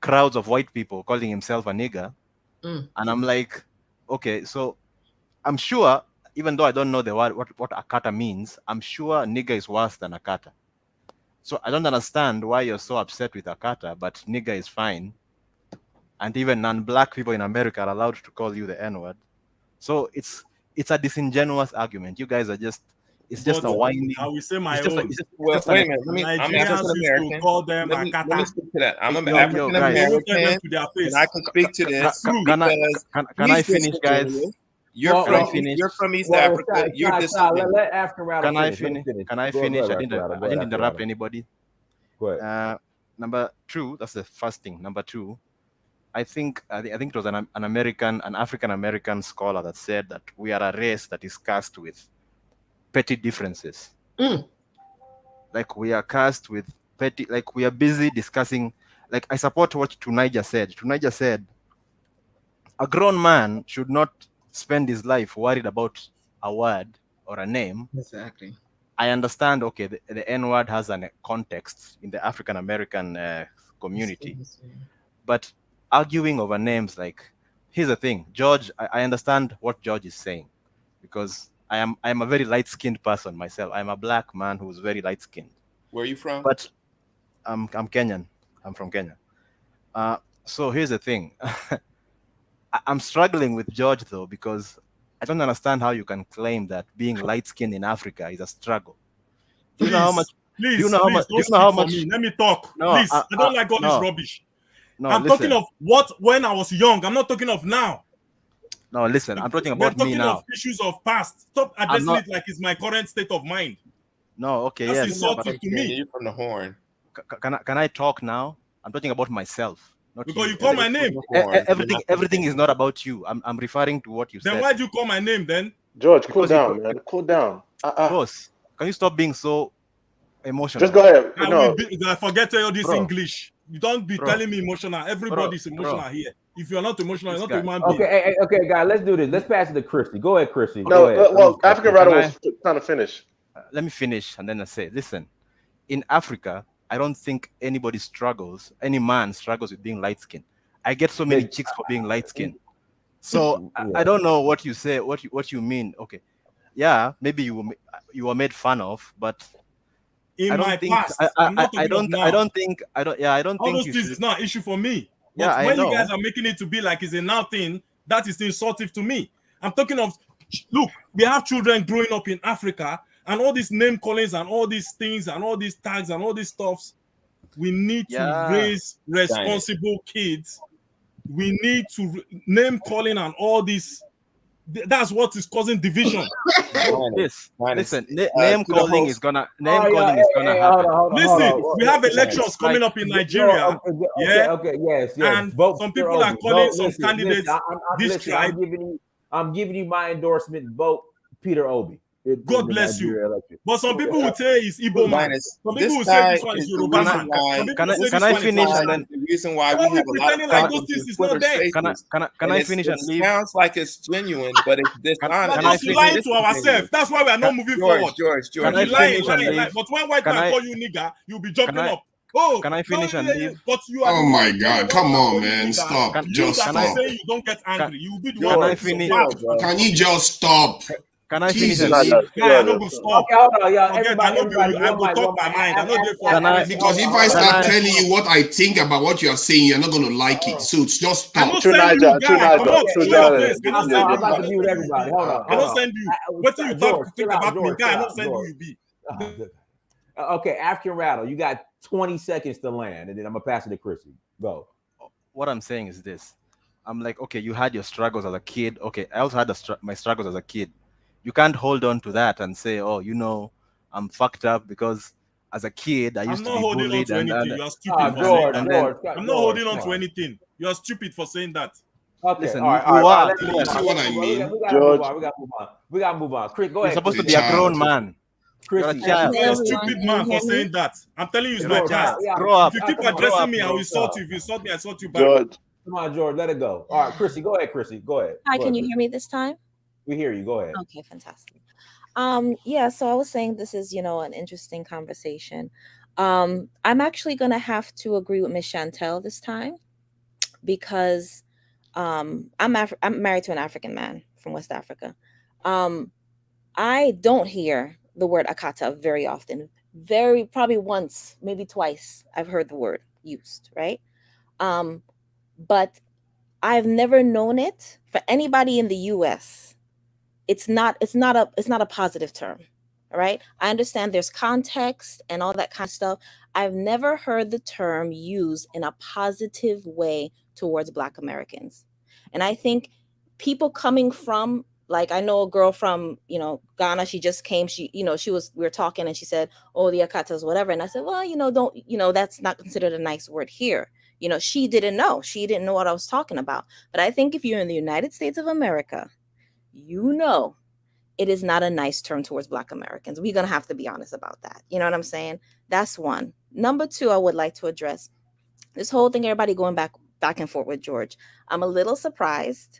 crowds of white people calling himself a nigger, and I'm like, okay, so I'm sure, even though I don't know the word what AKATA means, I'm sure nigger is worse than AKATA. So I don't understand why you're so upset with AKATA, but nigger is fine. And even non-black people in America are allowed to call you the N-word. So it's a disingenuous argument. You guys are just a whiny. I will say my own. Wait a minute. I'm African American. Call them let me speak to that. I'm an African American, and I can speak to this. Can I finish, guys? You're from East Africa. You're disagreeing. Let African Rattle Can I finish? Can I finish? I didn't interrupt anybody. Go ahead. Number 2, that's the first thing. Number 2, I think it was an African American scholar that said that we are a race that is cursed with petty differences. Like we are cursed with petty. Like we are busy discussing. Like I support what Tunija said. Tunija said a grown man should not spend his life worried about a word or a name. Exactly. I understand, okay, the N-word has a context in the African American community, but arguing over names, like, here's the thing, George, I understand what George is saying, because I am a very light-skinned person myself. I'm a black man who's very light-skinned. Where are you from? But I'm Kenyan. I'm from Kenya. So here's the thing. I'm struggling with George, though, because I don't understand how you can claim that being light-skinned in Africa is a struggle. Do you know how much? Please, do you know how much? Do you know how much? Let me talk. No, please, I don't like all this rubbish. No, I'm talking of when I was young. I'm not talking of now. No, listen, I'm talking about me now. We're talking of issues of past. Stop addressing it like it's my current state of mind. No, okay, That's yes. insulting to me. You're from the Horn. Can I talk now? I'm talking about myself. Not because you call my name. Everything is not about you. I'm referring to what you said. Then why'd you call my name then? George, cool down, man. Cool down. Boss, can you stop being so emotional? Just go ahead. I forget all this English. You don't be telling me emotional. Everybody's emotional here. If you're not emotional, you're not a human being. Okay, guys, let's do this. Let's pass it to Christy. Go ahead, Christy. No, well, African Rattle was trying to finish. Let me finish and then I say, listen, in Africa, I don't think anybody struggles, any man struggles with being light-skinned. I get so many chicks for being light-skinned. So I don't know what you say, what you mean. Okay, yeah, maybe you were made fun of, but in my past, I don't think all those things is not an issue for me. But when you guys are making it to be like it's a now thing, that is insultive to me. I'm talking of, look, we have children growing up in Africa, and all these name callings and all these things and all these tags and all these stuffs. We need to raise responsible kids. We need to name calling and all this That's what is causing division. Listen, name calling is gonna happen. Listen, we have elections coming up in Nigeria. Yes. And vote some Peter people are Obi. calling Vote, some listen, candidates this tribe. I'm giving you my endorsement. Vote Peter Obi. God bless you. But some people would say it's Igbo man. Some people would say this one is Yoruba man. Can I finish and then the reason why we have a lot of pretending like problems those things with is not Twitter there. Spaces. Can I finish and it leave? Sounds like it's genuine, but it's dishonest. But it's lying to ourselves. That's why we are not moving forward. George. Can I finish and leave? But when white man call you nigga, you'll be jumping up. Oh, can I finish and leave? But you are oh my God! Come on, man! Stop! Just stop! Say you don't get angry. You will be the Can one. I finish? Can you just stop? Can I finish Jesus. and leave? Yeah, I'm not gonna stop. Okay, hold on, y'all. Forget, Everybody, I will talk my mind. I know they because if I start telling you what I think about what you are saying, you're not gonna like it. So it's just stop. I'm not sending you, guy. Come on, show your face. I'm about to mute everybody. Hold on. I don't send you. What do you think about me, guy? I don't send you. Be. Okay, African Rattle, you got 20 seconds to land, and then I'm gonna pass it to Chrissy. Go. What I'm saying is this: I'm like, okay, you had your struggles as a kid. Okay, I also had my struggles as a kid. You can't hold on to that and say, oh, I'm fucked up because as a kid I used to be bullied. I'm not holding on to anything. You are stupid for saying that. I'm not holding on to anything. You are stupid for saying that. Okay, listen, all right, you are. See what I mean? We gotta move on. Chris, go ahead. You're supposed to be a grown man. You're a child. You're a stupid man for saying that. I'm telling you, it's my child. Grow up. If you keep addressing me, I will insult you. If you insult me, I insult you back. George. Come on, George, let it go. All right, Chrissy, go ahead, Chrissy. Go ahead. Hi, can you hear me this time? We hear you. Go ahead. Okay, fantastic. Yeah, so I was saying this is, an interesting conversation. I'm actually gonna have to agree with Miss Chantel this time because I'm married to an African man from West Africa. I don't hear the word AKATA very often. Probably once, maybe twice, I've heard the word used, right? But I've never known it for anybody in the US. It's not a positive term. All right. I understand there's context and all that kind of stuff. I've never heard the term used in a positive way towards Black Americans. And I think people coming from, like, I know a girl from, Ghana, she just came, we were talking and she said, oh, the AKATAs, whatever. And I said, well, that's not considered a nice word here. She didn't know what I was talking about. But I think if you're in the United States of America, it is not a nice term towards Black Americans. We're going to have to be honest about that. You know what I'm saying? That's one. Number two, I would like to address this whole thing, everybody going back and forth with George. I'm a little surprised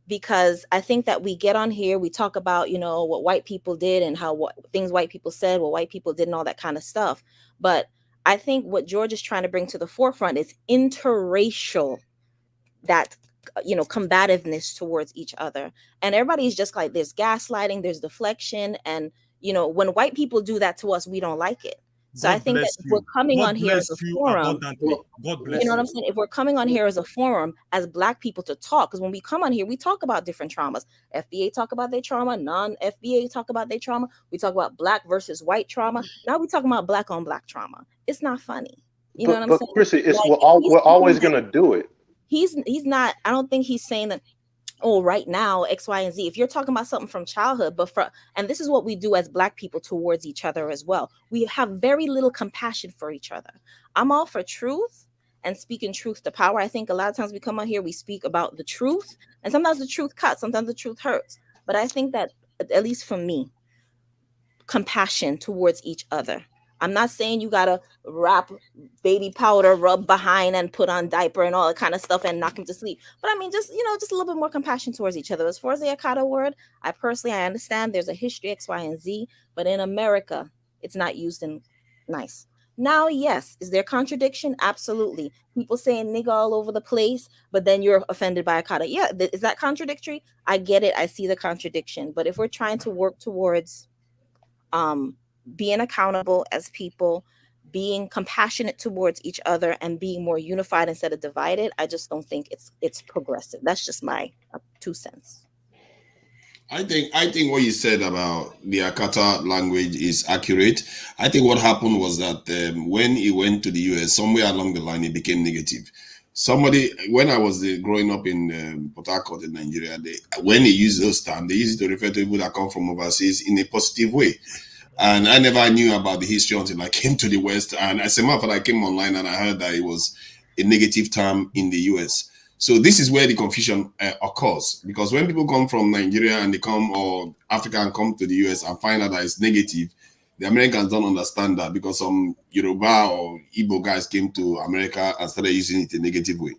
because I think that we get on here, we talk about, what white people did and what things white people said, what white people did and all that kind of stuff. But I think what George is trying to bring to the forefront is interracial, that combativeness towards each other. And everybody's just like, there's gaslighting, there's deflection. And, when white people do that to us, we don't like it. So I think that if we're coming on here as a forum, what I'm saying? If we're coming on here as a forum, as Black people to talk, because when we come on here, we talk about different traumas. FBA talk about their trauma, non-FBA talk about their trauma. We talk about Black versus white trauma. Now we talking about Black on Black trauma. It's not funny. You know what I'm saying? Chrissy, we're always going to do it. He's not, I don't think he's saying that, oh, right now, X, Y, and Z. If you're talking about something from childhood, and this is what we do as Black people towards each other as well. We have very little compassion for each other. I'm all for truth and speaking truth to power. I think a lot of times we come on here, we speak about the truth, and sometimes the truth cuts, sometimes the truth hurts. But I think that, at least for me, compassion towards each other. I'm not saying you gotta wrap baby powder, rub behind, and put on diaper and all that kind of stuff and knock him to sleep. But I mean, just a little bit more compassion towards each other. As far as the AKATA word, I understand there's a history X, Y, and Z, but in America, it's not used in nice. Now, yes, is there contradiction? Absolutely. People saying nigga all over the place, but then you're offended by AKATA. Yeah, is that contradictory? I get it. I see the contradiction. But if we're trying to work towards being accountable as people, being compassionate towards each other, and being more unified instead of divided, I just don't think it's progressive. That's just my 2 cents. I think what you said about the AKATA language is accurate. I think what happened was that when he went to the US, somewhere along the line, it became negative. somebody, when I was growing up in Port Harcourt in Nigeria, when they use those terms, they use it to refer to people that come from overseas in a positive way. And I never knew about the history until I came to the West. And as a matter of fact, I came online and I heard that it was a negative term in the US. So this is where the confusion occurs, because when people come from Nigeria and they come, or Africa and come to the US and find out that it's negative, the Americans don't understand that, because some Yoruba or Igbo guys came to America and started using it in a negative way.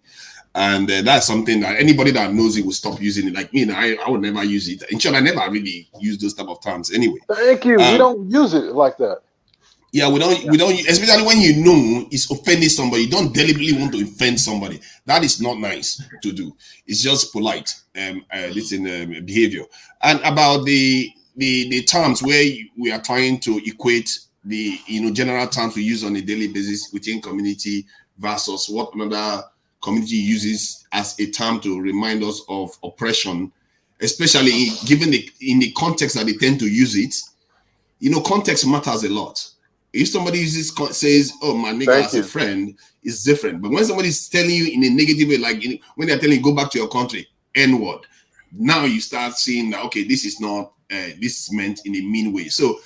And that's something that anybody that knows it will stop using it. Like me, I would never use it. In short, I never really use those type of terms anyway. Thank you. We don't use it like that. Yeah, we don't, especially when you know it's offending somebody. You don't deliberately want to offend somebody. That is not nice to do. It's just polite behavior. And about the terms where we are trying to equate the general terms we use on a daily basis within community versus what another community uses as a term to remind us of oppression, especially given in the context that they tend to use it. Context matters a lot. If somebody says, "Oh, my nigga," as a friend, it's different. But when somebody's telling you in a negative way, like when they're telling you go back to your country, N-word, now you start seeing that, okay, this is not this is meant in a mean way. So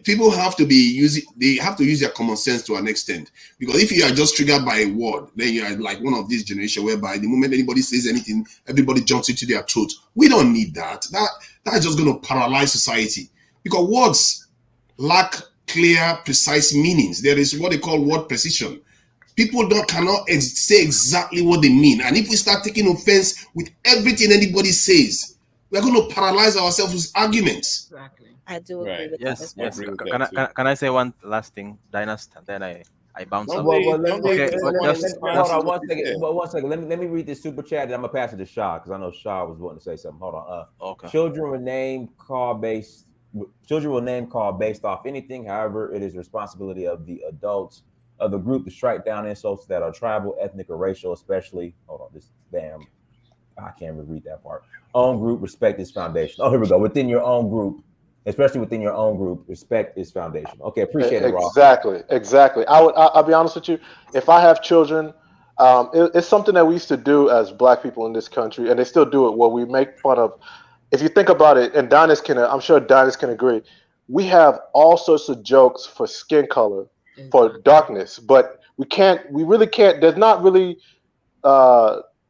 people have to use their common sense to an extent, because if you are just triggered by a word, then you are like one of these generation whereby the moment anybody says anything, everybody jumps into their throat. We don't need that. That's just going to paralyze society, because words lack clear, precise meanings. There is what they call word precision. People cannot say exactly what they mean. And if we start taking offense with everything anybody says, we're going to paralyze ourselves with arguments. Exactly. I do agree with Yes, that as yes. well. Can I say one last thing, Dynast, and then I bounce up. Hold on one second. Let me read this super chat, and I'm gonna pass it to Shaw, because I know Shaw was wanting to say something. Hold on. Okay. Children will name call based off anything. However, it is the responsibility of the adults of the group to strike down insults that are tribal, ethnic, or racial, especially. Hold on, I can't even read that part. Own group, respect is foundation. Oh, here we go. Within your own group, especially within your own group, respect is foundation. Okay, appreciate it, Rob. Exactly. I'll be honest with you. If I have children, it's something that we used to do as Black people in this country, and they still do it, where we make fun of. If you think about it, and I'm sure Dynast can agree, we have all sorts of jokes for skin color, for darkness, but we really can't. There's not really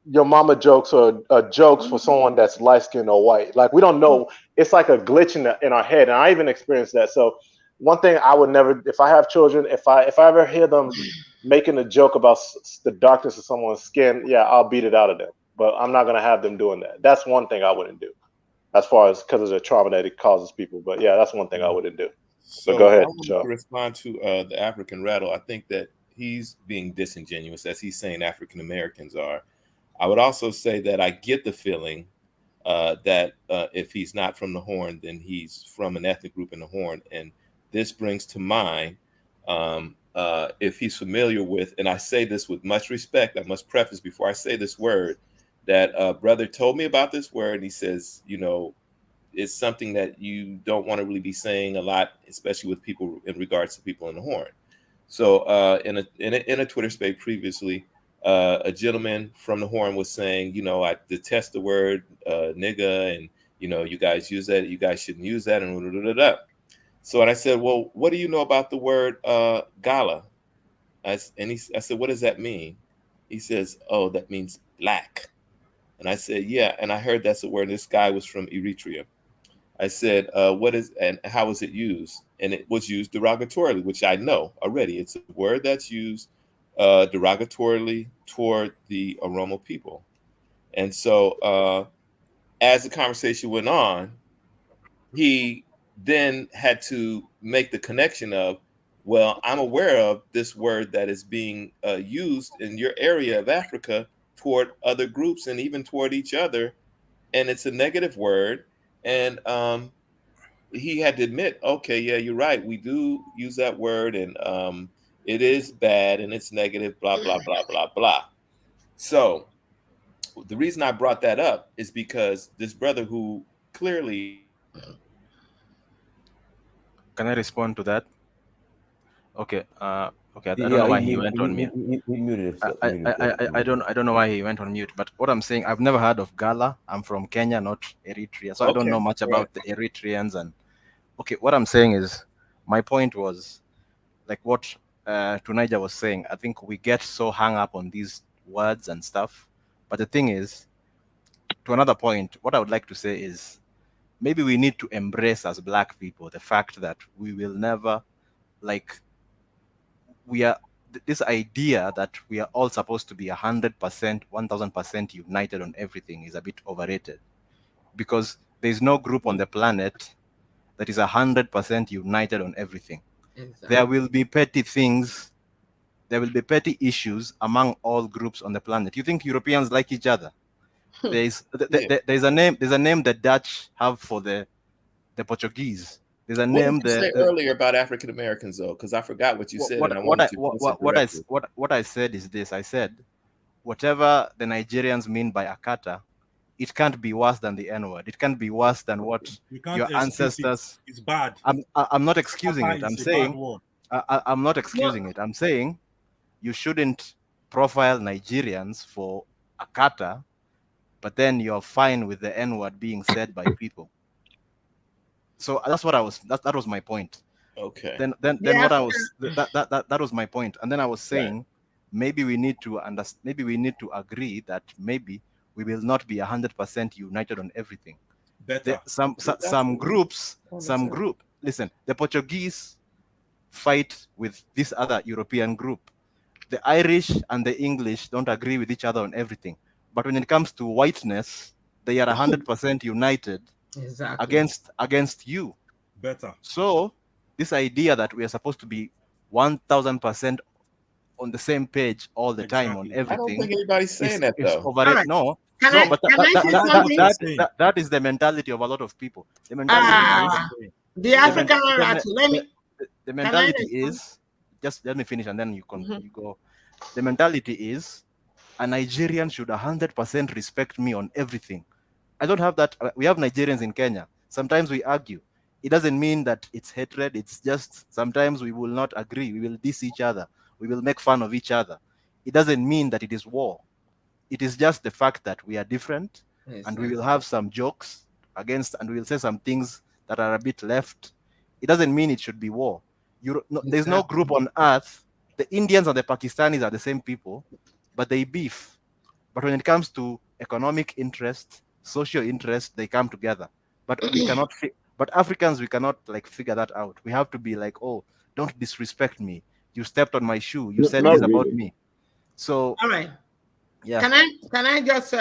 your mama jokes or jokes for someone that's light skinned or white. Like, we don't know. It's like a glitch in our head, and I even experienced that. So one thing I would never, if I have children, if I ever hear them making a joke about the darkness of someone's skin, yeah, I'll beat it out of them. But I'm not gonna have them doing that. That's one thing I wouldn't do, as far as because of the trauma that it causes people. But yeah, that's one thing I wouldn't do. So but go ahead, I want to respond to the African rattle. I think that he's being disingenuous, as he's saying African Americans are. I would also say that I get the feeling that if he's not from the Horn, then he's from an ethnic group in the Horn. And this brings to mind, if he's familiar with, and I say this with much respect, I must preface before I say this word, that a brother told me about this word, and he says, it's something that you don't want to really be saying a lot, especially with people in regards to people in the Horn. So in a Twitter space previously, a gentleman from the Horn was saying, I detest the word nigga, and you guys use that, you guys shouldn't use that, and So I said, well, what do you know about the word gala? I said, what does that mean? He says, oh, that means black. And I said, yeah, and I heard that's a word. This guy was from Eritrea. I said, what is, and how is it used? And it was used derogatorily, which I know already. It's a word that's used derogatorily toward the Oromo people. And so as the conversation went on, he then had to make the connection of, well, I'm aware of this word that is being used in your area of Africa toward other groups and even toward each other. And it's a negative word. And he had to admit, okay, yeah, you're right. We do use that word, and it is bad, and it's negative, blah, blah, blah, blah, blah. So the reason I brought that up is because this brother who clearly... Can I respond to that? Okay. Okay, I don't know why he muted, went on mute. he muted himself. I don't know why he went on mute. But what I'm saying, I've never heard of Gala. I'm from Kenya, not Eritrea, so I don't know much about the Eritreans. And okay, what I'm saying is, my point was, like what Tunija was saying. I think we get so hung up on these words and stuff. But the thing is, to another point, what I would like to say is, maybe we need to embrace as Black people the fact that we will never, like, we are this idea that we are all supposed to be 100%, 1000% united on everything is a bit overrated, because there's no group on the planet that is 100% united on everything. Exactly. There will be petty things, there will be petty issues among all groups on the planet. You think Europeans like each other? There's a name the Dutch have for the Portuguese. There's a What name did you say earlier about African Americans, though? Because I forgot what you said, and I wanted to what I said is this. I said, whatever the Nigerians mean by AKATA, it can't be worse than the N-word. It can't be worse than what your ancestors. It's bad. I'm not excusing it. I'm saying I'm not excusing it. I'm saying you shouldn't profile Nigerians for AKATA, but then you're fine with the N-word being said by people. So that's what I was. That was my point. Okay. Then what I was that was my point. And then I was saying, maybe we need to understand. Maybe we need to agree that maybe we will not be 100% united on everything. Better. Some groups. Listen, the Portuguese fight with this other European group. The Irish and the English don't agree with each other on everything. But when it comes to whiteness, they are 100% united. Exactly. Against you. Better. So this idea that we are supposed to be 1000% on the same page all the time on everything. I don't think anybody's saying that though. Right. No. That is the mentality of a lot of people. The mentality the mentality is, just let me finish and then you go. The mentality is, a Nigerian should 100% respect me on everything. I don't have that. We have Nigerians in Kenya. Sometimes we argue. It doesn't mean that it's hatred. It's just sometimes we will not agree. We will diss each other. We will make fun of each other. It doesn't mean that it is war. It is just the fact that we are different, and we will have some jokes against, and we will say some things that are a bit left. It doesn't mean it should be war. There's no group on earth. The Indians and the Pakistanis are the same people, but they beef. But when it comes to economic interest, social interest, they come together. But we cannot. But Africans, we cannot like figure that out. We have to be like, oh, don't disrespect me. You stepped on my shoe. You said this about me. So all right. Yeah. Can I just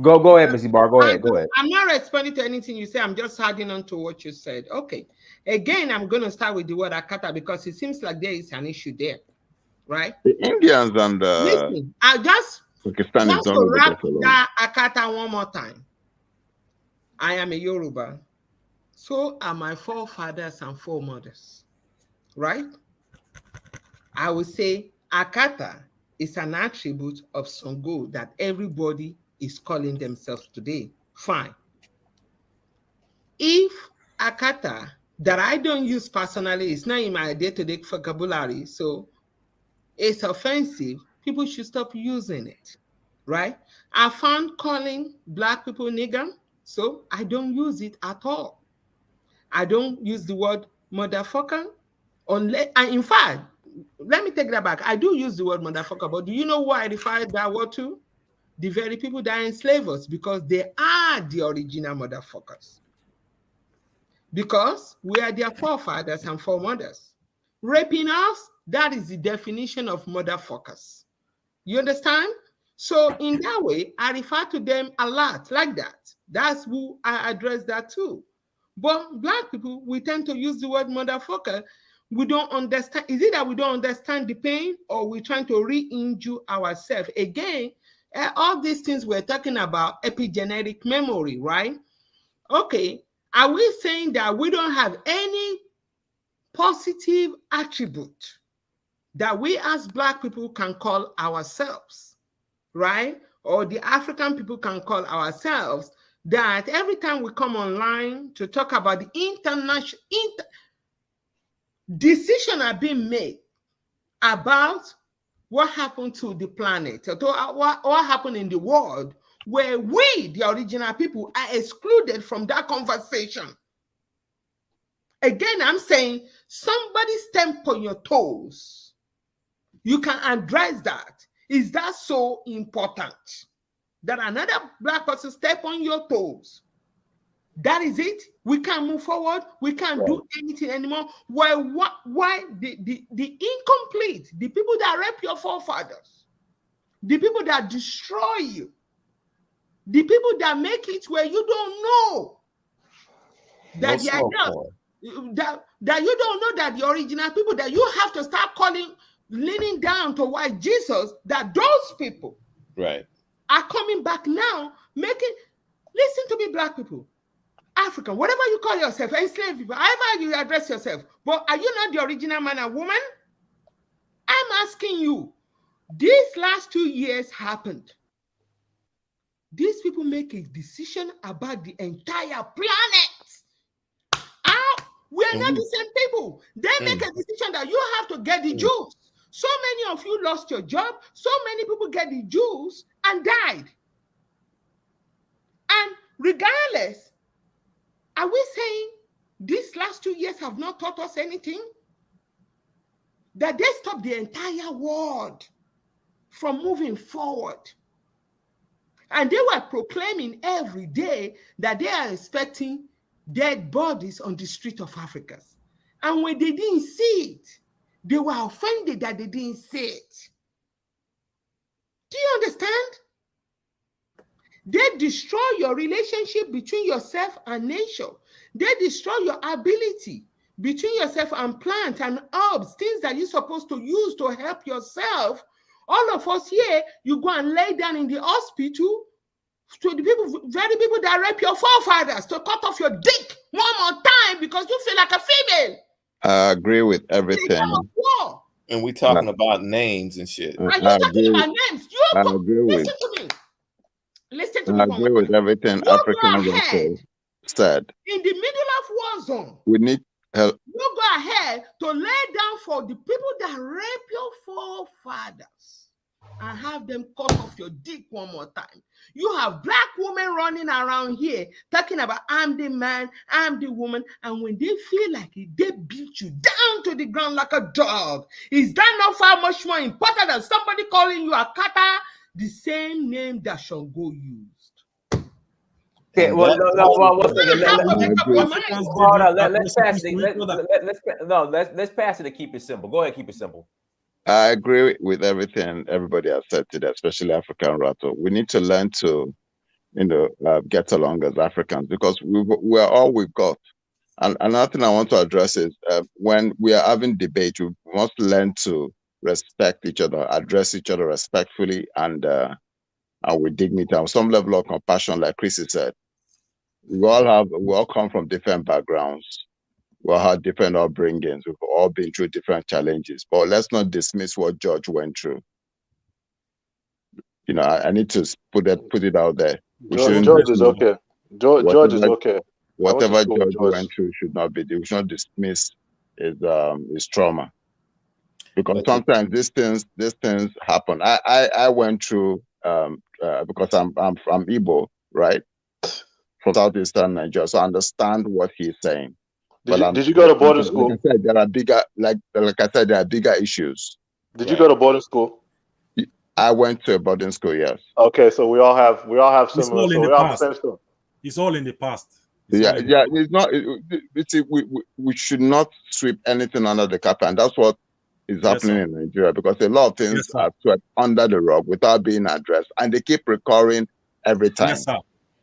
go ahead, Missy Bar. Go ahead. I'm not responding to anything you say. I'm just adding on to what you said. Okay. Again, I'm going to start with the word AKATA because it seems like there is an issue there, right? The Indians and listen, I just Pakistanis to wrap that AKATA one more time. I am a Yoruba. So are my forefathers and foremothers, right? I would say AKATA is an attribute of Songo that everybody is calling themselves today. Fine. If AKATA, that I don't use personally, it's not in my day-to-day vocabulary, so it's offensive, people should stop using it, right? I found calling Black people nigger, so I don't use it at all. I don't use the word motherfucker, unless, and in fact, let me take that back. I do use the word motherfucker, but do you know why I refer that word to? The very people that enslave us, because they are the original motherfuckers. Because we are their forefathers and foremothers. Raping us, that is the definition of motherfuckers. You understand? So in that way, I refer to them a lot like that. That's who I address that to. But Black people, we tend to use the word motherfucker. We don't understand. Is it that we don't understand the pain, or we're trying to re-injure ourselves? Again, all these things we're talking about epigenetic memory, right? Okay, are we saying that we don't have any positive attribute that we as Black people can call ourselves, right? Or the African people can call ourselves, that every time we come online to talk about the international decision are being made about what happened to the planet, or what happened in the world, where we, the original people, are excluded from that conversation. Again, I'm saying somebody stamp on your toes. You can address that. Is that so important that another black person step on your toes? That is it. We can't move forward. We can't do anything anymore. Why the incomplete, the people that rape your forefathers, the people that destroy you, the people that make it where you don't know that they are not, that you don't know that the original people, that you have to start leaning down to white Jesus, that those people are coming back now, listen to me, black people, African, whatever you call yourself, enslaved people, however you address yourself, but are you not the original man and woman? I'm asking you, these last 2 years happened. These people make a decision about the entire planet. We are not the same people. They make a decision that you have to get the Jews. So many of you lost your job. So many people get the Jews and died. And regardless, are we saying these last 2 years have not taught us anything? That they stopped the entire world from moving forward. And they were proclaiming every day that they are expecting dead bodies on the street of Africa. And when they didn't see it, they were offended that they didn't see it. Do you understand? They destroy your relationship between yourself and nature. They destroy your ability between yourself and plants and herbs, things that you're supposed to use to help yourself. All of us here, you go and lay down in the hospital to the people, very people that rape your forefathers, to cut off your dick one more time because you feel like a female. I agree with everything. And we talking about names and shit. And you're talking about names. Listen to me. Listen to me. I agree with everything Africans said. In the middle of war zone, we need help. You go ahead to lay down for the people that rape your forefathers and have them cut off your dick one more time. You have black women running around here talking about I'm the man, I'm the woman, and when they feel like it, they beat you down to the ground like a dog. Is that not far much more important than somebody calling you AKATA, the same name that Shango used? Okay, well, one second. Let's pass it and keep it simple. Go ahead, keep it simple. I agree with everything everybody has said today, especially African Rattle. We need to learn to, get along as Africans because we're all we've got. And another thing I want to address is when we are having debate, we must learn to respect each other, address each other respectfully and with dignity and some level of compassion, like Chrissy said. We all come from different backgrounds. We all have different upbringings. We've all been through different challenges. But let's not dismiss what George went through. I need to put it out there. George is okay. George is okay. Whatever George went through should not be. We should not dismiss his trauma. Because sometimes these things happen. I went through because I'm from Igbo, right? From southeastern Nigeria, so I understand what he's saying. Did you go to boarding school? Like I said, there are bigger, there are bigger issues. Did you go to boarding school? I went to a boarding school, yes. Okay, so we all have similar. So we all have the same stuff. It's all in the past. It's not. We should not sweep anything under the carpet, and that's what is happening in Nigeria because a lot of things are swept under the rug without being addressed, and they keep recurring every time. Yes, sir.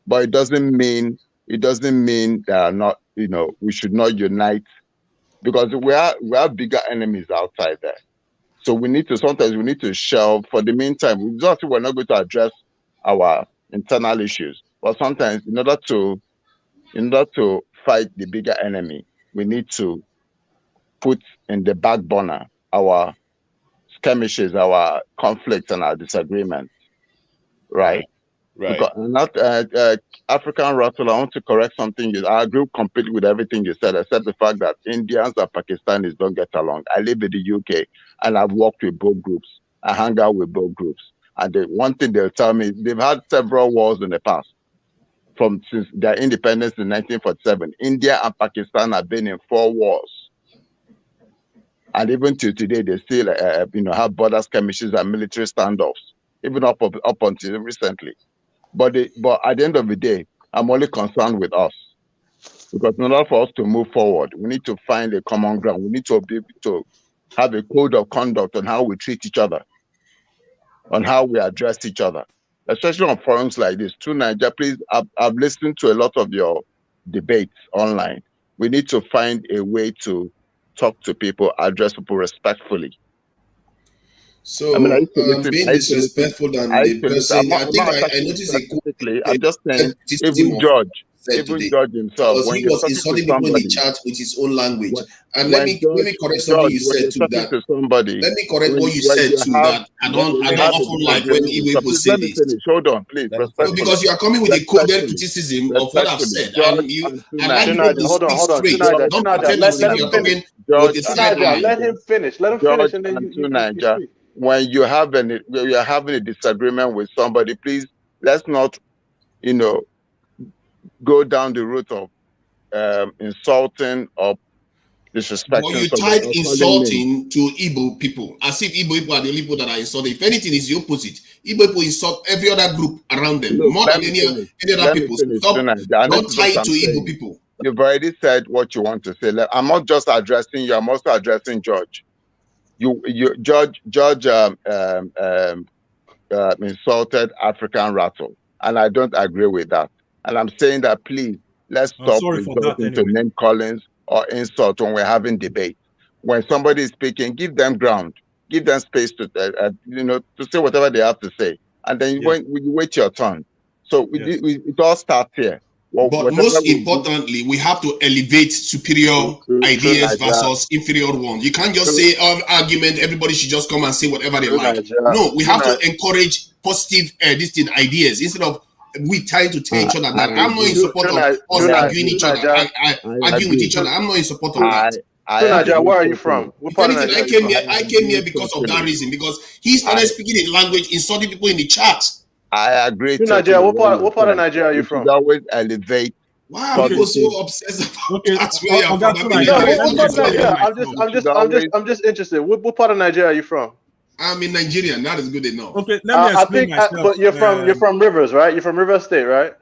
But it doesn't mean there are not. We should not unite because we are bigger enemies outside there. So sometimes we need to shelve for the meantime. We're not going to address our internal issues, but sometimes in order to fight the bigger enemy, we need to put in the back burner our skirmishes, our conflicts, and our disagreements, right? Right. Because not African Russell, I want to correct something. I agree completely with everything you said, except the fact that Indians and Pakistanis don't get along. I live in the UK and I've worked with both groups. I hang out with both groups. And the one thing they'll tell me, they've had several wars in the past. Since their independence in 1947, India and Pakistan have been in 4 wars. And even till today, they still have border skirmishes and military standoffs, even up until recently. But at the end of the day, I'm only concerned with us. Because in order for us to move forward, we need to find a common ground. We need to be able to have a code of conduct on how we treat each other, on how we address each other, especially on forums like this. To Niger, please, I've listened to a lot of your debates online. We need to find a way to talk to people, address people respectfully. So, I mean, I used to listen. being disrespectful than the person, I think I noticed a quote. I'm just saying, even George himself, because when he you're was talking to insulting people in the somebody, chat with his own language. And when let me correct something you when said you're to talking that. to somebody, Let me correct what you when said you to have, that. I when don't you have a often like when disagreement with Igbo people please say let me this. finish. Hold on, please, respectfully. Because you are coming with a coded criticism of what I've Respectfully. said, George and you and I like people to Hold on, speak hold on. straight. Tunaja, Don't Tunaja, pretend as if let you him are finish. coming with a side Tunaja, line. let him finish. Let him finish, and then you Niger, speak. when you're having a disagreement with somebody, please let's not, go down the route of insulting or But disrespecting you somebody tied or calling names. insulting to Igbo people, as if Igbo people are the only people that are insulted. If anything, is the opposite. Igbo people insult every other group around them Look, more let than me any finish. other Let me people. finish Stop. tonight. And this Don't is tie what it I'm to Igbo saying. people. You've already said what you want to say. I'm not just addressing you. I'm also addressing George. George insulted African rattle, and I don't agree with that. And I'm saying that please let's stop Sorry for that resorting to anyway. name callings or insult when we're having debate. When somebody is speaking, give them ground, give them space to to say whatever they have to say, and then when you wait your turn. So it all starts here. Well, But most importantly, we have to elevate superior ideas versus inferior ones. You can't just say argument, everybody should just come and say whatever they like. No, we have to encourage positive ideas instead of we trying to tear each other down. I'm not in support of us arguing each other, arguing with each other. I'm not in support of that. Tunaja, where are you from? What If part of anything, Nigeria I came here because of that reason, because he started speaking in language, insulting people in the chat. I agree Tunaja, what part of Nigeria are you from? Always elevate. Why are people so obsessed about that? Where you're from? I mean, No, what part of Nigeria? I'm just interested. What part of Nigeria are you from? I'm in Nigeria. That is good enough. Okay, let me explain myself. But you're from Rivers, right? You're from Rivers State, right?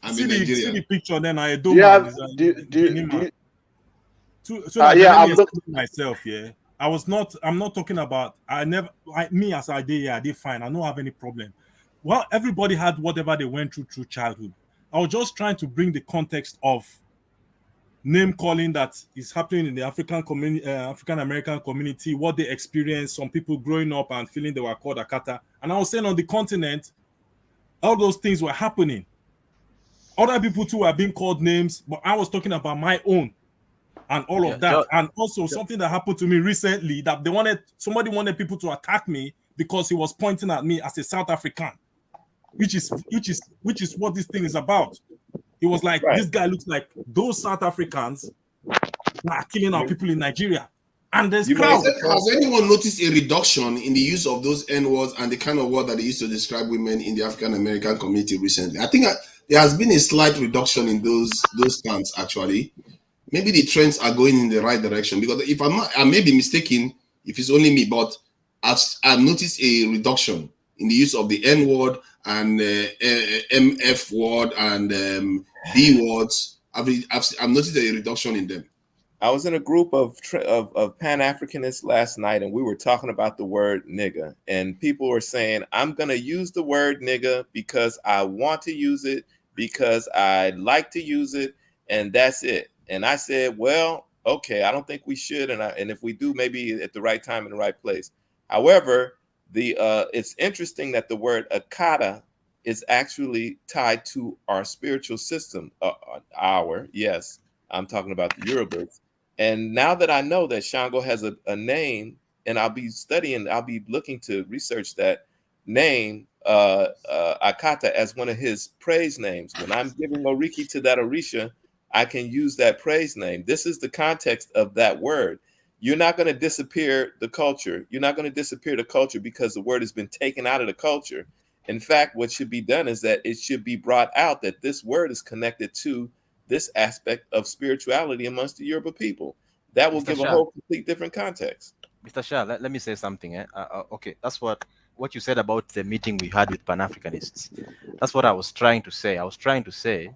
I'm in Nigeria. See the picture, then I do. Yeah. Let me explain myself. Yeah, I'm not talking about. Me as I did fine. I don't have any problem. Well, everybody had whatever they went through childhood. I was just trying to bring the context of name calling that is happening in the African community, African American community, what they experienced, some people growing up and feeling they were called AKATA. And I was saying on the continent, all those things were happening. Other people too were being called names, but I was talking about my own and all of that. And also something that happened to me recently, that somebody wanted people to attack me because he was pointing at me as a South African, which is what this thing is about. He was like, this guy looks like those South Africans that are killing our people in Nigeria. And there's crowd. Has anyone noticed a reduction in the use of those N words and the kind of word that they used to describe women in the African American community recently? I think there has been a slight reduction in those terms, actually. Maybe the trends are going in the right direction, because if I may be mistaken if it's only me, but I've noticed a reduction in the use of the N word and MF word and B words. I've noticed a reduction in them. I was in a group of Pan-Africanists last night, and we were talking about the word nigga, and people were saying, I'm going to use the word nigga because I want to use it, because I like to use it, and that's it. And I said, well, okay, I don't think we should, and if we do, maybe at the right time in the right place. However, it's interesting that the word AKATA is actually tied to our spiritual system. Yes, I'm talking about the Yorubas. And now that I know that Shango has a name, and I'll be looking to research that, name AKATA as one of his praise names. When I'm giving Oriki to that Orisha, I can use that praise name. This is the context of that word. You're not going to disappear the culture. You're not going to disappear the culture because the word has been taken out of the culture. In fact, what should be done is that it should be brought out that this word is connected to this aspect of spirituality amongst the Yoruba people. That will Mr. give a Shah. whole complete different context. Mr. Shah, let me say something. Okay, that's what you said about the meeting we had with Pan-Africanists. That's what I was trying to say. I was trying to say,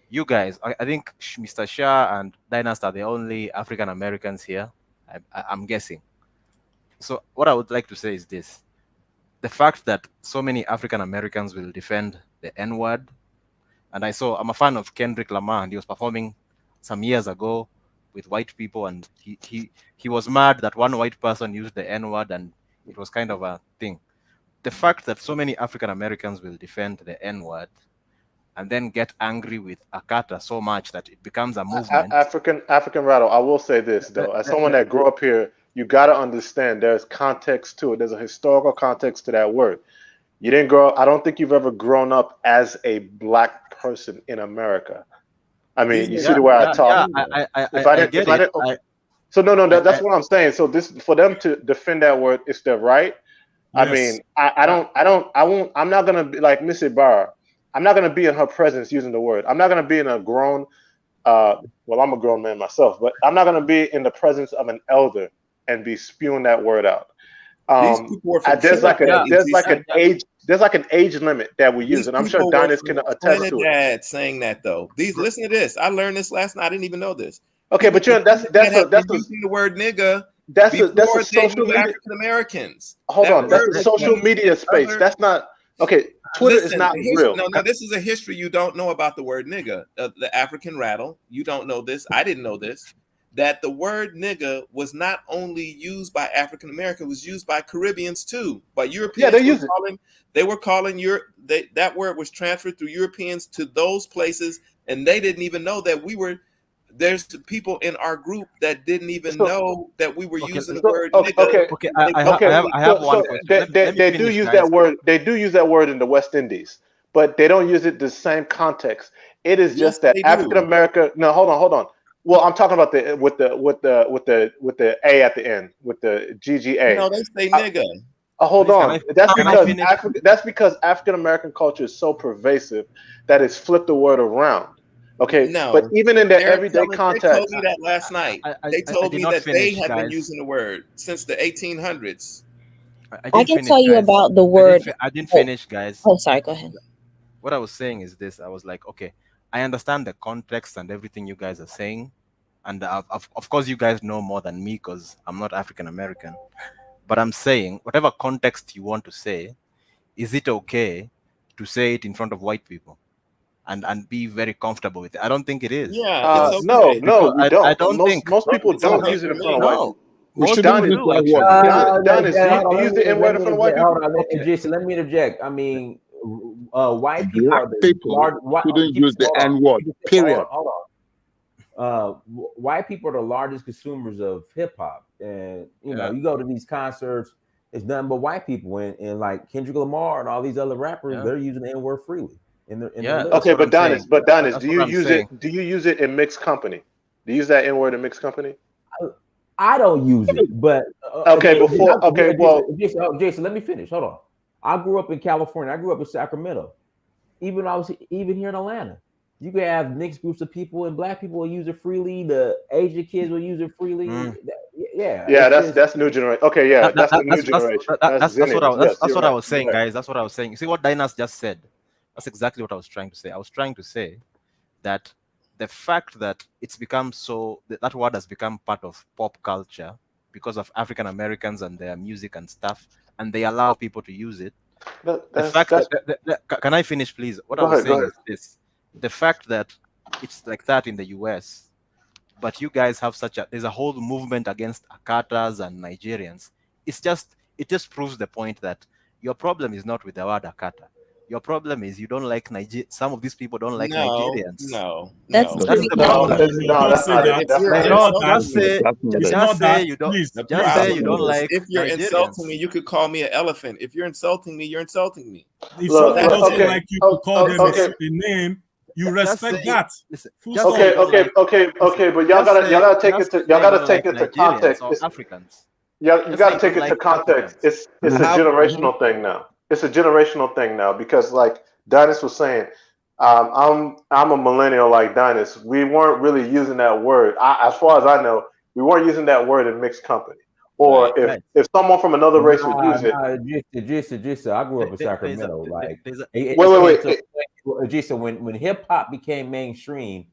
you guys, I think Mr. Shah and Dynast are the only African Americans here. I'm guessing. So what I would like to say is this. The fact that so many African Americans will defend the N-word, and I'm a fan of Kendrick Lamar, and he was performing some years ago with white people, and he was mad that one white person used the N-word, and it was kind of a thing. The fact that so many African Americans will defend the N-word and then get angry with AKATA so much that it becomes a movement. African Rattle, I will say this though, as someone that grew up here, you got to understand there's context to it. There's a historical context to that word. You didn't grow up, I don't think you've ever grown up as a black person in America. I mean, you see the way I talk. So that's what I'm saying. So this, for them to defend that word, it's their right. I mean, I'm not gonna be like Missy Barr. I'm not gonna be in her presence using the word. I'm not gonna be in a grown, well, I'm a grown man myself, but I'm not gonna be in the presence of an elder and be spewing that word out. There's like an age limit that we use, and I'm sure Dynas can attest to it. Saying that though, listen to this. I learned this last night. I didn't even know this. Okay, but that's using the word nigga. That's a social media. African Americans. Hold on, that's the social media space. That's not okay. Twitter is not real. No, this is a history you don't know about the word nigga. The African rattle. You don't know this. I didn't know this. That the word nigga was not only used by African Americans, was used by Caribbeans too. But Europeans, they were calling that word was transferred through Europeans to those places, and they didn't even know that we were. There's people in our group that didn't even know that we were using the word nigga. Okay, I have one question. They do use that word. They do use that word in the West Indies, but they don't use it the same context. It is just that African America. No, hold on. Well, I'm talking about with the A at the end, with the GGA. No, they say nigga. Hold on. That's because African American culture is so pervasive that it's flipped the word around. Okay, no, but even in their everyday context, they told me that last night. They told me that they have been using the word since the 1800s. I can tell you about the word. I didn't finish, guys. Oh, sorry. Go ahead. What I was saying is this. I was like, okay, I understand the context and everything you guys are saying, and of course you guys know more than me because I'm not African American. But I'm saying, whatever context you want to say, is it okay to say it in front of white people? And be very comfortable with it. I don't think it is. Yeah, no, we don't. I don't think most people don't use it in front of white people. Most people do. Dynas, do you use the N-word in front of white people? Jason, let me interject. I mean, white people Black people shouldn't use the N-word. Period. Hold on. White people are the largest consumers of hip hop, and you know, you go to these concerts, it's nothing but white people, and like Kendrick Lamar and all these other rappers, they're using the N-word freely. Okay, but Dynas, do you use it? Do you use it in mixed company? Do you use that N-word in mixed company? I don't use it, but Jason, let me finish. Hold on. I grew up in California. I grew up in Sacramento. Even here in Atlanta, you can have mixed groups of people, and black people will use it freely. The Asian kids will use it freely. That's new generation. Okay, that's the new generation. That's what I was saying, guys. That's what I was saying. You see what Dynas just said? That's exactly what I was trying to say. I was trying to say that the fact that it's become that word has become part of pop culture because of African Americans and their music and stuff, and they allow people to use it. Can I finish, please? What I was saying is this: the fact that it's like that in the US, but you guys have there's a whole movement against AKATAs and Nigerians. It just proves the point that your problem is not with the word AKATA. Your problem is you don't like Niger. Some of these people don't like No, Nigerians. no, That's no. That's true. the No, problem. no, that's not it. If That's you're not No, it. insulting just me, say, it's just not say that. you don't. Please, the Just say you problem don't is like if you're insulting Nigerians. me, you could call me an elephant. If you're insulting me, you're insulting me. If Look, someone look, doesn't okay, like you to call them okay, a name, you Just say, respect that. listen. Full Just say stop. you don't like. okay, but y'all Just gotta take just it to say you don't like Nigerians context. or Africans. You Just say gotta you take don't it to like context. Africans. It's a generational thing now. It's a generational thing now because, like Dynas was saying, I'm a millennial like Dynas. We weren't really using that word. As far as I know, we weren't using that word in mixed company. Or Right. if someone from another race would use it. Just I grew up in Sacramento. Like, Wait. So when hip hop became mainstream,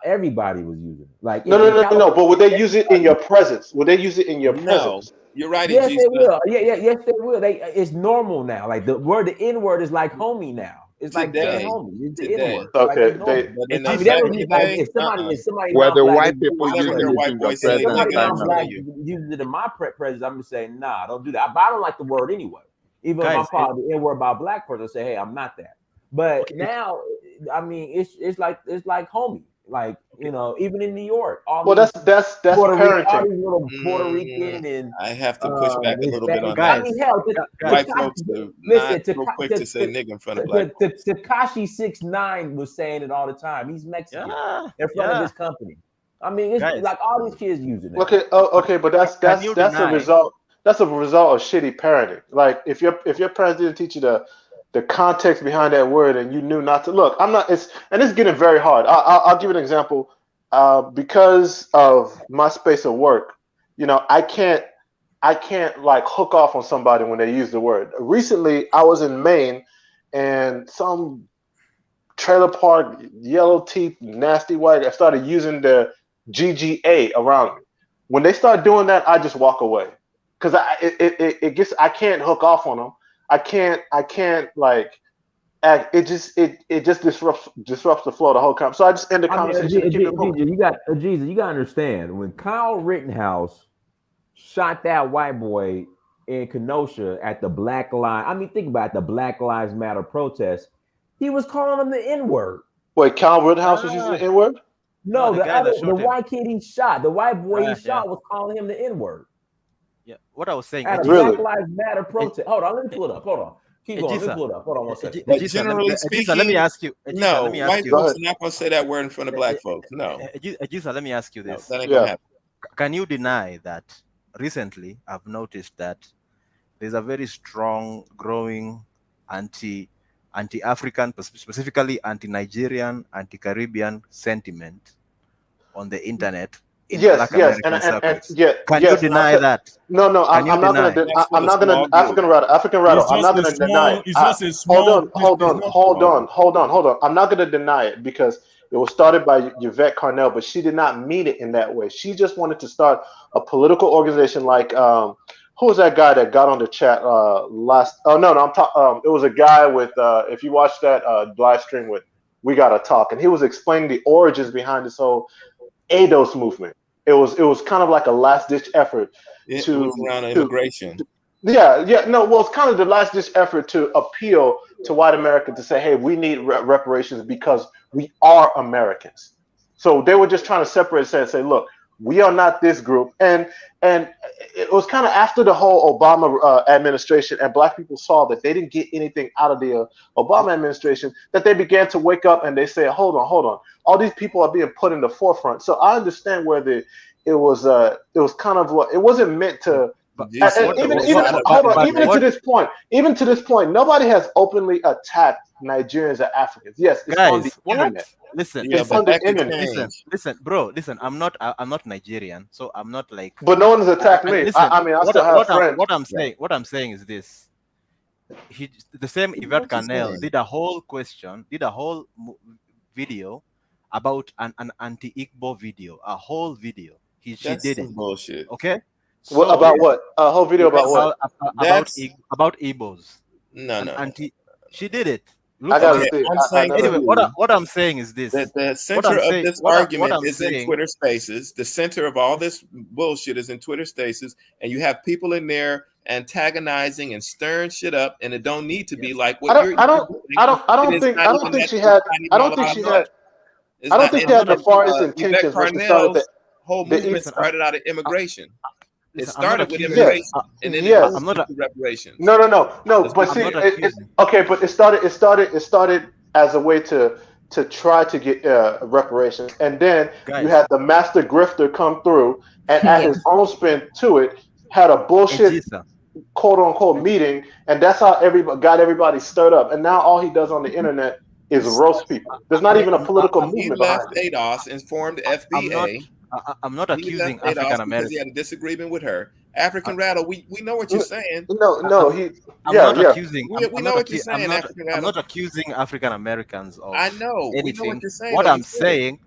everybody was using it. Like, No. But would they use it in your presence? Would they use it in your presence? You're right. Yes, they will. Yes, they will. It's normal now. Like the N word is like homie now. It's like saying homie. It's the N word. Like, Okay, it's normal. But in I the mean, that back was in the just like day, if somebody Where the non-black, white people never using heard a it white in boy the say if somebody presence, I nigga. non-black know. uses it in my presence, I'm just saying, nah, don't do that. But I don't like the word anyway. Even if I Guys, call the N word about a black person, I say, hey, I'm not that. But now, I mean, it's like homie. Like, even in New York, all Well, these that's parenting. little Puerto Rican and I have to push back a little bit on I that. mean, hell, White folks are not listen, so quick to say nigga in front of black folks. Tekashi 6ix9ine was saying it all the time. He's Mexican in front of his company. I mean, it's Guys. like all these kids using it. Okay, but that's you a deny- result. That's a result of shitty parenting. Like if your parents didn't teach you the context behind that word and you knew not to look. It's getting very hard. I'll give you an example. Because of my space of work, I can't like hook off on somebody when they use the word. Recently, I was in Maine, and some trailer park yellow teeth nasty white I started using the GGA around me. When they start doing that, I just walk away because I can't hook off on them. I can't like act. It just disrupts the flow of the whole conversation. So I just end the conversation and keep it moving. You got to understand when Kyle Rittenhouse shot that white boy in Kenosha at the Black Lives. I mean, think about it, the Black Lives Matter protest. He was calling him the N-word. Wait, Kyle Rittenhouse was using the N-word? No, the him. white kid he shot, the white boy he shot was calling him the N-word. Yeah, what I was saying. At a Black Lives Matter protest. Hold on, let me pull it up. Hold on. Keep going. Let me pull it up. Hold on one second. But generally speaking, let me ask you. No, let me ask white you. folks are not going to say that word in front of black folks. No. Let me ask you this. No, that ain't going to happen. Can you deny that recently I've noticed that there's a very strong growing anti-African, specifically anti-Nigerian, anti-Caribbean sentiment on the internet in Black American circles? Can you deny that? No, I'm not going to. I'm not going to. African rattle. I'm not going to deny it. It's just a small. Hold on. I'm not going to deny it because it was started by Yvette Carnell, but she did not mean it in that way. She just wanted to start a political organization like who was that guy that got on the chat last? Oh no, I'm talking. It was a guy with. If you watch that live stream with We Gotta Talk, and he was explaining the origins behind this whole ADOS movement. It was kind of like a last ditch effort It was around immigration. Well, it's kind of the last ditch effort to appeal to white America to say, hey, we need reparations because we are Americans. So they were just trying to separate and say, look, we are not this group. And it was kind of after the whole Obama administration and black people saw that they didn't get anything out of the Obama administration that they began to wake up and they say, hold on. All these people are being put in the forefront. So I understand where it was kind of it wasn't meant to. Even to this point, nobody has openly attacked Nigerians or Africans. Yes, it's on the internet. Listen, it's on the internet. Listen, bro. Listen, I'm not Nigerian, so I'm not like. But no one has attacked me. Listen, I still have friends. What I'm saying is this: the same Yvette Carnell did a whole video about an anti-Igbo video, a whole video. She did it. Bullshit. Okay. What about what? A whole video about what? About Igbos. No. She did it. I gotta see. Anyway, what I'm saying is this: the center of this argument is in Twitter Spaces. The center of all this bullshit is in Twitter Spaces, and you have people in there, antagonizing and stirring shit up, and it don't need to be like what I you're. don't think she had nefarious Yvette intentions when she started Carnell's whole movement the started out of immigration. It Listen, I'm not started with accusing. immigration, and then it Yes. moved into reparations. No. That's But what see, I'm not accusing. okay, but it started as a way to try to get reparations, and then you Guys. had the master grifter come through and add his own spin to it. Had a bullshit Ejisa. quote unquote meeting, and that's how everybody got everybody stirred up. And now all he does on the internet is roast people. There's not even a political He movement left behind it. ADOS and formed FBA. I'm not He accusing left ADOS African because American. he had a disagreement with her. African Rattle, we know what you're saying. No, he. I'm Yeah, not yeah. accusing. We know what you're saying, African I'm Rattle. not accusing African Americans of I know. We know anything. what you're saying. What though. I'm You said it.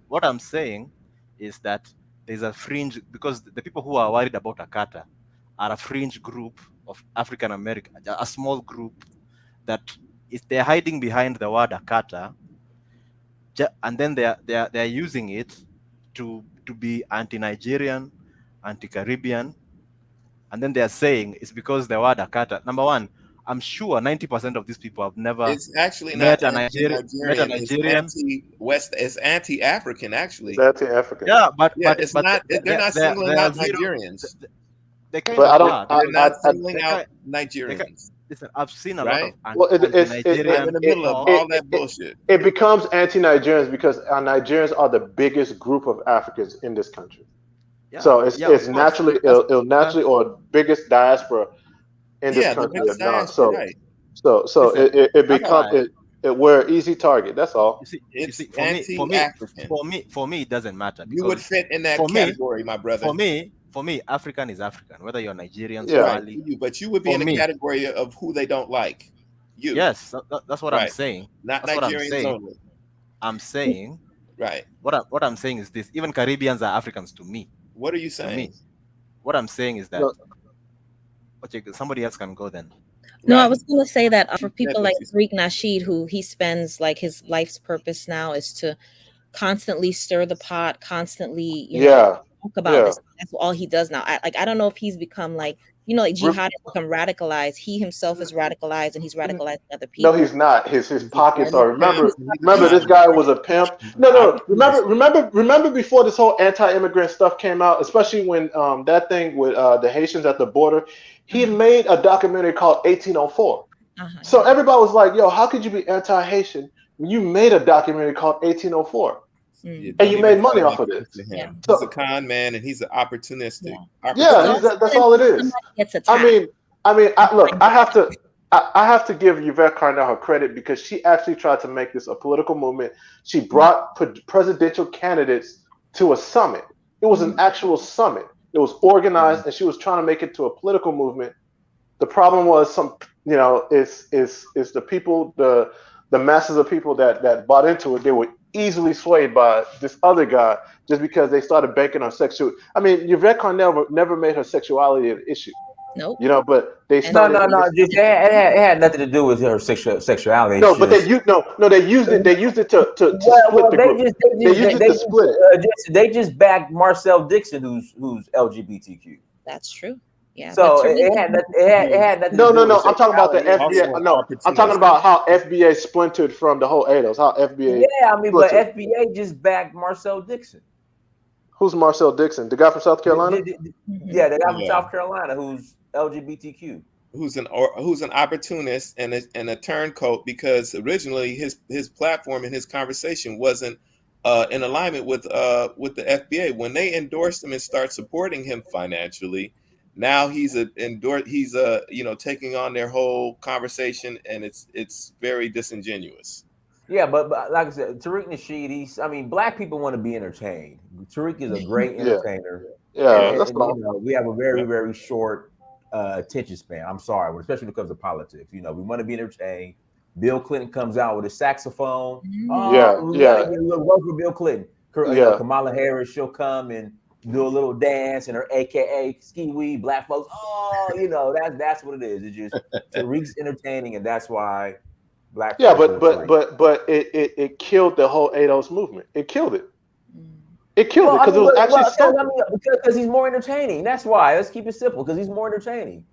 saying is that there's a fringe, because the people who are worried about AKATA are a fringe group of African American, a small group that is they're hiding behind the word AKATA, and then they're using it to be anti-Nigerian, anti-Caribbean, and then they're saying it's because the word AKATA. Number one, I'm sure 90% of these people have never It's actually met not a Nigerian. It's anti-West. It's anti-African, actually. It's anti-African. Yeah, but it's but not. They're not singling out Nigerians. They kind But of I are. don't. They're not singling out Nigerians. Listen, I've seen a lot of Right? Well, I'm anti-Nigerian. in the middle of all that bullshit. It becomes anti-Nigerians because Nigerians are the biggest group of Africans in this country. So it's naturally it'll naturally or biggest diaspora in this Yeah, the country. biggest or not. diaspora, right. So Listen, it becomes we're an easy target. That's all. You see, for me, it doesn't matter. You would fit in that category, my brother. For me, African is African, whether you're Nigerian, Right, Somali. but you would be in the category of who they don't like. You. Yes, that's what I'm Right. saying. Not That's what I'm Nigerians saying. only. I'm saying. Right. What I'm saying is this: even Caribbeans are Africans to me. What are you To me. saying? What I'm saying is that. Okay, somebody else can go then. No, I was going to say that for people like Tariq Nasheed, who he spends like his life's purpose now is to constantly stir the pot, constantly, you know, talk about this. That's all he does now. I don't know if he's become like, you know, like jihad has become radicalized. He himself is radicalized, and he's radicalizing other people. No, he's not. His pockets are. Remember, this guy was a pimp. No. Remember before this whole anti-immigrant stuff came out, especially when that thing with the Haitians at the border. He made a documentary called 1804. So everybody was like, "Yo, how could you be anti-Haitian when you made a documentary called 1804?" And you made money off of this. Yeah. He's a con man, and he's an opportunistic. Yeah, that's all it is. I mean, look, I have to give Yvette Carnell her credit because she actually tried to make this a political movement. She brought presidential candidates to a summit. It was an actual summit. It was organized, and she was trying to make it to a political movement. The problem was it's the people, the masses of people that bought into it. They were easily swayed by this other guy just because they started banking on sexual. I mean, Yvette Carnell never made her sexuality an issue. Nope. You know, but they started. No. Just, it had nothing to do with her sexuality. No, but they used it. They used it to split the group. They used it to split it. They just backed Marcel Dixon, who's LGBTQ. That's true. Yeah. So it had nothing. No. I'm talking about the FBA. No, I'm talking about how FBA splintered from the whole ADOS. How FBA. Yeah, I mean, but FBA just backed Marcel Dixon. Who's Marcel Dixon? The guy from South Carolina? Yeah, the guy from South Carolina who's LGBTQ. Who's an opportunist and a turncoat, because originally his platform and his conversation wasn't in alignment with the FBA. When they endorsed him and start supporting him financially, now he's taking on their whole conversation, and it's very disingenuous. Yeah, but like I said, Tariq Nasheed, black people want to be entertained. Tariq is a great entertainer. We have a very, very short attention span. I'm sorry, especially when it comes to politics. We want to be entertained. Bill Clinton comes out with a saxophone. Vote for Bill Clinton. Kamala Harris, she'll come and do a little dance in her AKA ski weed, black folks. That's what it is. It's just Tariq's entertaining, and that's why black. Yeah, but it killed the whole ADOS movement. It killed it. It killed it because it was actually because he's more entertaining. That's why. Let's keep it simple. Because he's more entertaining.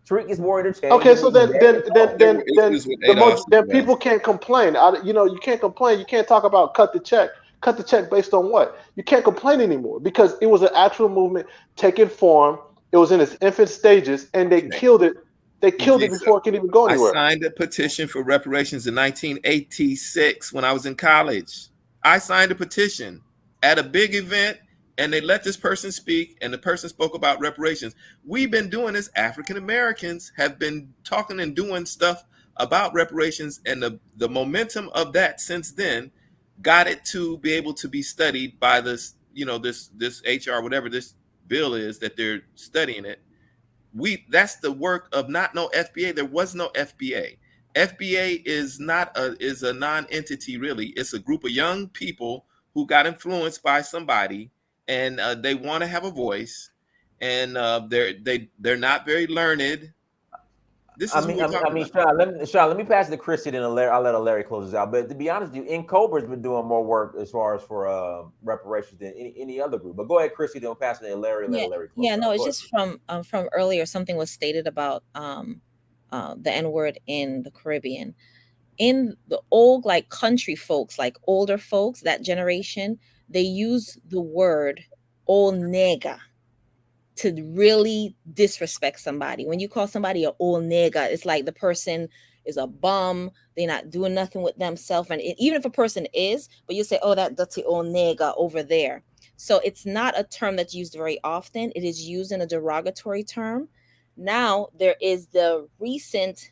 Tariq is worried to change. Okay, so then ADOS then people can't complain. You can't complain. You can't talk about cut the check. Cut the check based on what? You can't complain anymore because it was an actual movement taking form. It was in its infant stages, and they killed it. They killed it before it could even go anywhere. I signed a petition for reparations in 1986 when I was in college. I signed a petition at a big event, and they let this person speak, and the person spoke about reparations. We've been doing this. African Americans have been talking and doing stuff about reparations, and the momentum of that since then got it to be able to be studied by this, this HR, whatever this bill is that they're studying it. That's the work of not no FBA. There was no FBA. FBA is a non-entity really. It's a group of young people who got influenced by somebody, and they want to have a voice, and they're not very learned. Sean, let me pass it to Chrissy, then I'll let Larry close this out. But to be honest with you, Cobra's been doing more work as far as for reparations than any other group. But go ahead, Chrissy, then we'll pass it to Larry. Larry close no, it's just from earlier. Something was stated about the N-word in the Caribbean. In the old country folks, older folks, that generation, they use the word "old nigga" to really disrespect somebody. When you call somebody an old nigga, it's like the person is a bum. They're not doing nothing with themselves. And even if a person is, but you say, oh, that dirty old nigga over there. So it's not a term that's used very often. It is used in a derogatory term. Now there is the recent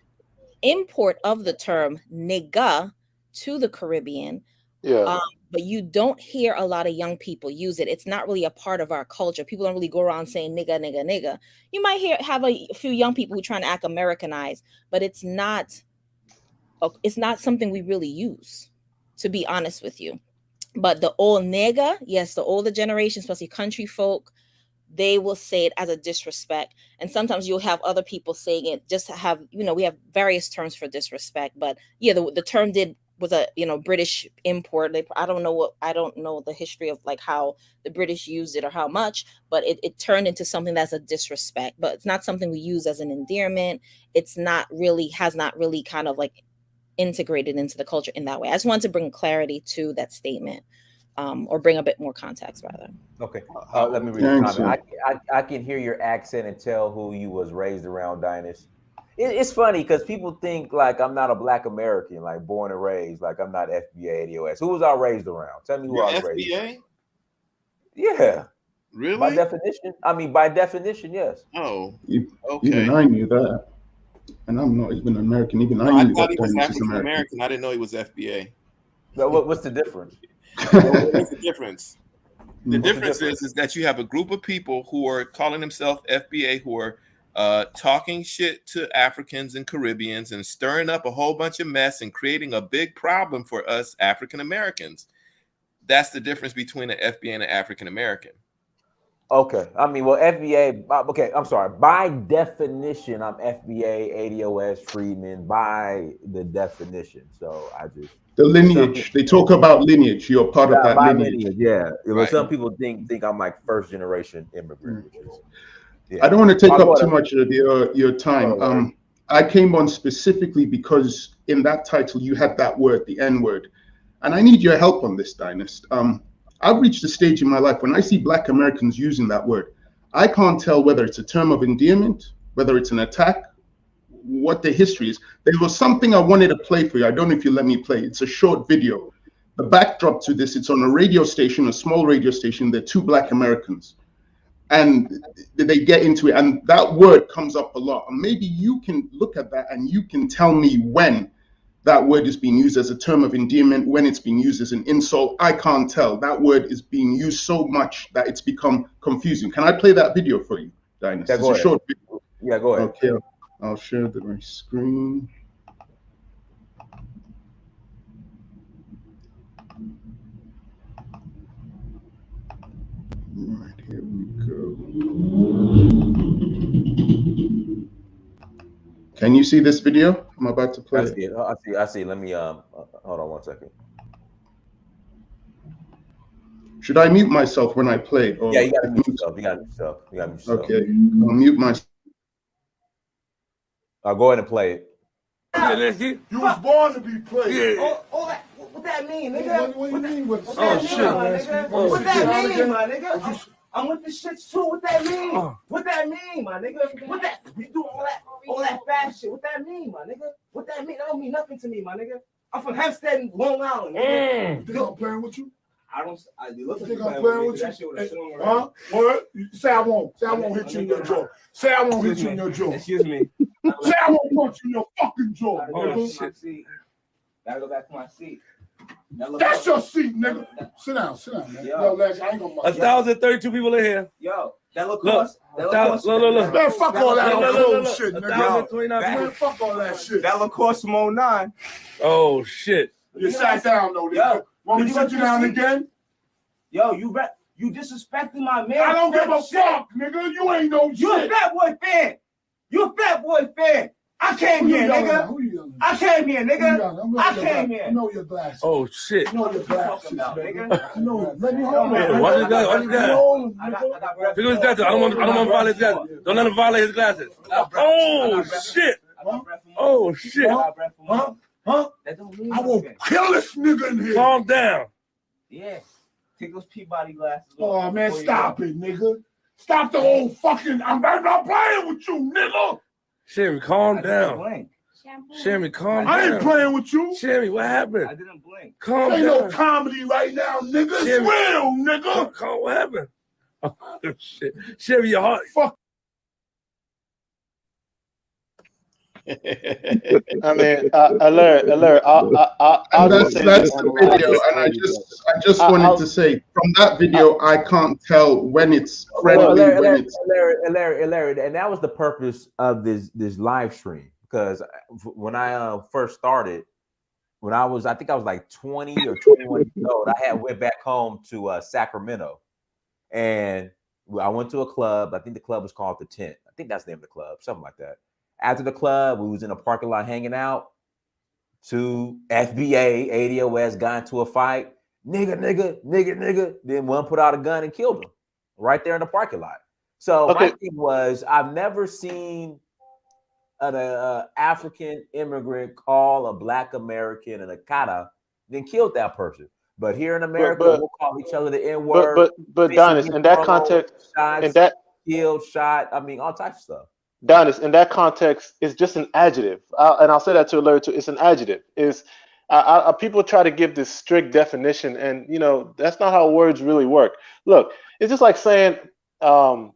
import of the term nigga to the Caribbean. Yeah. But you don't hear a lot of young people use it. It's not really a part of our culture. People don't really go around saying nigga, nigga, nigga. You might have a few young people who are trying to act Americanized, but it's not something we really use, to be honest with you. But the old nigga, yes, the older generation, especially country folk, they will say it as a disrespect. And sometimes you'll have other people saying it just to have, we have various terms for disrespect. But yeah, the term was a British import. I don't know the history of how the British used it or how much, but it turned into something that's a disrespect. But it's not something we use as an endearment. Has not really kind of integrated into the culture in that way. I just wanted to bring clarity to that statement, or bring a bit more context rather. Okay, let me read the comment. I can hear your accent and tell who you was raised around, Dynast. It's funny because people think I'm not a Black American, born and raised, I'm not FBA, ADOS. Who was I raised around? Tell me who I was raised around. Yeah. Really? By definition, yes. Oh, okay. Even I knew that. And I'm not even American. Even I knew thought that he was Dynast African American. I didn't know he was FBA. What's the difference? What's the difference? The difference is that you have a group of people who are calling themselves FBA, who are talking shit to Africans and Caribbeans and stirring up a whole bunch of mess and creating a big problem for us African Americans. That's the difference between an FBA and an African American. Okay. FBA, okay, I'm sorry. By definition, I'm FBA, ADOS, Freedman, by the definition. So the lineage. They talk about lineage. You're part of that lineage. Yeah. Right. Some people think I'm first generation immigrant. I don't want to take up too much of your time. I came on specifically because in that title you had that word, the N-word, and I need your help on this, Dynast. I've reached a stage in my life when I see Black Americans using that word, I can't tell whether it's a term of endearment, whether it's an attack, what the history is. There was something I wanted to play for you. I don't know if you let me play. It's a short video. The backdrop to this, it's on a radio station, a small radio station. They're two Black Americans. And they get into it, and that word comes up a lot. And maybe you can look at that and you can tell me when that word is being used as a term of endearment, when it's being used as an insult. I can't tell. That word is being used so much that it's become confusing. Can I play that video for you, Dynast? Yeah, it's a short video. Yeah, go ahead. Okay, I'll share my screen. Right, here we go. Can you see this video? I'm about to play. I see it. I see. Let me hold on 1 second. Should I mute myself when I play? Or yeah, you gotta mute yourself. You gotta mute yourself. Okay, I'll mute myself. Go ahead and play it. You was born to be played. Yeah. What that mean, nigga? What do you mean? What that mean, What that mean, my nigga? I'm with the shits too. What that mean? What that mean, my nigga? What that? You do all that fast shit. What that mean, my nigga? What that mean? That don't mean nothing to me, my nigga. I'm from Hempstead and Long Island. You think I'm playing with you? You think I'm playing with you? Huh? What? Say I won't. Say I won't hit you in your jaw. Say I won't hit you in your jaw. Excuse me. Say I won't punch you in your fucking jaw. Gotta go back to my seat. That's your seat, nigga. Sit down, man. Yo, Lex, I ain't gonna. 1,032 people in here. Yo, that look cost. Look. Man, fuck all that old shit, nigga. 1,029 Man, fuck all that shit. That look cost from 09. Oh shit. You sat down though. Yo, want me to sit you down again? Yo, you disrespecting my man. I don't give a fuck, nigga. You ain't no shit. You a fat boy fan. You a fat boy fan. I came here, nigga. I came here, nigga. I came here. I know your glasses. Oh shit. I know your glasses, nigga. No, let me hold on. Watch his glasses. Watch his glasses. Figure his glasses. I don't want to violate his glasses. Don't let him violate his glasses. Oh shit. Oh shit. Huh? I will kill this nigga in here. Calm down. Yeah. Take those Peabody glasses. Oh man, stop it, nigga. Stop the whole fucking. I'm not playing with you, nigga. Sherry, calm down. Sherry, calm down. I ain't playing with you. Sherry, what happened? I didn't blink. Calm down. Ain't no comedy right now, nigga. It's real, nigga. What happened? Oh, shit. Sherry, your heart. Fuck. I mean, alert. I'll that's the video, and I just wanted to say from that video, I can't tell when it's friendly, when it's Larry, and that was the purpose of this live stream, because when I first started, I think I was like 20 or 21 years old, I went back home to Sacramento, and I went to a club. I think the club was called The Tent. I think that's the name of the club, something like that. After the club, we was in a parking lot hanging out. Two FBA, ADOS got into a fight. Nigga. Then one put out a gun and killed him right there in the parking lot. So my thing was, I've never seen an African immigrant call a Black American an AKATA, then killed that person. But here in America, we'll call each other the N-word. But Donis, in that context, shot, I mean, all types of stuff. Donis, in that context, it's just an adjective, and I'll say that to Larry too. It's an adjective. People try to give this strict definition, and that's not how words really work. Look, it's just like saying, when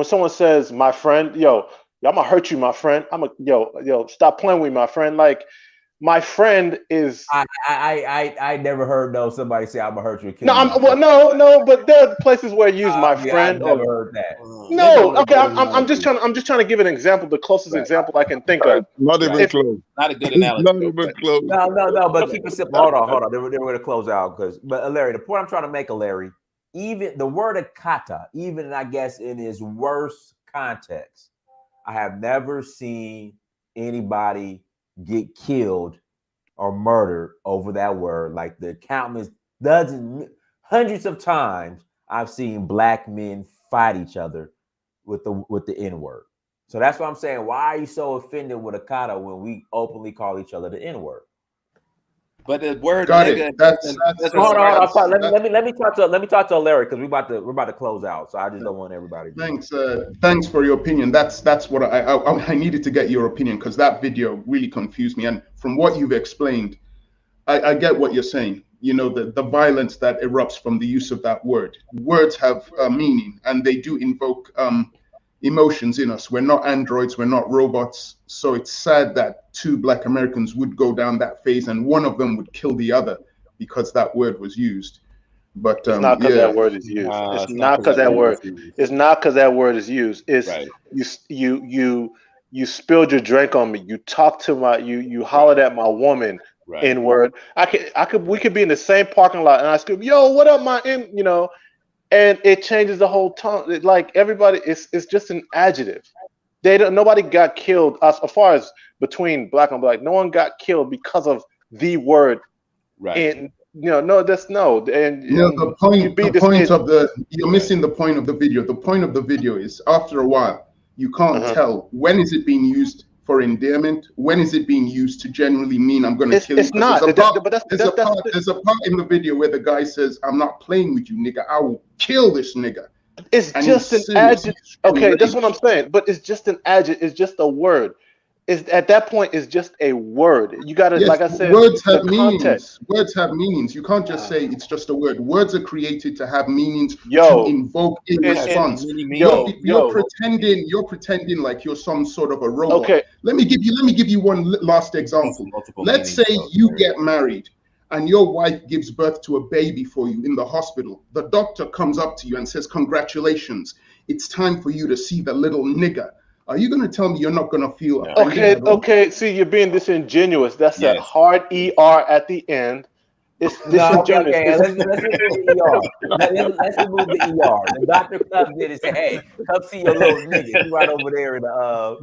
someone says, "My friend," I'm gonna hurt you, my friend. Stop playing with me, my friend. Like, my friend is. I never heard somebody say I'm gonna hurt you. No, but there are places where you use my friend. I've never heard that. No, okay. I'm just trying to give an example, the closest example I can think of. Not even close. Not a good analogy. Not even close. No. But keep it simple. Hold on. They were going to close out but Larry, the point I'm trying to make, Larry, even the word AKATA, even I guess in its worst context, I have never seen anybody get killed or murdered over that word. Like the countless hundreds of times I've seen Black men fight each other with the N-word. So that's what I'm saying. Why are you so offended with AKATA when we openly call each other the N-word? But the word nigga, hold on. Let me talk to Larry, because we're about to close out. So I just don't want everybody. Thanks for your opinion. That's what I needed to get your opinion, because that video really confused me. And from what you've explained, I get what you're saying. The violence that erupts from the use of that word. Words have meaning, and they do invoke emotions in us. We're not androids, we're not robots. So it's sad that two Black Americans would go down that phase, and one of them would kill the other because that word was used. But it's not because that word is used. It's not because that word. It's not because that word is used. It's you spilled your drink on me. You talked to my you hollered at my woman. Right. N-word. We could be in the same parking lot, and I scream, "Yo, what up, my N?" And it changes the whole tone. Like everybody, it's just an adjective. Nobody got killed as far as between Black and Black. No one got killed because of the word. Right. And you're missing the point of the video. The point of the video is, after a while, you can't tell when is it being used for endearment, when is it being used to generally mean I'm going to kill you. It's not. There's a part in the video where the guy says, "I'm not playing with you, nigga. I will kill this nigga." It's just an adjective. Okay, that's what I'm saying. But it's just an adjective. It's just a word. Is at that point is just a word. You got to, like I said, words have meanings. Context. Words have meanings. You can't just say it's just a word. Words are created to have meanings, to invoke a response. You're pretending like you're some sort of a robot. Okay. Let me give you one last example. Let's say you get married and your wife gives birth to a baby for you in the hospital. The doctor comes up to you and says, "Congratulations. It's time for you to see the little nigger." Are you going to tell me you're not going to feel offended? Okay. See, you're being disingenuous. That's a hard ER at the end. It's disingenuous. Okay. Let's remove the ER. Let's remove the ER. The doctor comes in and say, "Hey, come see your little nigga. He right over there in the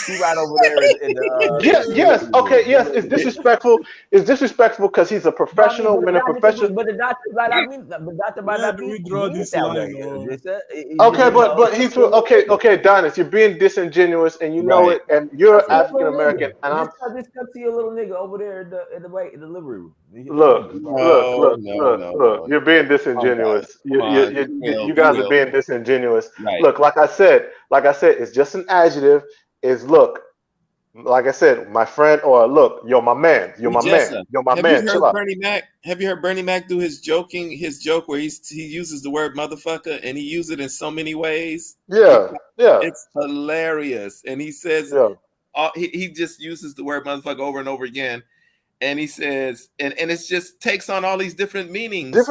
he right over there in the yes. Okay. Yes. It's disrespectful. It's disrespectful because he's a professional. When a professional. But the doctor, the doctor might not be. Draw this line. Okay, but he's okay, Donis, you're being disingenuous, and you know it, and you're African American, and I'm just come see your little nigga over there in the living room. Look, you're being disingenuous. You guys are being disingenuous. Right. Look, like I said, it's just an adjective. Is look, like I said, my friend, or look, you're my man. You're my man. You're my man. Chill out. Have you heard Bernie Mac do his joke where he uses the word motherfucker and he uses it in so many ways? Yeah. It's hilarious. And he says he just uses the word motherfucker over and over again. And he says, and it just takes on all these different meanings. Dude.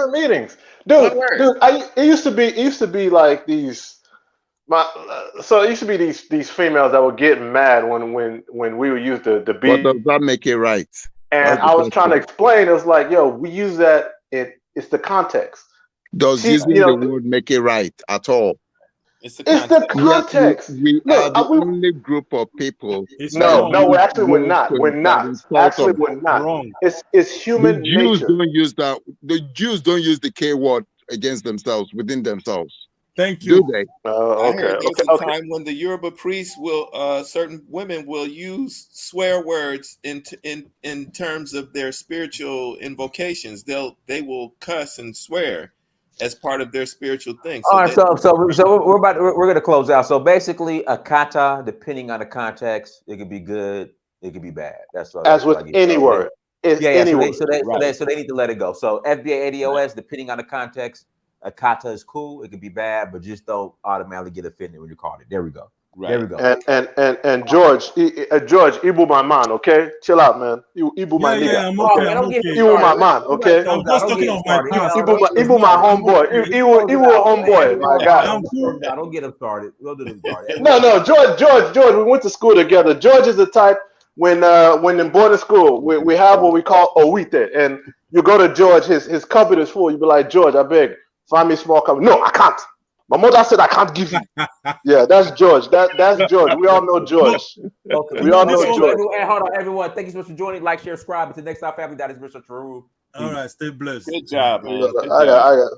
It used to be like these. So it used to be these females that would get mad when we would use the beat. But does that make it right? And I was trying to explain. It was like, yo, we use that. It's the context. Does using the word make it right at all? It's the context. We are the only group of people. No, we're not. We're not. Actually, we're not. Wrong. It's human nature. The Jews don't use that. The Jews don't use the K word against themselves, within themselves. Thank you. Do they? I heard there's a time when the Yoruba priests will, certain women will use swear words in terms of their spiritual invocations. They will cuss and swear as part of their spiritual thing. All right, so we're gonna close out. So basically, AKATA, depending on the context, it could be good, it could be bad. That's what. As with any word. So they need to let it go. So FBA ADOS, depending on the context, AKATA is cool. It could be bad, but just don't automatically get offended when you call it. There we go. Right. There we go. And George, Ibu my man, okay? Chill out, man. Ibu my nigga. I'm okay. Ibu my man, okay? I'm just talking of my past. Ibu my homeboy. Ibu homeboy, my guy. Don't get him started. Don't get him started. No, George, we went to school together. George is the type when in boarding school, we have what we call owite, and you go to George, his cupboard is full. You be like, George, I beg, find me a small cupboard. No, I can't. My mother said I can't give you. Yeah, that's George. That's George. We all know George. Okay. We all know George. Hey, hold on, everyone. Thank you so much for joining. Like, share, subscribe. Until next time, family. That is Mr. True. All right, stay blessed. Good job, man. I got